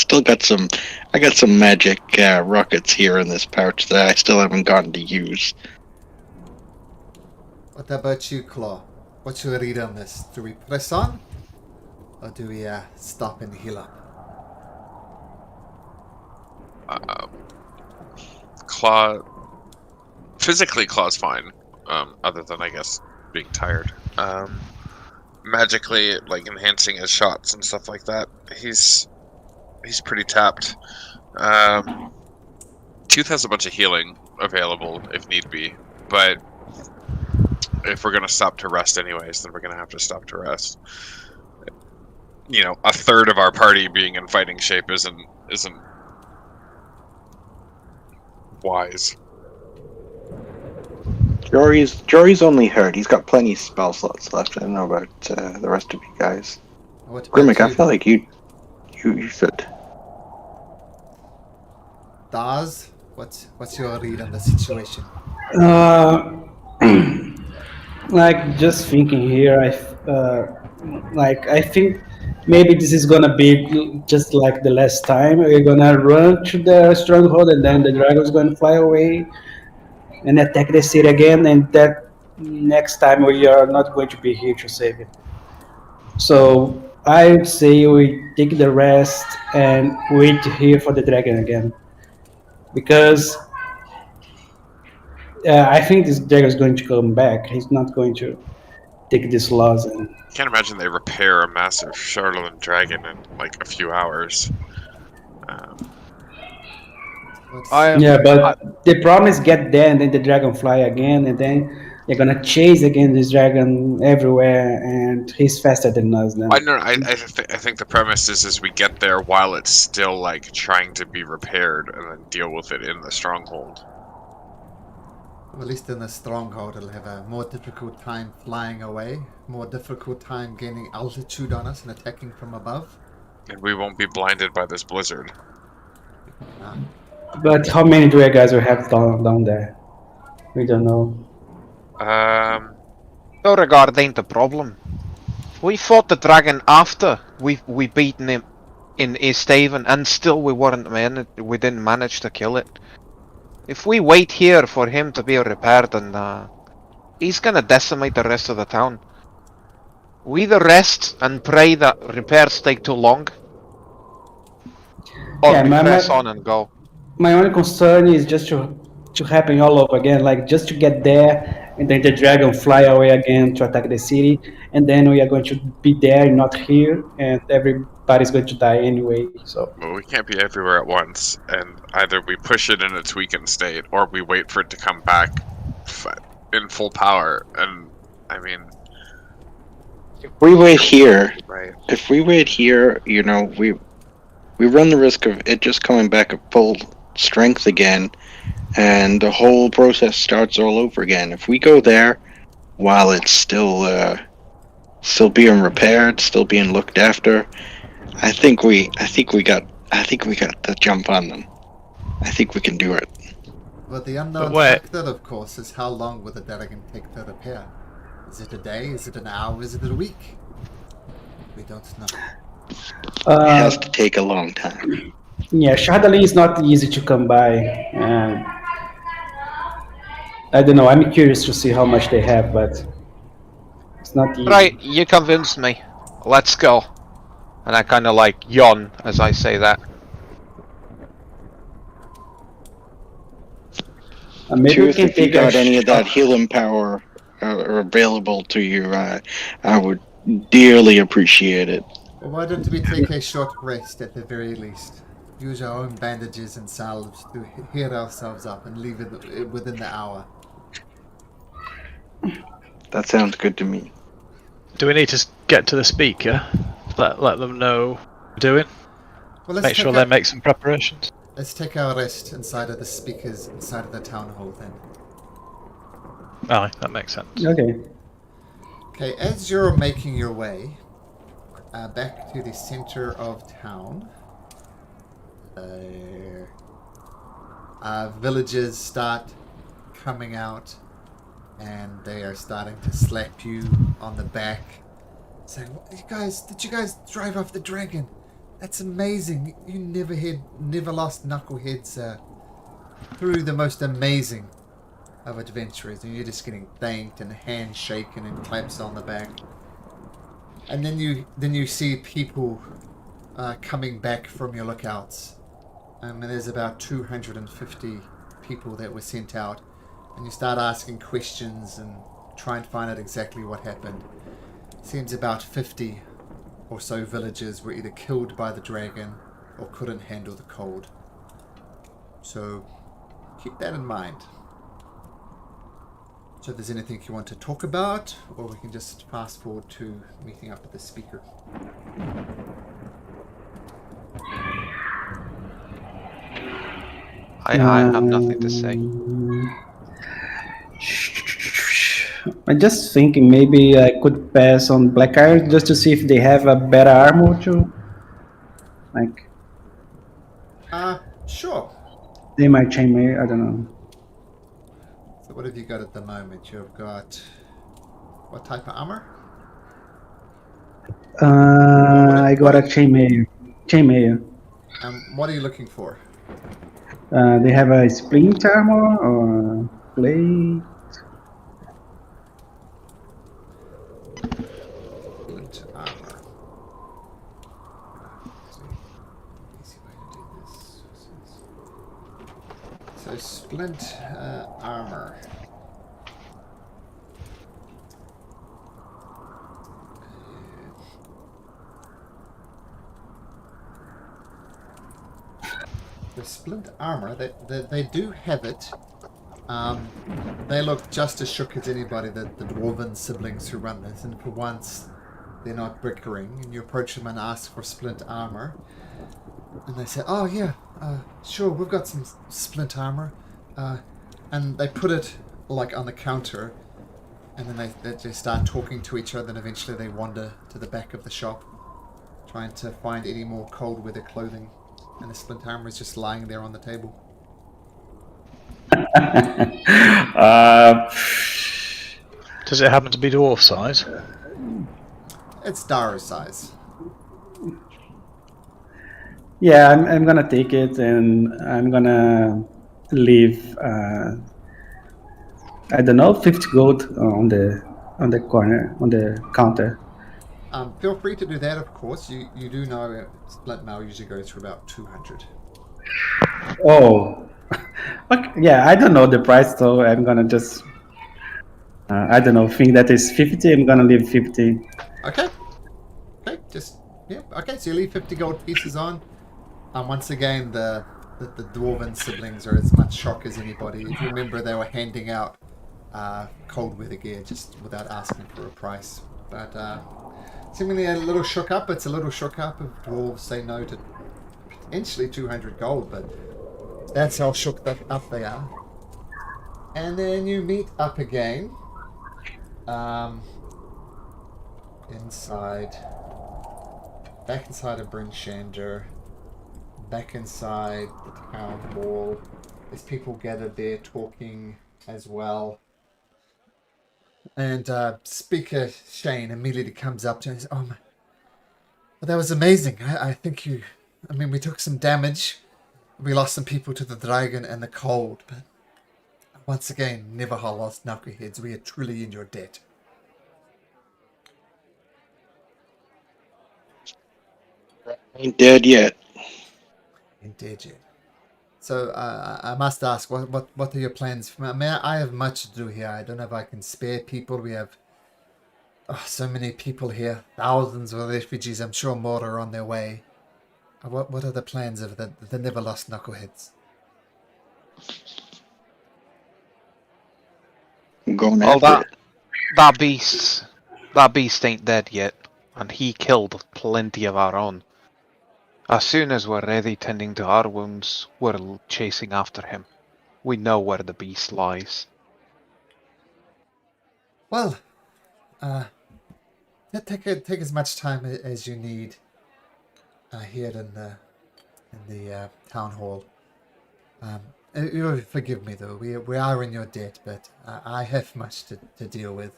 got some magic rockets here in this pouch that I still haven't gotten to use. What about you, Claw? What's your read on this? Do we press on? Or do we stop and heal up? Claw. Physically, Claw's fine. Other than, I guess, being tired. Magically, like enhancing his shots and stuff like that, he's pretty tapped. Tooth has a bunch of healing available if need be, but if we're gonna stop to rest anyways, then we're gonna have to stop to rest. You know, a third of our party being in fighting shape isn't wise. Jory's only hurt. He's got plenty of spell slots left. I don't know about the rest of you guys. What about Grimmick, I you? feel like you should. Daz, what's your read on the situation? Like just thinking here, I think maybe this is gonna be just like the last time. We're gonna run to the stronghold, and then the dragon's gonna fly away and attack the city again. And that next time we are not going to be here to save it. So I say we take the rest and wait here for the dragon again, because I think this dragon is going to come back. He's not going to take this loss. And Can't imagine they repair a massive Charlatan dragon in like a few hours. yeah, but the problem is get there and then the dragon fly again, and then they're gonna chase again this dragon everywhere, and he's faster than us. Then I think the premise is we get there while it's still like trying to be repaired, and then deal with it in the stronghold. Well, at least in the stronghold, it'll have a more difficult time flying away, more difficult time gaining altitude on us and attacking from above. And we won't be blinded by this blizzard. But how many do you guys will have down there? We don't know. Beauregard ain't the problem. We fought the dragon after we beaten him in East Haven, and still we didn't manage to kill it. If we wait here for him to be repaired, then he's gonna decimate the rest of the town. We either rest and pray that repairs take too long, or Yeah, we my- press on and go. My only concern is just to happen all over again, like just to get there, and then the dragon fly away again to attack the city, and then we are going to be there, not here, and everybody's going to die anyway. So Well, we can't be everywhere at once, and either we push it in its weakened state, or we wait for it to come back in full power. And I mean, If we wait here, right? if we wait here, you know, we run the risk of it just coming back at full strength again, and the whole process starts all over again. If we go there while it's still being repaired, still being looked after, I think we got the jump on them. I think we can do it. But the unknown wait. factor, of course, is how long will the dragon take to repair? Is it a day? Is it an hour? Is it a week? We don't know. It has to take a long time. yeah, Shardali is not easy to come by, and I don't know. I'm curious to see how much they have, but it's not easy. Right, you convinced me. Let's go. And I kind of like yawn as I say that. Maybe we Tooth, can if you take a got any of shot. that healing power available to you, I would dearly appreciate it. Well, why don't we take a short rest at the very least? Use our own bandages and salves to heal ourselves up and leave it within the hour. That sounds good to me. Do we need to get to the speaker? Let them know what we're doing? Well, Make sure they make some preparations. Let's take our rest inside of the speakers, inside of the town hall then. Aye, that makes sense. Okay. Okay, as you're making your way back to the center of town, villagers start coming out and they are starting to slap you on the back, saying, Did you guys drive off the dragon? That's amazing. You never lost knuckleheads through the most amazing of adventurers, and you're just getting thanked and handshaken and claps on the back. And then you see people coming back from your lookouts. And there's about 250 people that were sent out, and you start asking questions and try and find out exactly what happened. Seems about 50 or so villagers were either killed by the dragon or couldn't handle the cold. So keep that in mind. So if there's anything you want to talk about, or we can just fast forward to meeting up with the speaker. I have nothing to say. I'm just thinking maybe I could pass on Black Iron just to see if they have a better armor too. Like Sure. they might change me. I don't know. So what have you got at the moment? You've got what type of armor? I got a chainmail. Chainmail. What are you looking for? They have a splint armor or blade. Splint armor. Easy way to do this. So splint armor. The splint armor, they do have it. They look just as shook as anybody, the dwarven siblings who run this, and for once they're not bickering, and you approach them and ask for splint armor, and they say, oh yeah, sure, we've got some splint armor, and they put it like on the counter, and then they start talking to each other, and eventually they wander to the back of the shop, trying to find any more cold weather clothing. And the splint armor is just lying there on the table. Does it happen to be dwarf size? It's Dara size. Yeah, I'm gonna take it and I'm gonna leave. I don't know, 50 gold on the corner on the counter. Feel free to do that, of course. You do know splint mail usually goes for about 200. Oh, okay. Yeah, I don't know the price, so I'm gonna just. I don't know. Think that is 50. I'm gonna leave 50. Okay. Yeah. Okay, so you leave 50 gold pieces on. Once again, the dwarven siblings are as much shock as anybody. If you remember, they were handing out cold weather gear just without asking for a price. But seemingly a little shook up. It's a little shook up if dwarves say no to potentially 200 gold, but that's how shook up they are. And then you meet up again. Back inside of Bryn Shander, back inside the town hall. There's people gathered there talking as well. And Speaker Shane immediately comes up to him and says, oh my, well, that was amazing. I think we took some damage. We lost some people to the dragon and the cold, but once again, Neverlost Knuckleheads, we are truly in your debt. Ain't dead yet. Indeed, yet. So I must ask, what are your plans? I have much to do here. I don't know if I can spare people. We have so many people here, thousands of refugees. I'm sure more are on their way. What are the plans of the Neverlost Knuckleheads? I'm going Well, after it. that beast ain't dead yet, and he killed plenty of our own. As soon as we're ready tending to our wounds, we're chasing after him. We know where the beast lies. Well, uh, take as much time as you need here in the town hall. Um, you'll forgive me though. We are in your debt, but I have much to deal with.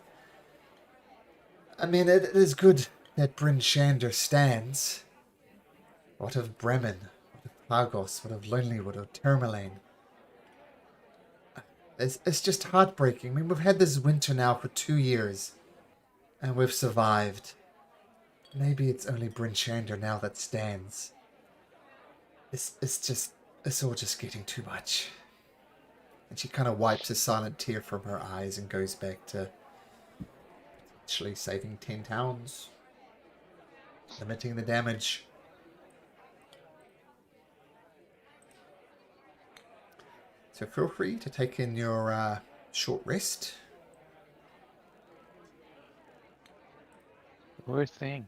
I mean, it is good that Bryn Shander stands. What of Bremen? What of Pagos? What of Lonelywood? Or Tourmaline? It's just heartbreaking. I mean, we've had this winter now for 2 years, and we've survived. Maybe it's only Bryn Shander now that stands. It's all just getting too much. And she kind of wipes a silent tear from her eyes and goes back to potentially saving 10 towns, limiting the damage. So feel free to take in your short rest. Poor thing.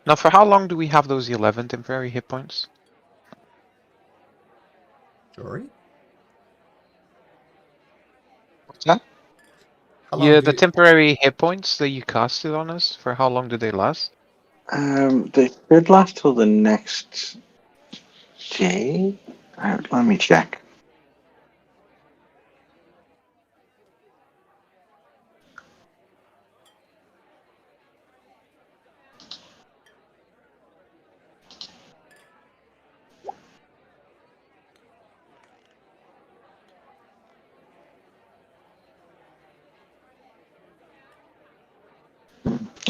Now, for how long do we have those 11 temporary hit points? Jory? What's that? How long Yeah, do the you... temporary hit points that you casted on us, for how long do they last? They should last till the next day. Let me check.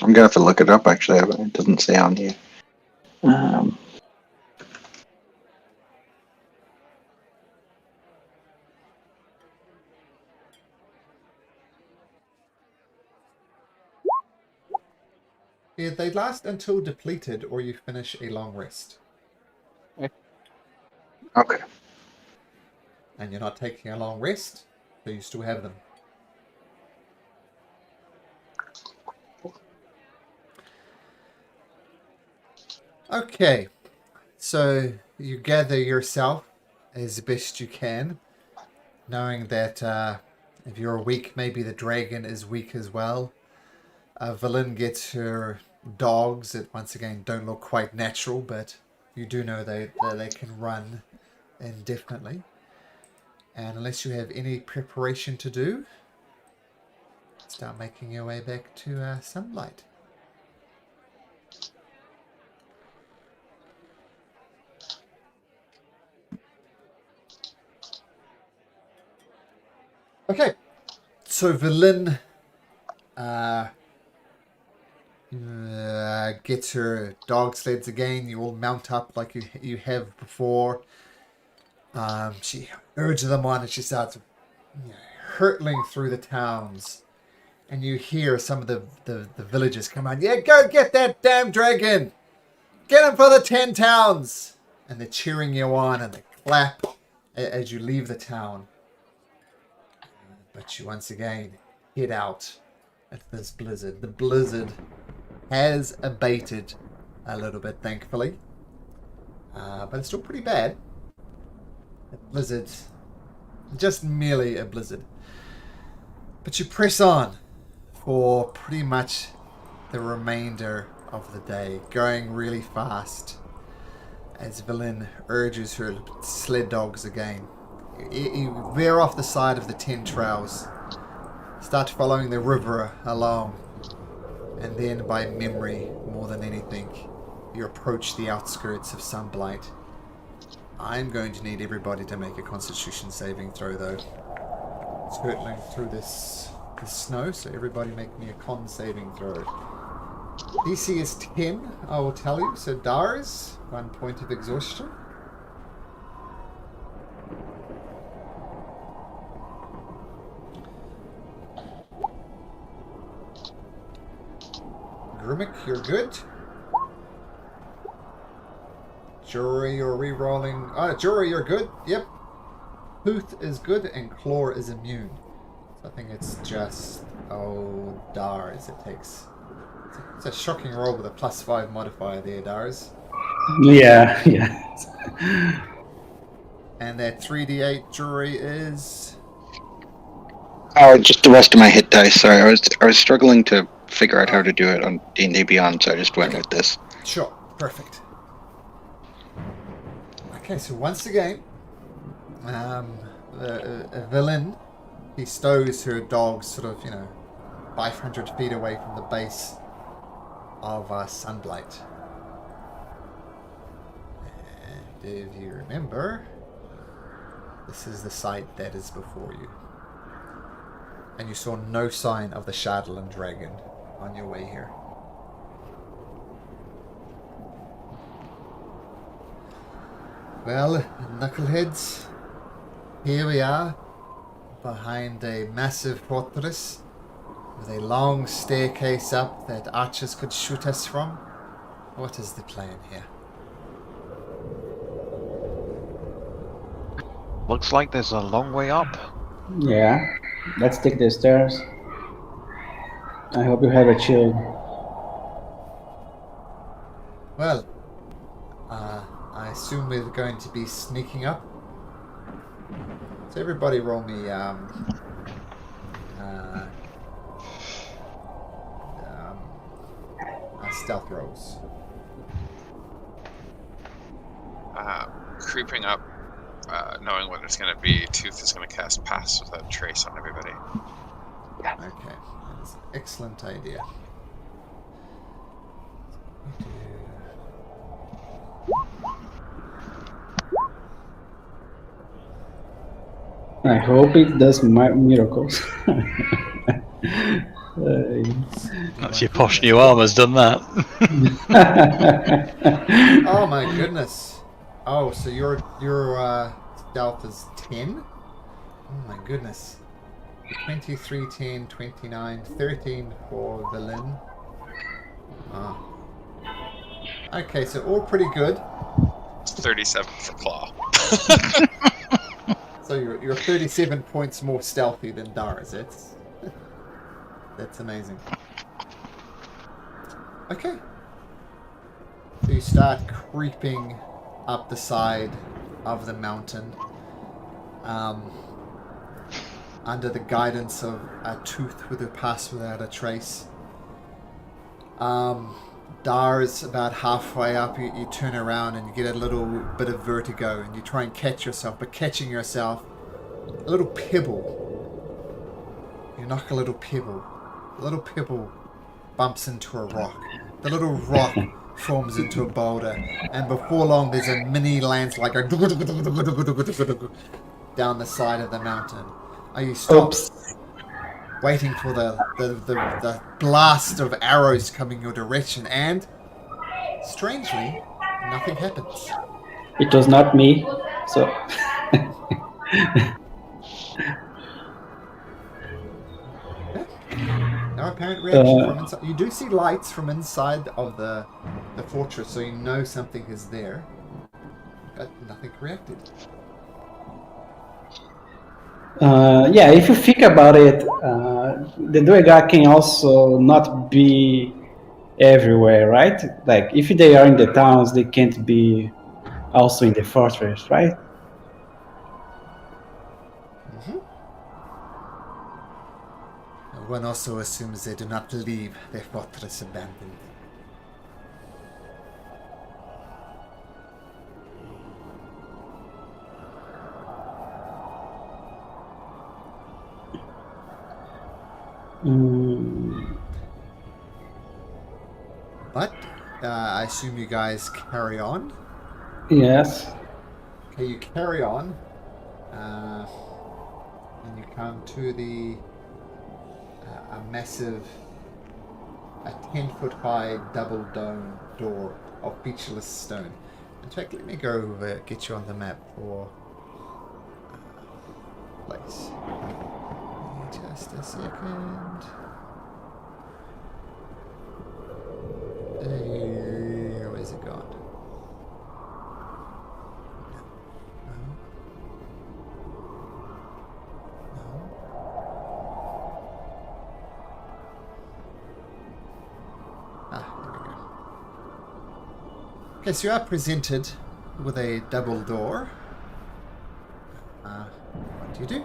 I'm gonna have to look it up. Actually, it doesn't say on here. Um, Yeah, they last until depleted or you finish a long rest. okay. And you're not taking a long rest, so you still have them. Okay, so you gather yourself as best you can, knowing that if you're weak, maybe the dragon is weak as well. Valen gets her dogs that once again don't look quite natural, but you do know that they can run indefinitely. And unless you have any preparation to do, start making your way back to sunlight. Okay, so Valen gets her dog sleds again. You all mount up like you have before. She urges them on and she starts hurtling through the towns. And you hear some of the villagers come on. Yeah, go get that damn dragon! Get him for the 10 towns! And they're cheering you on and they clap as you leave the town. But you once again head out at this blizzard. The blizzard has abated a little bit, thankfully. But it's still pretty bad. A blizzard. Just merely a blizzard. But you press on for pretty much the remainder of the day, going really fast as Valen urges her sled dogs again. You veer off the side of the 10 trails, start following the river along, and then by memory, more than anything, you approach the outskirts of Sunblight. I'm going to need everybody to make a Constitution saving throw, though. It's hurtling through this snow, so everybody make me a con saving throw. DC is 10, I will tell you. So Dars, 1 point of exhaustion. Grimmick, you're good. Jury, you're re-rolling. Jury, you're good. Yep. Hooth is good, and Claw is immune. So I think it's just Dars it takes. It's a shocking roll with a +5 modifier there, Dars. Yeah, yeah. And that 3d8 jury is... Oh, just the rest of my hit dice. Sorry, I was struggling to figure out how to do it on D&D Beyond, so I just went with this. Sure, perfect. Okay, so once again, the villain, he stows her dog sort of, 500 feet away from the base of Sunblight. And if you remember, this is the site that is before you. And you saw no sign of the Shadowland dragon on your way here. Well, Knuckleheads, here we are, behind a massive fortress with a long staircase up that archers could shoot us from. What is the plan here? Looks like there's a long way up. Yeah. Let's take the stairs. I hope you have a shield. Well, I assume we're going to be sneaking up. So everybody roll me stealth rolls. Creeping up, knowing what it's going to be, Tooth is going to cast Pass Without Trace on everybody. Okay, that's an excellent idea. I hope it does miracles. That's your posh new armor's done that. Oh my goodness! Oh, so your stealth is 10? Oh my goodness! 23, 10, 29, 13 for villain. Oh. Okay, so all pretty good. 37 for Claw. So you're 37 points more stealthy than Dara's. That's amazing. Okay. So you start creeping up the side of the mountain, under the guidance of a Tooth with a Pass Without a Trace. Dara's about halfway up. You turn around and you get a little bit of vertigo and you try and catch yourself, but catching yourself, a little pebble. You knock a little pebble. The little pebble bumps into a rock. The little rock forms into a boulder, and before long there's a mini landslide down the side of the mountain. You stop, waiting for the blast of arrows coming your direction, and strangely, nothing happens. It was not me, so. No apparent reaction from inside. You do see lights from inside of the fortress, so you know something is there. But nothing reacted. Yeah, if you think about it, the Duergar can also not be everywhere, right? Like, if they are in the towns, they can't be also in the fortress, right? One also assumes they do not leave their fortress abandoned. But I assume you guys carry on. Yes. Okay, you carry on, and you come to a massive, a 10-foot high double dome door of featureless stone. In fact, let me go get you on the map for place. Just a second. Where's it gone? Okay, so you are presented with a double door. What do you do?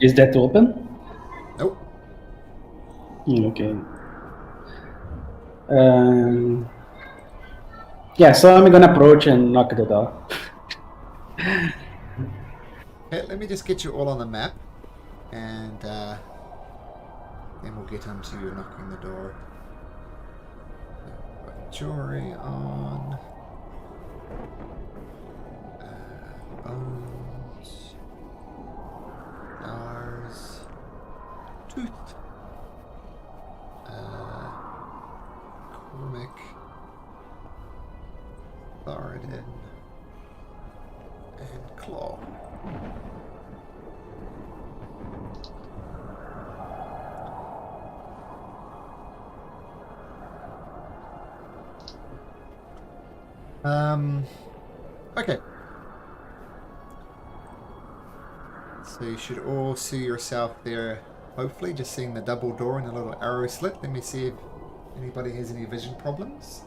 Is that open? Nope. Okay. Yeah, so I'm gonna approach and knock the door. Okay, let me just get you all on the map, and then we'll get onto you knocking the door. Put jewelry on. Bones. Stars. Tooth. Cormic. Thoradin. And Claw. Okay. So you should all see yourself there, hopefully, just seeing the double door and a little arrow slit. Let me see if anybody has any vision problems.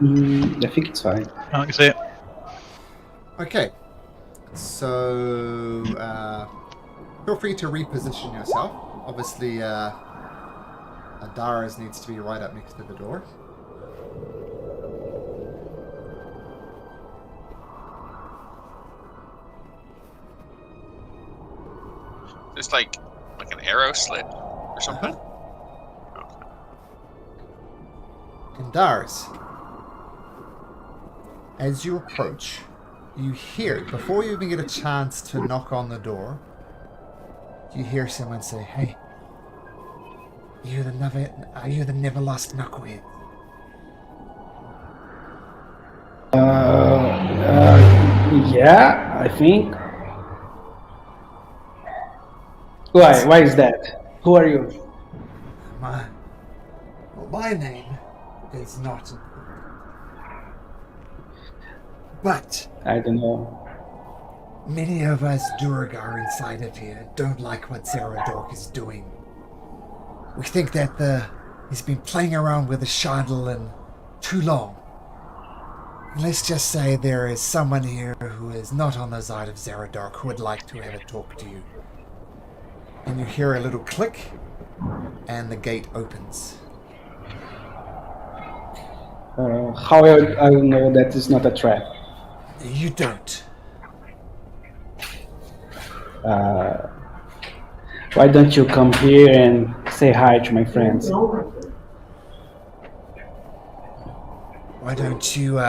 I think it's fine. I can see it. Okay. So, feel free to reposition yourself. Obviously, Dara's needs to be right up next to the door. There's like an arrow slit or something. And Dars, as you approach, you hear, before you even get a chance to knock on the door, you hear someone say, "Hey, are you the Neverlost Knuckleheads?" Yeah, I think. Why is that? Who are you? My name is not. But I don't know. many of us Duragar inside of here don't like what Zeradork is doing. We think that he's been playing around with the Shardlin too long. Let's just say there is someone here who is not on the side of Zeradork who would like to have a talk to you. And you hear a little click, and the gate opens. How I will know that it's not a trap? You don't. Why don't you come here and say hi to my friends? Why don't you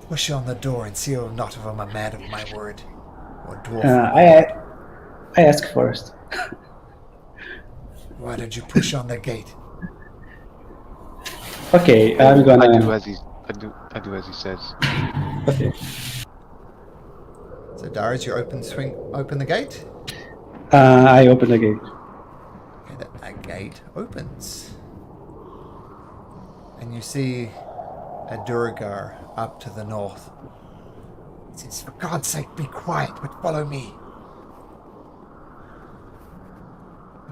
push on the door and see if not of them a man of my word, or dwarf? I ask first. Why don't you push on the gate? Okay, I'm gonna. I do as he says. Okay. So Darius, you open the gate. I open the gate. Okay, that gate opens, and you see a Duragar up to the north. He says, "For God's sake, be quiet, but follow me."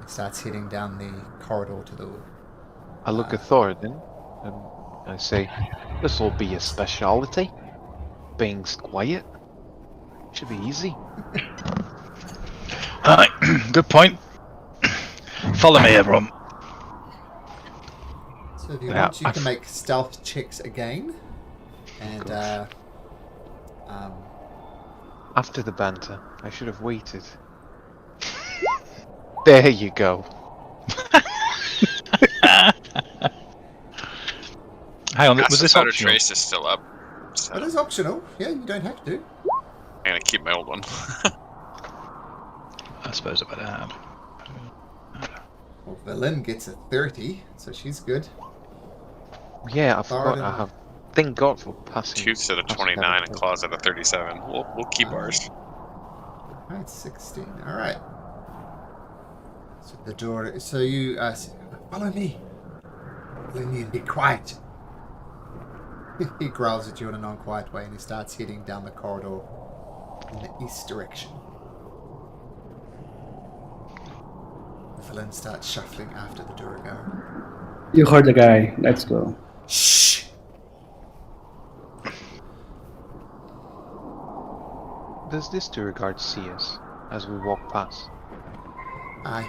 He starts heading down the corridor to the. I look at Thoradin and I say, "This will be a speciality. Being quiet should be easy." Good point. Follow me, everyone. So if you Yeah, want, you can make stealth checks again, and After the banter, I should have waited. There you go. Hang on, was Cast this Without a optional? Trace is still up. So it is optional. Yeah, you don't have to. I'm gonna keep my old one. I suppose I better add. Well, Velen gets a 30, so she's good. Yeah, I forgot. Thoradin. I have. Thank God for passing. Tooth's at a passing 29 that and Claw's at a 37. We'll keep ours. Alright, 16. Alright. So the door. So you follow me. Follow me and be quiet. He growls at you in a non-quiet way, and he starts heading down the corridor in the east direction. villain starts shuffling after the Duragar. You heard the guy. Let's go. Shh! Does this Duragard see us as we walk past?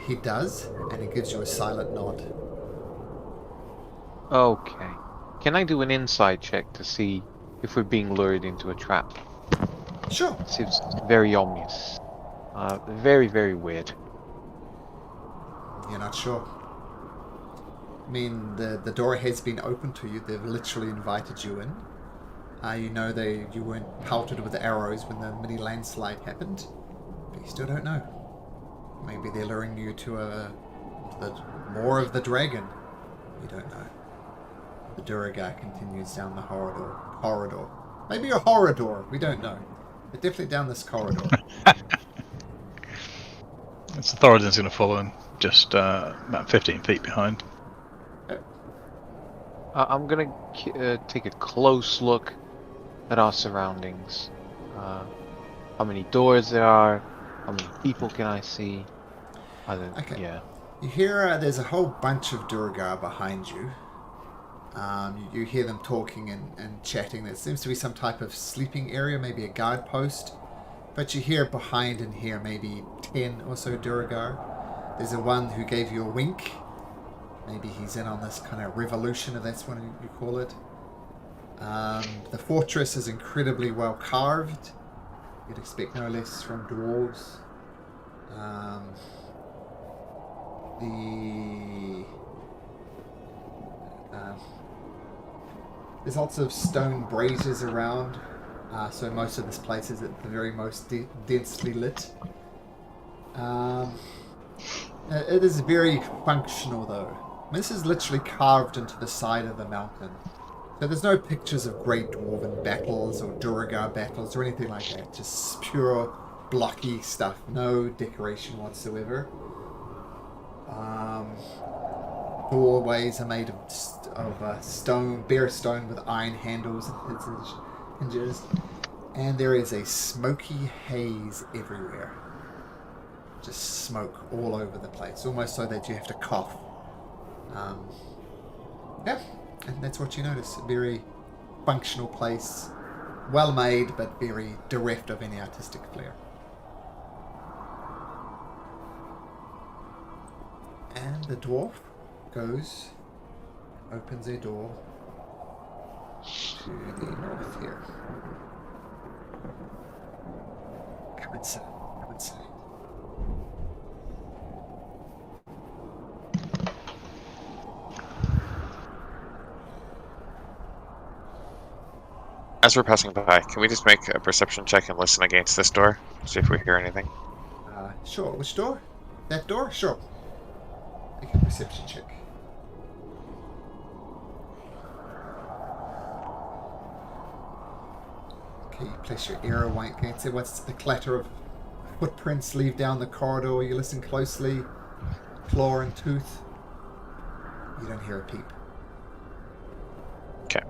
He does, and he gives you a silent nod. Okay. Can I do an inside check to see if we're being lured into a trap? Sure. Seems very ominous. Very, very weird. You're not sure. I mean, the door has been opened to you. They've literally invited you in. You know you weren't pelted with arrows when the mini landslide happened, but you still don't know. Maybe they're luring you to more of the dragon. You don't know. The Duragar continues down the corridor. Maybe a horridor. We don't know. But definitely down this corridor. It's the Thoradin's going to follow him, just about 15 feet behind. I'm gonna take a close look at our surroundings. How many doors there are? How many people can I see? Okay. Yeah. You hear there's a whole bunch of Duragar behind you. You hear them talking and chatting. There seems to be some type of sleeping area, maybe a guard post. But you hear behind in here maybe 10 or so Duragar. There's the one who gave you a wink. Maybe he's in on this kind of revolution, if that's what you call it. The fortress is incredibly well carved. You'd expect no less from dwarves. There's lots of stone braziers around, so most of this place is at the very most densely lit. It is very functional though. I mean, this is literally carved into the side of the mountain. So there's no pictures of great dwarven battles or Duragar battles or anything like that. Just pure blocky stuff. No decoration whatsoever. Doorways are made of stone, bare stone with iron handles and hinges. And there is a smoky haze everywhere. Just smoke all over the place. Almost so that you have to cough. Yeah, and that's what you notice. A very functional place. Well made, but very bereft of any artistic flair. And the dwarf opens a door to the north here. Come inside. As we're passing by, can we just make a perception check and listen against this door? See if we hear anything. Sure. Which door? That door? Sure. Make a perception check. Okay, you place your arrow white against it. What's the clatter of footprints leave down the corridor? You listen closely. Claw and tooth. You don't hear a peep. Okay.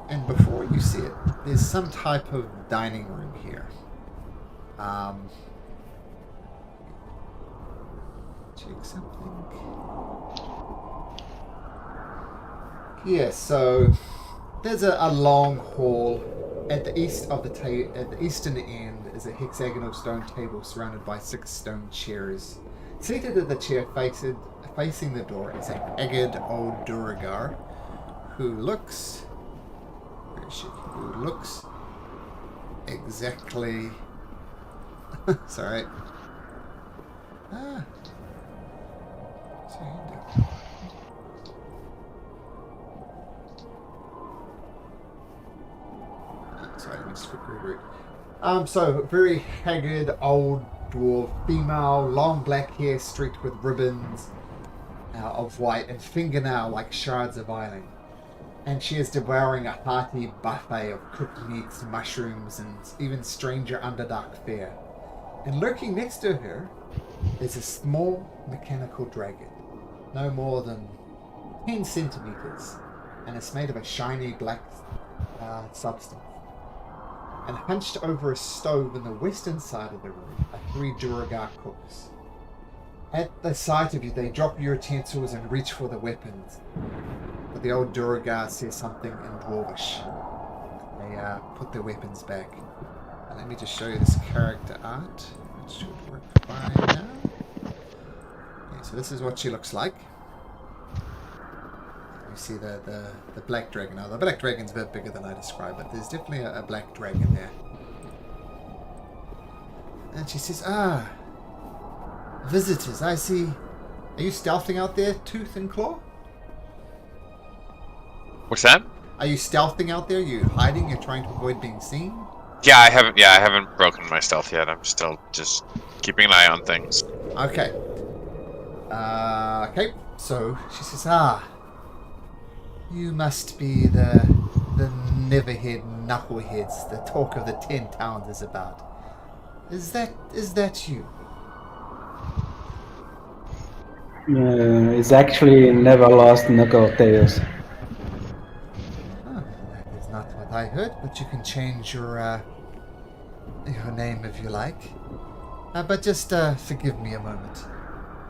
And before you see it, there's some type of dining room here. Check something. Yeah, so there's a long hall. At the east of at the eastern end is a hexagonal stone table surrounded by 6 stone chairs. Seated at the chair facing the door is a haggard old Duragar who looks exactly sorry. Sorry, let me just quickly read. So very haggard old dwarf, female, long black hair streaked with ribbons of white and fingernail like shards of iron. And she is devouring a hearty buffet of cooked meats, mushrooms, and even stranger underdark fare. And lurking next to her is a small mechanical dragon, no more than 10 centimeters, and it's made of a shiny black substance. and hunched over a stove in the western side of the room are 3 Duragar cooks. At the sight of you, they drop your utensils and reach for the weapons. But the old Duragar says something in Dwarvish. They put their weapons back. And let me just show you this character art. It should work fine now. Okay, so this is what she looks like. You see the black dragon. Now, the black dragon's a bit bigger than I described, but there's definitely a black dragon there. And she says, visitors, I see. Are you stealthing out there, Tooth and Claw? What's that? Are you stealthing out there? You hiding? You're trying to avoid being seen? Yeah, I haven't broken my stealth yet. I'm still just keeping an eye on things. Okay. Okay. So she says, you must be the Neverhead Knuckleheads the talk of the 10 towns is about. Is that you? It's actually Neverlost Knuckleheads. Oh, that is not what I heard, but you can change your name if you like. But just forgive me a moment.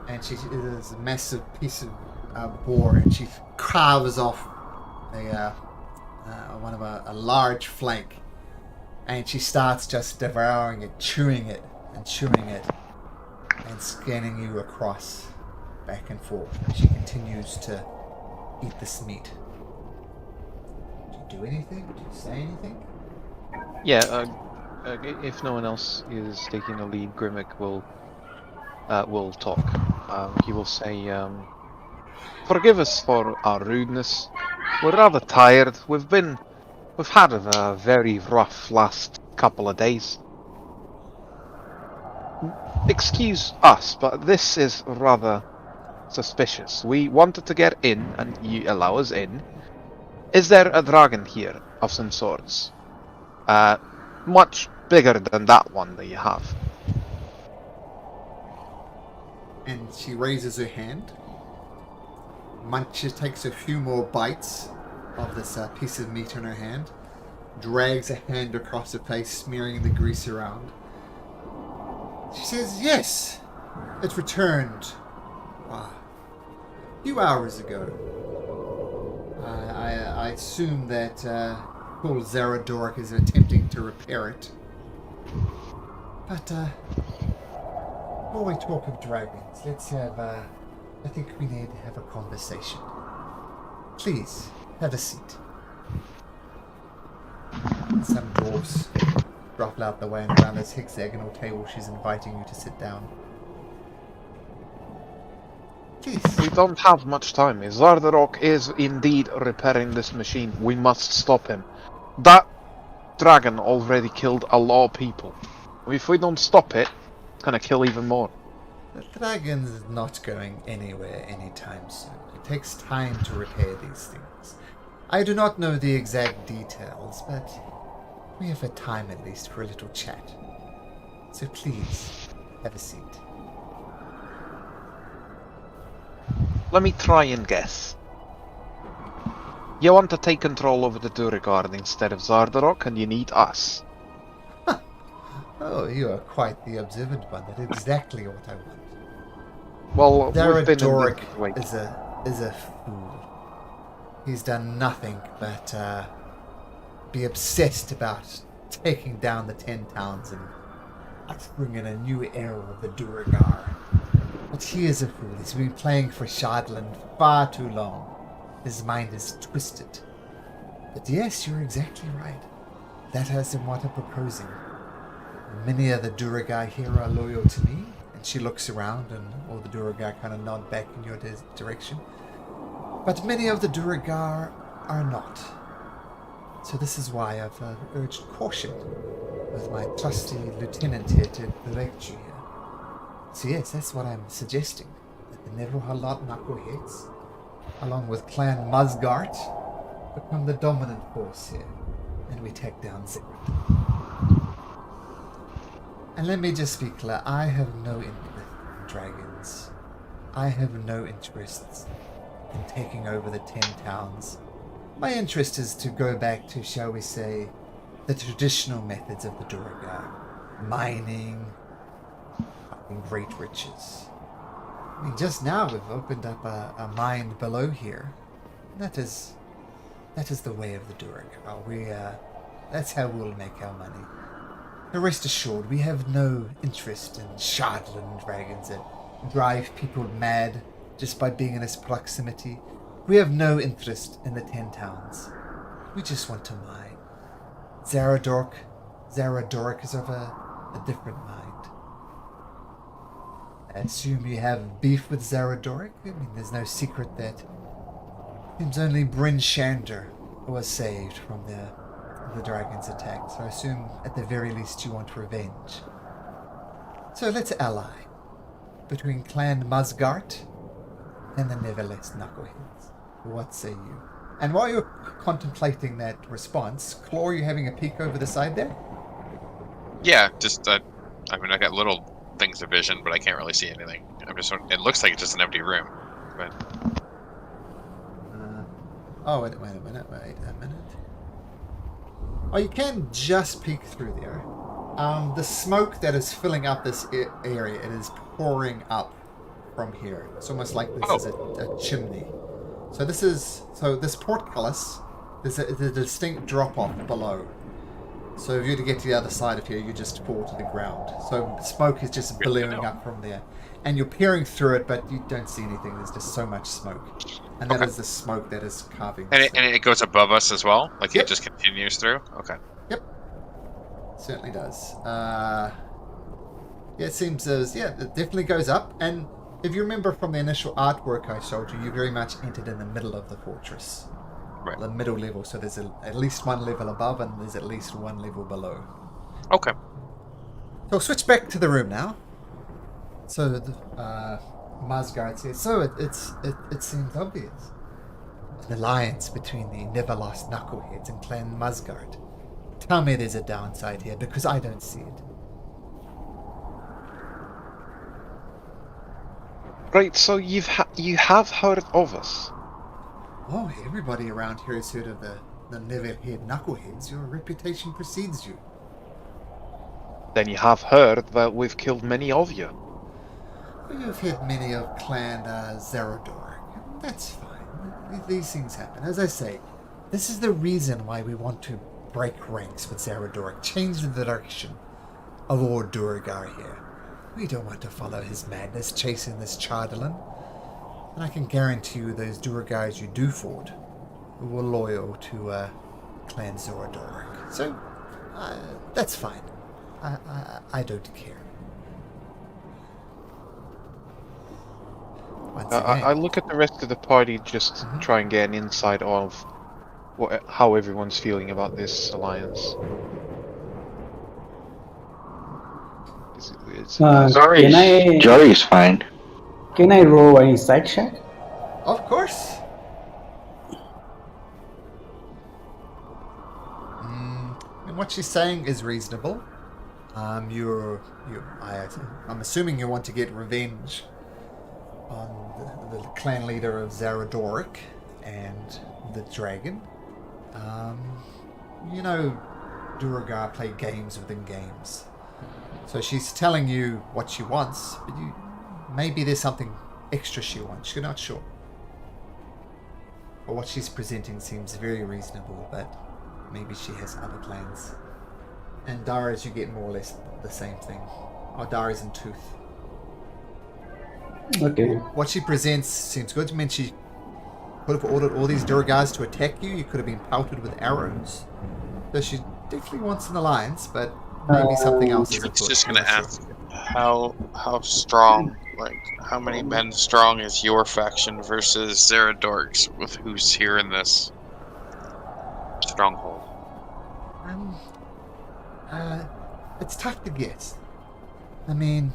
And she is a massive piece of boar, and she carves off a large flank, and she starts just devouring it, chewing it, and scanning you across, back and forth. She continues to eat this meat. Do you do anything? Do you say anything? Yeah, if no one else is taking the lead, Grimmick will talk. He will say, forgive us for our rudeness. We're rather tired. We've had a very rough last couple of days. Excuse us, but this is rather suspicious. We wanted to get in, and you allow us in. Is there a dragon here of some sorts? Much bigger than that one that you have. And she raises her hand. Munches, takes a few more bites of this piece of meat in her hand, drags a hand across her face, smearing the grease around. She says, yes, it returned a few hours ago. I assume that poor Zaradoric is attempting to repair it. But before we talk of dragons, let's have I think we need to have a conversation. Please, have a seat. Some dwarves drop out the way, and around this hexagonal table she's inviting you to sit down. Please. We don't have much time. Zardarok is indeed repairing this machine. We must stop him. That dragon already killed a lot of people. If we don't stop it, it's gonna kill even more. The dragon is not going anywhere anytime soon. It takes time to repair these things. I do not know the exact details, but we have a time at least for a little chat. So please, have a seat. Let me try and guess. You want to take control over the Durigard instead of Zardarok, and you need us. Oh, you are quite the observant one. That's exactly what I want. Well, we've been Doric in is a fool. He's done nothing but be obsessed about taking down the 10 towns and ushering in a new era of the Duragar. But he is a fool. He's been playing for Shadland far too long. His mind is twisted. But yes, you're exactly right. That is what I'm proposing. Many of the Duragar here are loyal to me. And she looks around, and all the Duragar kind of nod back in your direction. But many of the Duragar are not. So this is why I've urged caution with my trusty lieutenant here to direct you here. So yes, that's what I'm suggesting. That the Neverlost Knuckleheads, along with Clan Musgart, become the dominant force here. And we take down Ziggurat. And let me just be clear, I have no interest in dragons. I have no interest in taking over the 10 towns. My interest is to go back to, shall we say, the traditional methods of the Duergar. Mining, finding great riches. I mean, just now we've opened up a mine below here. That is the way of the Duergar. That's how we'll make our money. Now rest assured, we have no interest in Shardland dragons that drive people mad just by being in its proximity. We have no interest in the 10 towns. We just want to mine. Zaradoric is of a different mind. I assume you have beef with Zaradoric? I mean, there's no secret that it seems only Bryn Shander was saved from the dragon's attack, so I assume at the very least you want revenge. So let's ally between Clan Musgart and the Neverlost Knuckleheads. What say you? And while you're contemplating that response, Claw, are you having a peek over the side there? Yeah, just I got little things of vision, but I can't really see anything. It looks like it's just an empty room. But wait a minute. Oh, you can just peek through there. The smoke that is filling up this area, it is pouring up from here. It's almost like this is a chimney. So this portcullis, there's a distinct drop off below. So if you were to get to the other side of here, you just fall to the ground. So smoke is just billowing up from there. And you're peering through it, but you don't see anything. There's just so much smoke. And that is the smoke that is carving. And it goes above us as well? Like Yep. It just continues through? Okay. Yep. Certainly does. Yeah, it seems as, it definitely goes up. And if you remember from the initial artwork I showed you, you very much entered in the middle of the fortress. Right. The middle level, so there's at least one level above and there's at least one level below. Okay. So we'll switch back to the room now. So the Musgard says, so it seems obvious. An alliance between the Neverlost Knuckleheads and Clan Musgard. Tell me there's a downside here, because I don't see it. Right, so you have heard of us. Oh, everybody around here has heard of the Neverhead Knuckleheads. Your reputation precedes you. Then you have heard that we've killed many of you. You've hit many of Clan Zaradoric. That's fine. These things happen. As I say, this is the reason why we want to break ranks with Zaradoric. Change the direction of Lord Duergar here. We don't want to follow his madness chasing this Chardalin. And I can guarantee you those Duergars you do fought were loyal to Clan Zaradoric. So, that's fine. I don't care. I look at the rest of the party, just try and get an insight of how everyone's feeling about this alliance. Jory's fine. Can I roll an insight check? Of course. And what she's saying is reasonable. I'm assuming you want to get revenge on the clan leader of Zaradoric and the dragon. Duergar play games within games. So she's telling you what she wants, but maybe there's something extra she wants. You're not sure. But what she's presenting seems very reasonable, but maybe she has other plans. And Dara's, you get more or less the same thing. Oh, Dara's in Tooth. Okay. What she presents seems good. I mean, she could have ordered all these Duergars to attack you. You could have been pelted with arrows. So she definitely wants an alliance, but maybe something else is afoot. It's just gonna ask how strong, like how many men strong is your faction versus Zaradoric's, with who's here in this stronghold? It's tough to guess. I mean,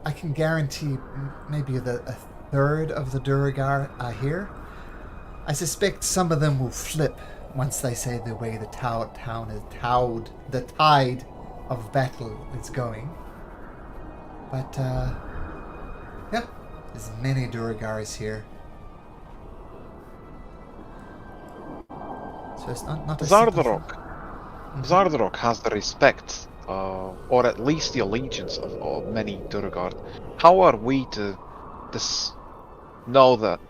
I can guarantee maybe a third of the Duergar are here. I suspect some of them will flip once they say the way the tide of battle is going. But yeah, there's many Duergars here. So it's not a simple Zardarok, Zardrok has the respect, or at least the allegiance of many Durgard. How are we to know that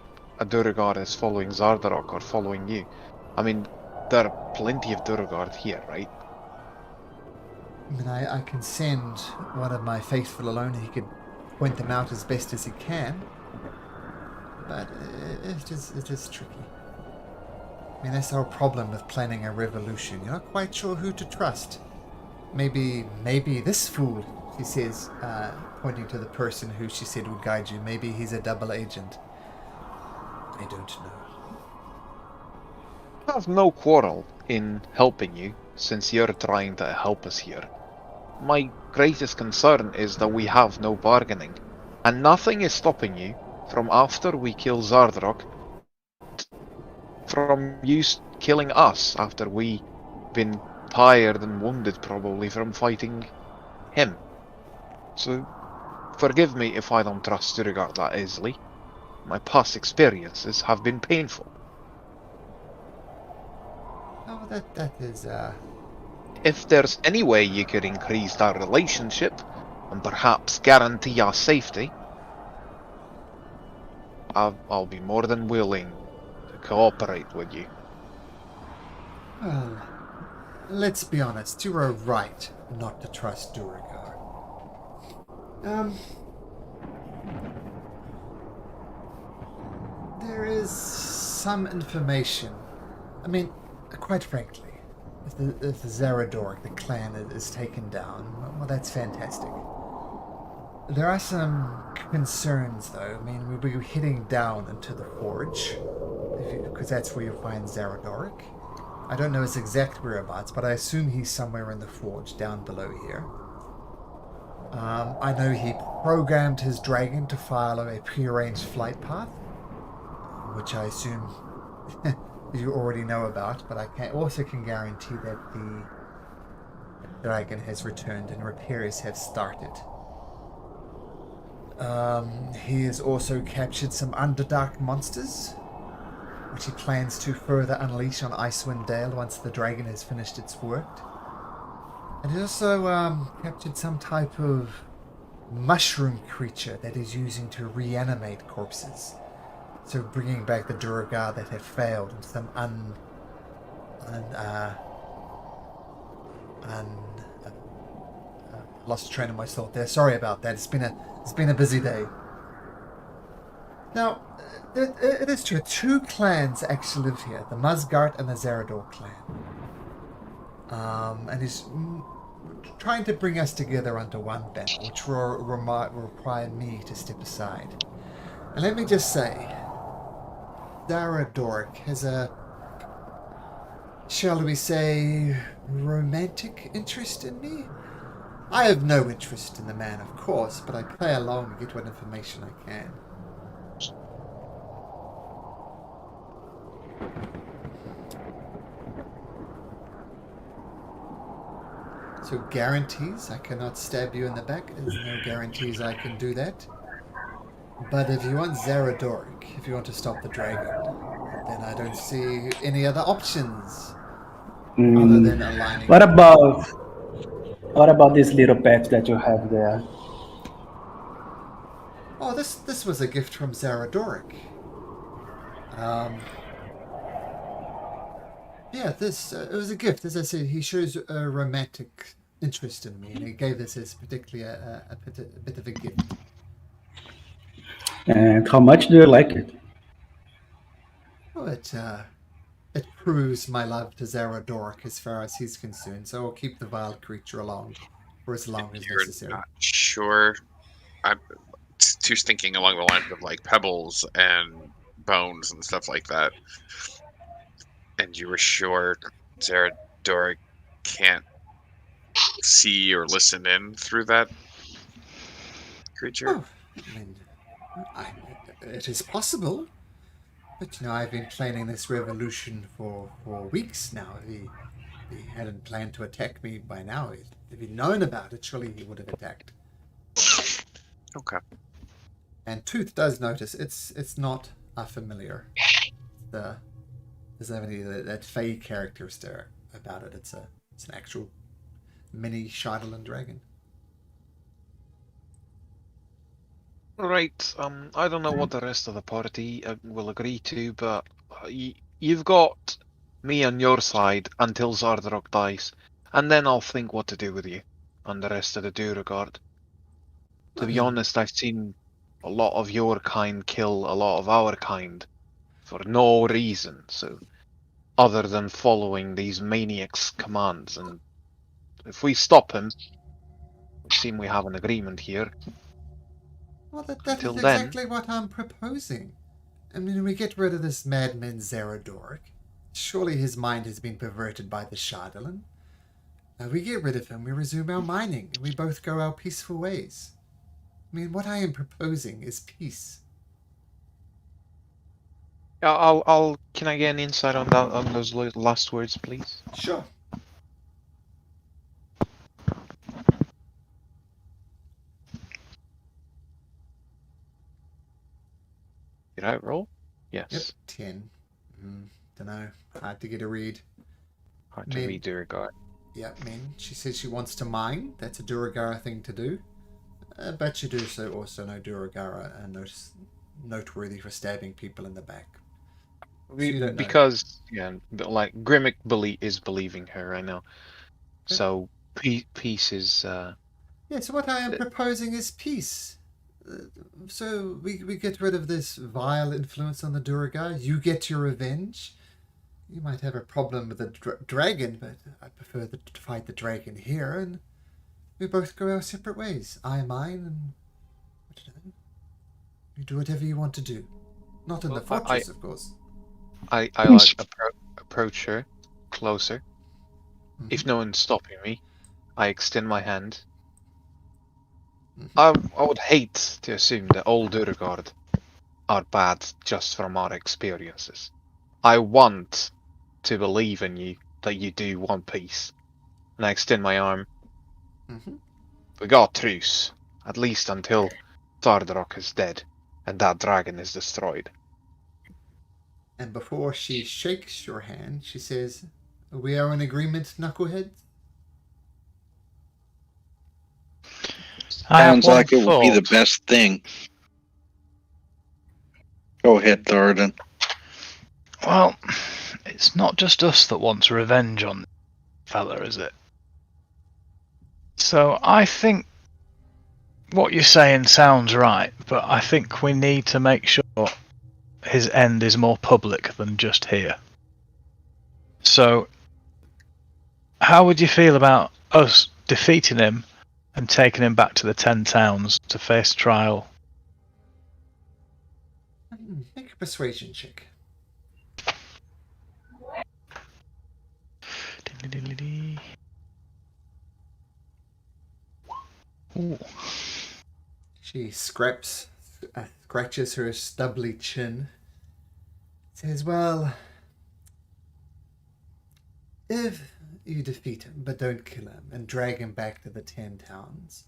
a Durgard is following Zardrok or following you? I mean, there are plenty of Durgard here, right? I mean, I can send one of my faithful alone. He could point them out as best as he can. But it is tricky. I mean, that's our problem with planning a revolution. You're not quite sure who to trust. Maybe this fool, she says, pointing to the person who she said would guide you. Maybe he's a double agent. I don't know. I have no quarrel in helping you, since you're trying to help us here. My greatest concern is that we have no bargaining, and nothing is stopping you from after we kill Zardrok from you killing us after we been tired and wounded probably from fighting him. So forgive me if I don't trust Durgard that easily. My past experiences have been painful. Oh, that is, If there's any way you could increase that relationship and perhaps guarantee our safety, I'll be more than willing to cooperate with you. well, let's be honest. You were right not to trust Duragar. There is some information. I mean, quite frankly, if the Zaradoric, the clan, is taken down, well, that's fantastic. There are some concerns, though. I mean, we'll be heading down into the Forge, because that's where you'll find Zaradoric. I don't know his exact whereabouts, but I assume he's somewhere in the Forge, down below here. I know he programmed his dragon to follow a prearranged flight path, which I assume you already know about, but I can guarantee that the dragon has returned and repairs have started. He has also captured some Underdark monsters, which he plans to further unleash on Icewind Dale once the dragon has finished its work. And he also captured some type of mushroom creature that he's using to reanimate corpses. So bringing back the Duragar that have failed and some lost train of my thought there. Sorry about that. It's been a busy day. Now, it is true. Two clans actually live here: the Musgart and the Zarador clan. And he's trying to bring us together under one banner, which will require me to step aside. And let me just say, Zaradoric has a, shall we say, romantic interest in me. I have no interest in the man, of course, but I play along and get what information I can. So guarantees, I cannot stab you in the back. There's no guarantees I can do that. But if you want Zaradoric, if you want to stop the dragon, then I don't see any other options other than aligning. What about this little pet that you have there? Oh, this was a gift from Zaradoric. Yeah, this it was a gift. As I said, he shows a romantic interest in me, and he gave this as particularly a bit of a gift. And how much do you like it? Oh, it proves my love to Zaradoric as far as he's concerned. So I'll keep the vile creature along for as long as You're necessary. not sure. I'm just thinking along the lines of like pebbles and bones and stuff like that. And you were sure Zaradoric can't see or listen in through that creature? Oh, I mean, it is possible. But, I've been planning this revolution for weeks now. If he hadn't planned to attack me by now, if he'd known about it, surely he would have attacked. Okay. And Tooth does notice it's not a familiar. There's only that Fae character there about it. It's an actual mini Shardolin dragon. Right, I don't know what the rest of the party will agree to, but you've got me on your side until Zardrok dies, and then I'll think what to do with you and the rest of the Duragard. To be honest, I've seen a lot of your kind kill a lot of our kind for no reason, so other than following these maniacs' commands, and if we stop him, it seems we have an agreement here. Well, that Until is then- exactly what I'm proposing. I mean, we get rid of this madman Zeradoric. Surely his mind has been perverted by the Shardolin. We get rid of him, we resume our mining, and we both go our peaceful ways. I mean, what I am proposing is peace. Can I get an insight on that, on those last words, please? Sure. Did I roll? Yes. Yep, 10. Dunno. Hard to get a read. Hard to read Duragard. Yep, she says she wants to mine. That's a Duragara thing to do. But you do so also know Duragara are noteworthy for stabbing people in the back. So you don't know. Because, yeah, like, Grimmick is believing her right now. So, peace is... Yeah, so what I am proposing is peace. So we get rid of this vile influence on the Duragar. You get your revenge. You might have a problem with the dragon, but I prefer to fight the dragon here, and we both go our separate ways. I mine, and I don't know. You do whatever you want to do. Not in the fortress, of course. I like approach her closer. Mm-hmm. If no one's stopping me, I extend my hand. Mm-hmm. I would hate to assume that all Duragard are bad just from our experiences. I want to believe in you that you do want peace. And I extend my arm. Mm-hmm. We got truce, at least until Zardrok is dead and that dragon is destroyed. And before she shakes your hand, she says, "We are in agreement, Knuckleheads?" Sounds like it would be the best thing. Go ahead, Thoradin. Well, it's not just us that wants revenge on the fella, is it? So I think what you're saying sounds right, but I think we need to make sure his end is more public than just here. So, how would you feel about us defeating him and taking him back to the 10 towns to face trial? Make a persuasion check. Ooh. She scratches her stubbly chin. Says, "Well, if you defeat him, but don't kill him, and drag him back to the 10 towns,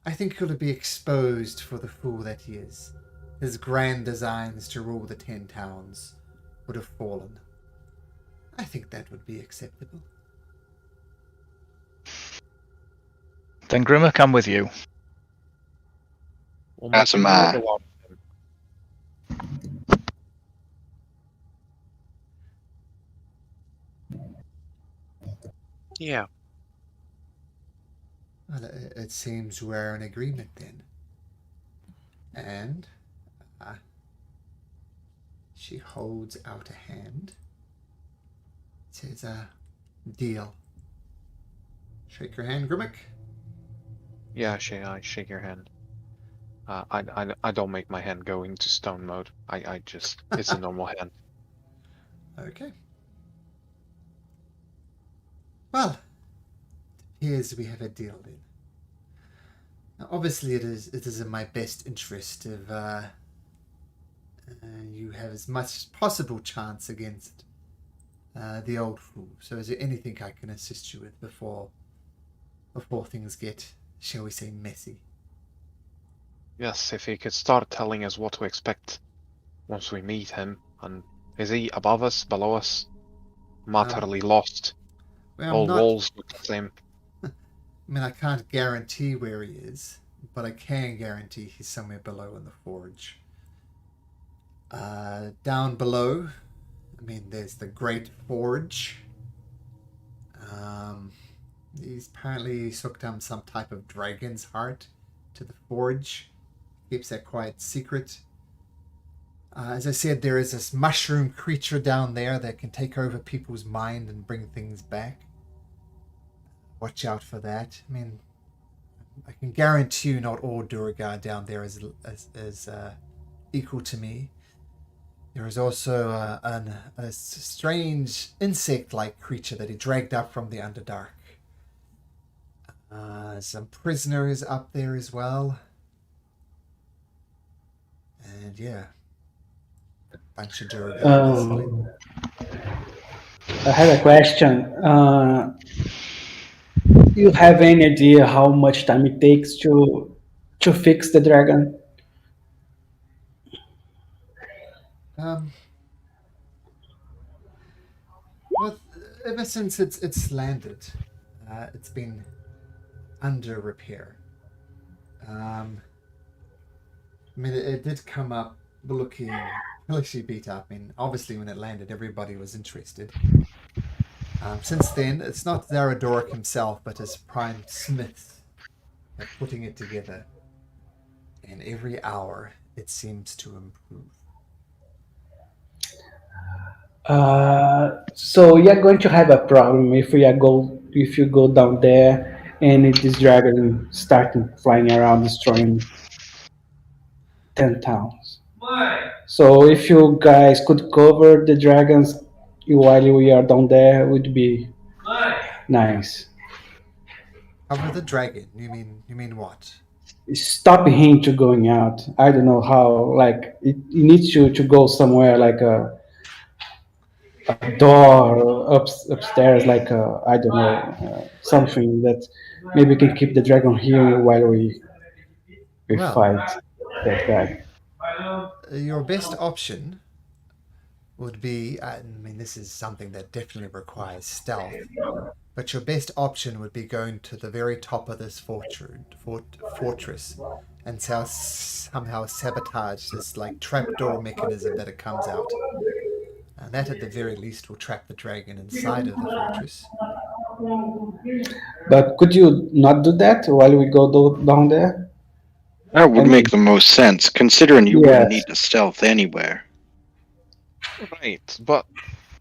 I think he'll be exposed for the fool that he is. His grand designs to rule the 10 towns would have fallen. I think that would be acceptable." Then Grimmack, I'm with you. We'll That's make my- another one. Yeah. Well, it seems we're in agreement then. And she holds out a hand. Says, "Deal." Shake your hand, Grimmick. Yeah, I shake your hand. I don't make my hand go into stone mode. I just, it's a normal hand. Okay. Well, it appears we have a deal then. Now, obviously, it is in my best interest if you have as much possible chance against the old fool. So, is there anything I can assist you with before things get, shall we say, messy? Yes, if he could start telling us what to expect once we meet him. And is he above us, below us? I'm utterly lost. Well, All not. walls look the same. I mean, I can't guarantee where he is, but I can guarantee he's somewhere below in the forge. Down below, I mean, there's the Great Forge. Um, he's apparently hooked up some type of dragon's heart to the forge. Keeps that quite secret. As I said, there is this mushroom creature down there that can take over people's mind and bring things back. Watch out for that. I mean, I can guarantee you not all Durgar down there is equal to me. There is also a strange insect-like creature that he dragged up from the Underdark. Some prisoners up there as well. And yeah, a bunch of Durgar. I have a question. You have any idea how much time it takes to fix the dragon? Um, well, ever since it's landed, it's been under repair. I mean, it did come up looking hellishly beat up. I mean, obviously, when it landed, everybody was interested. Since then, it's not Zaradoric himself, but his prime smiths are putting it together. And every hour, it seems to improve. So you're going to have a problem if you go down there and this dragon starting flying around destroying 10 towns. So if you guys could cover the dragons while we are down there, would be nice. Cover the dragon. You mean what? Stop him to going out. I don't know how. Like it needs to go somewhere like a door upstairs, like I don't know, something that maybe can keep the dragon here while we Well, fight that guy. your best option would be, I mean, this is something that definitely requires stealth, but your best option would be going to the very top of this fortress and somehow sabotage this like trapdoor mechanism that it comes out. And that at the very least will trap the dragon inside of the fortress. But could you not do that while we go down there? That would I mean, make the most sense, considering you wouldn't yes. need to stealth anywhere. Right, but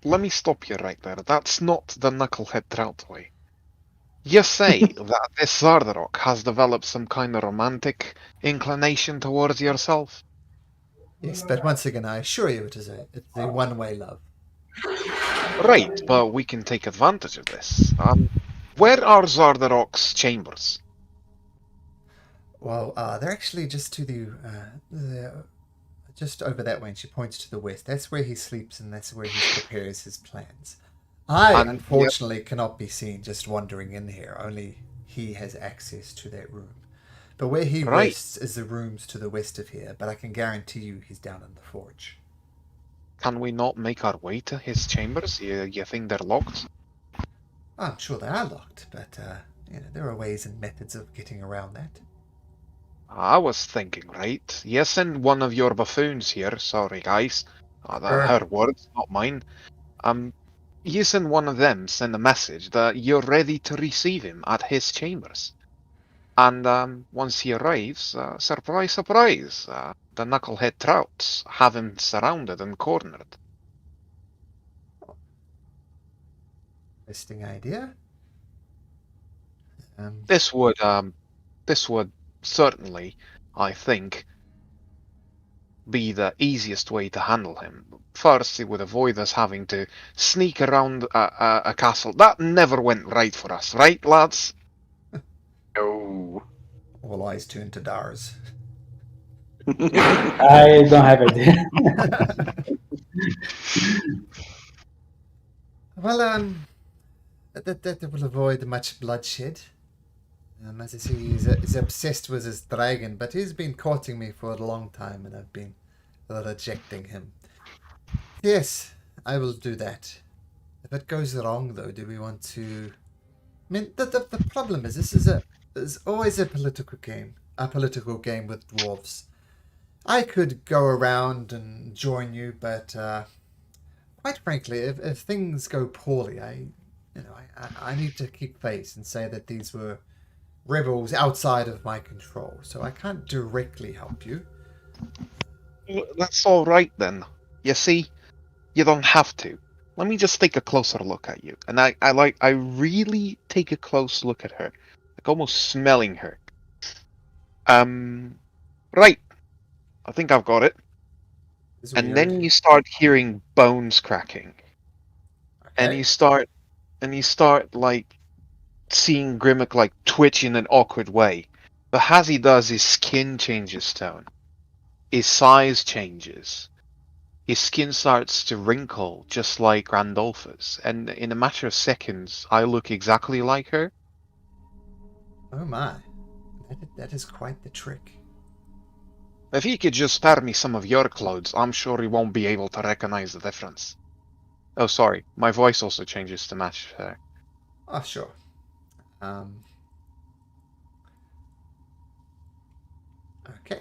let me stop you right there. That's not the Knucklehead Trout way. You say that this Zardarok has developed some kind of romantic inclination towards yourself? Yes, but once again, I assure you it's a one-way love. Right, but we can take advantage of this. Where are Zardarok's chambers? Well, they're actually just to just over that way, and she points to the west. That's where he sleeps, and that's where he prepares his plans. I, unfortunately, cannot be seen just wandering in here. Only he has access to that room. But where he rests is the rooms to the west of here, but I can guarantee you he's down in the forge. Can we not make our way to his chambers? You think they're locked? I'm sure they are locked, but there are ways and methods of getting around that. I was thinking, right? You send one of your buffoons here. Sorry, guys. Her words, not mine. You send one of them, send a message that you're ready to receive him at his chambers. And once he arrives, surprise, surprise, the Knucklehead Trouts have him surrounded and cornered. Interesting idea. This would certainly, I think, be the easiest way to handle him. First, it would avoid us having to sneak around a castle. That never went right for us, right, lads? No. All eyes turn to Dars. I don't have idea. Well, that will avoid much bloodshed. As I say, he's obsessed with his dragon, but he's been courting me for a long time, and I've been rejecting him. Yes, I will do that. If it goes wrong, though, do we want to? I mean, the problem is is always a political game. A political game with dwarves. I could go around and join you, but quite frankly, if things go poorly, I need to keep face and say that these were rebels outside of my control, so I can't directly help you. That's all right then. You see, you don't have to. Let me just take a closer look at you. And I really take a close look at her, like almost smelling her. Right. I think I've got it. It's And weird. then you start hearing bones cracking, and Okay. you start like seeing Grimmick like twitch in an awkward way. But as he does, his skin changes tone. His size changes. His skin starts to wrinkle just like Randolphus, and in a matter of seconds, I look exactly like her. Oh my, that is quite the trick. If he could just spare me some of your clothes, I'm sure he won't be able to recognize the difference. Oh, sorry, my voice also changes to match her. Oh sure. Okay.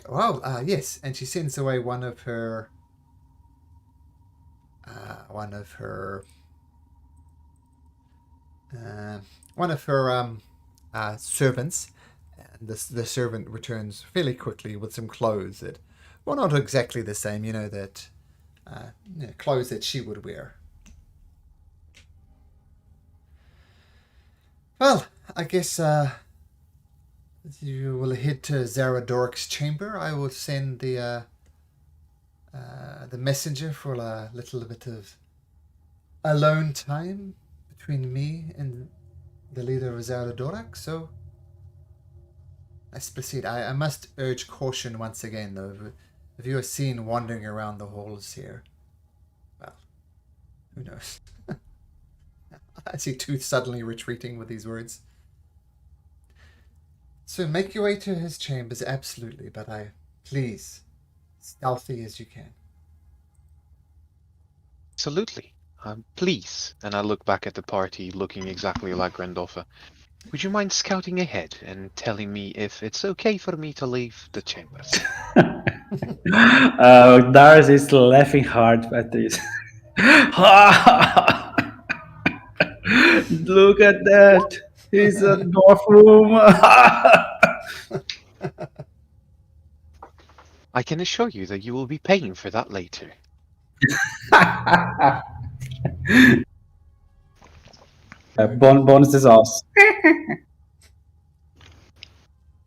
Well, yes, and she sends away one of her uh, one of her uh, one of her servants, and the servant returns fairly quickly with some clothes that, well, not exactly the same. Clothes that she would wear. Well, I guess you will head to Zaradoric's chamber. I will send the messenger for a little bit of alone time between me and the leader of Zaradoric. So let's proceed. I must urge caution once again, though. If you are seen wandering around the halls here, well, who knows? I see Tooth suddenly retreating with these words. So make your way to his chambers, absolutely, but please, stealthy as you can. Absolutely. Please. And I look back at the party, looking exactly like Randolpha. Would you mind scouting ahead and telling me if it's okay for me to leave the chambers? Dars is laughing hard at this. Look at that. It's a dwarf room. I can assure you that you will be paying for that later. Bonus is us.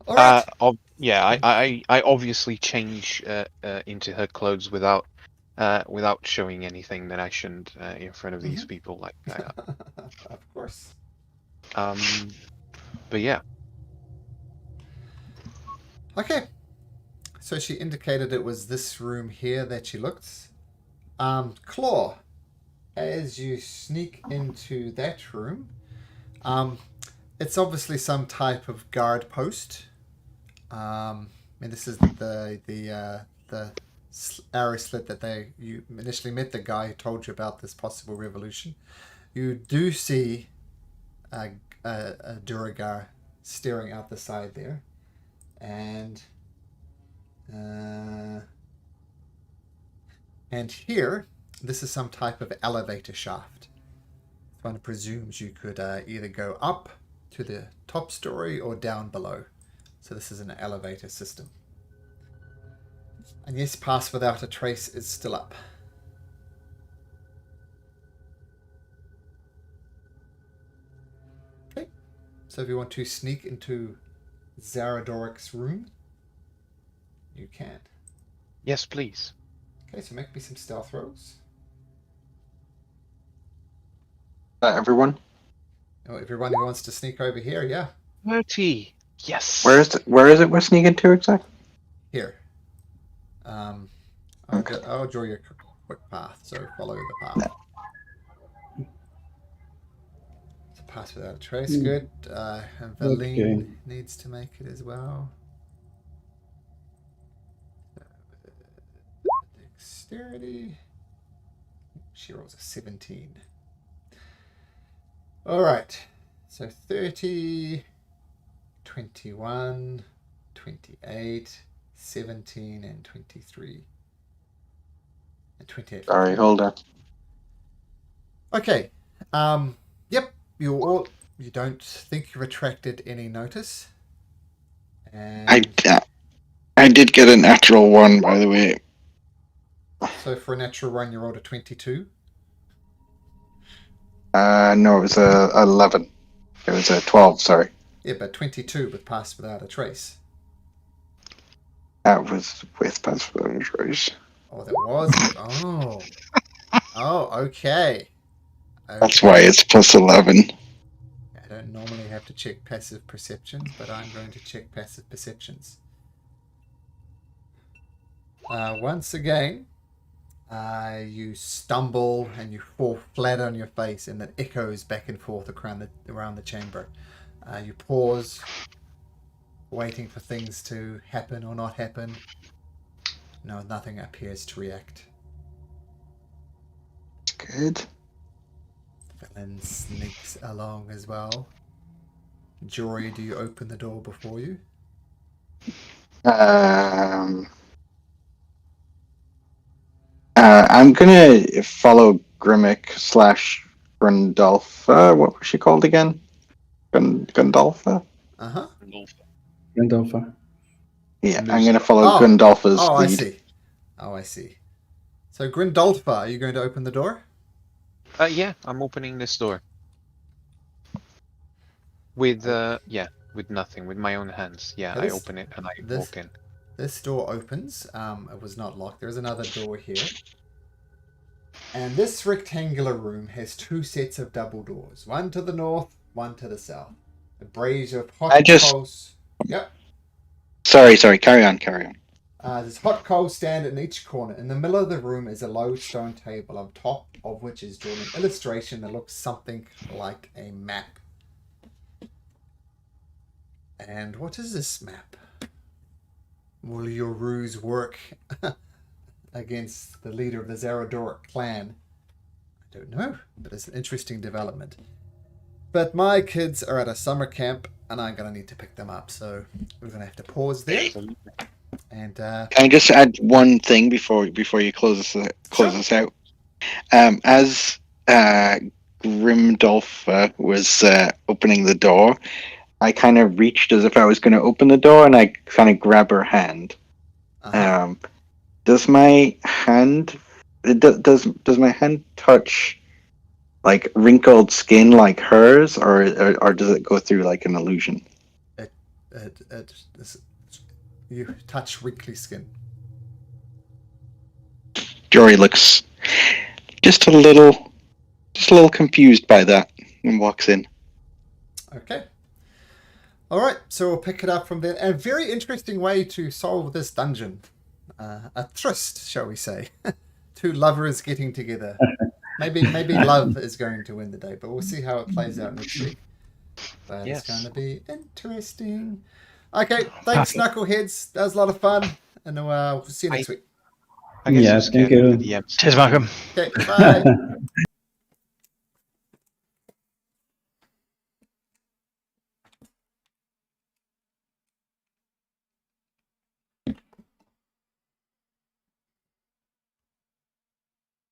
All right. I obviously change into her clothes without showing anything that I shouldn't in front of these people. Of course. But yeah. Okay. So she indicated it was this room here that she looked. Claw, as you sneak into that room, it's obviously some type of guard post. And this is the arrow slit that you initially met the guy who told you about this possible revolution. You do see a Duragar staring out the side there, and here, this is some type of elevator shaft. One presumes you could either go up to the top story or down below. So this is an elevator system. And yes, Pass Without a Trace is still up. Okay. So if you want to sneak into Zaradoric's room, you can. Yes, please. Okay, so make me some stealth rolls. Everyone? Oh, everyone who wants to sneak over here, yeah. 30. Yes. Where is it we're sneaking to exactly? Here. Okay. I'll draw you a quick path, so follow the path. So Pass Without a Trace, good. And Valine needs to make it as well. Dexterity. She rolls a 17. All right. So 30, 21, 28, 17, and 23. And 28. Sorry, hold on. Okay. Yep. You don't think you've attracted any notice. And I did get a natural 1, by the way. so for a natural run, you rolled a 22. No, it was a 11. It was a 12. Sorry, Yeah, but 22 would pass without a trace. that was with Pathfinder Trace. Oh, that was it. Oh. Oh, okay. That's why it's plus 11. I don't normally have to check passive perceptions, but I'm going to check passive perceptions. Once again, you stumble and you fall flat on your face, and it echoes back and forth around the chamber. You pause, waiting for things to happen or not happen. No, nothing appears to react. Good. Villain sneaks along as well. Jory, do you open the door before you? I'm gonna follow Grimmick / Grundolfa. What was she called again? Gundolfa? Uh-huh. Randolph. Yeah, I'm gonna follow Gundolfa's lead. I see. So, Grindolfa, are you going to open the door? Yeah, I'm opening this door. With with nothing, with my own hands. Yeah, I open it and I walk in. This door opens. It was not locked. There's another door here. And this rectangular room has 2 sets of double doors. One to the north, one to the south. A brazier of hot coals. Yep. Sorry, carry on. There's hot coals stand in each corner. In the middle of the room is a low stone table, on top of which is drawn an illustration that looks something like a map. And what is this map? Will your ruse work against the leader of the Zaradoric clan? I don't know, but it's an interesting development. But my kids are at a summer camp, and I'm going to need to pick them up, so we're going to have to pause there. And Can I just add one thing before you close this out? As Grimdolf was opening the door, I kind of reached as if I was going to open the door, and I kind of grab her hand. uh-huh. Does my hand does my hand touch like wrinkled skin like hers, or does it go through like an illusion? You touch wrinkly skin. Jory looks just a little confused by that and walks in. Okay. All right, so we'll pick it up from there. A very interesting way to solve this dungeon. A tryst, shall we say. 2 lovers getting together. Maybe love is going to win the day, but we'll see how it plays out next week. But It's going to be interesting. Okay, thanks, Knuckleheads. That was a lot of fun, and we'll see you next week. Yes, thank you. Cheers, Malcolm. Okay, bye.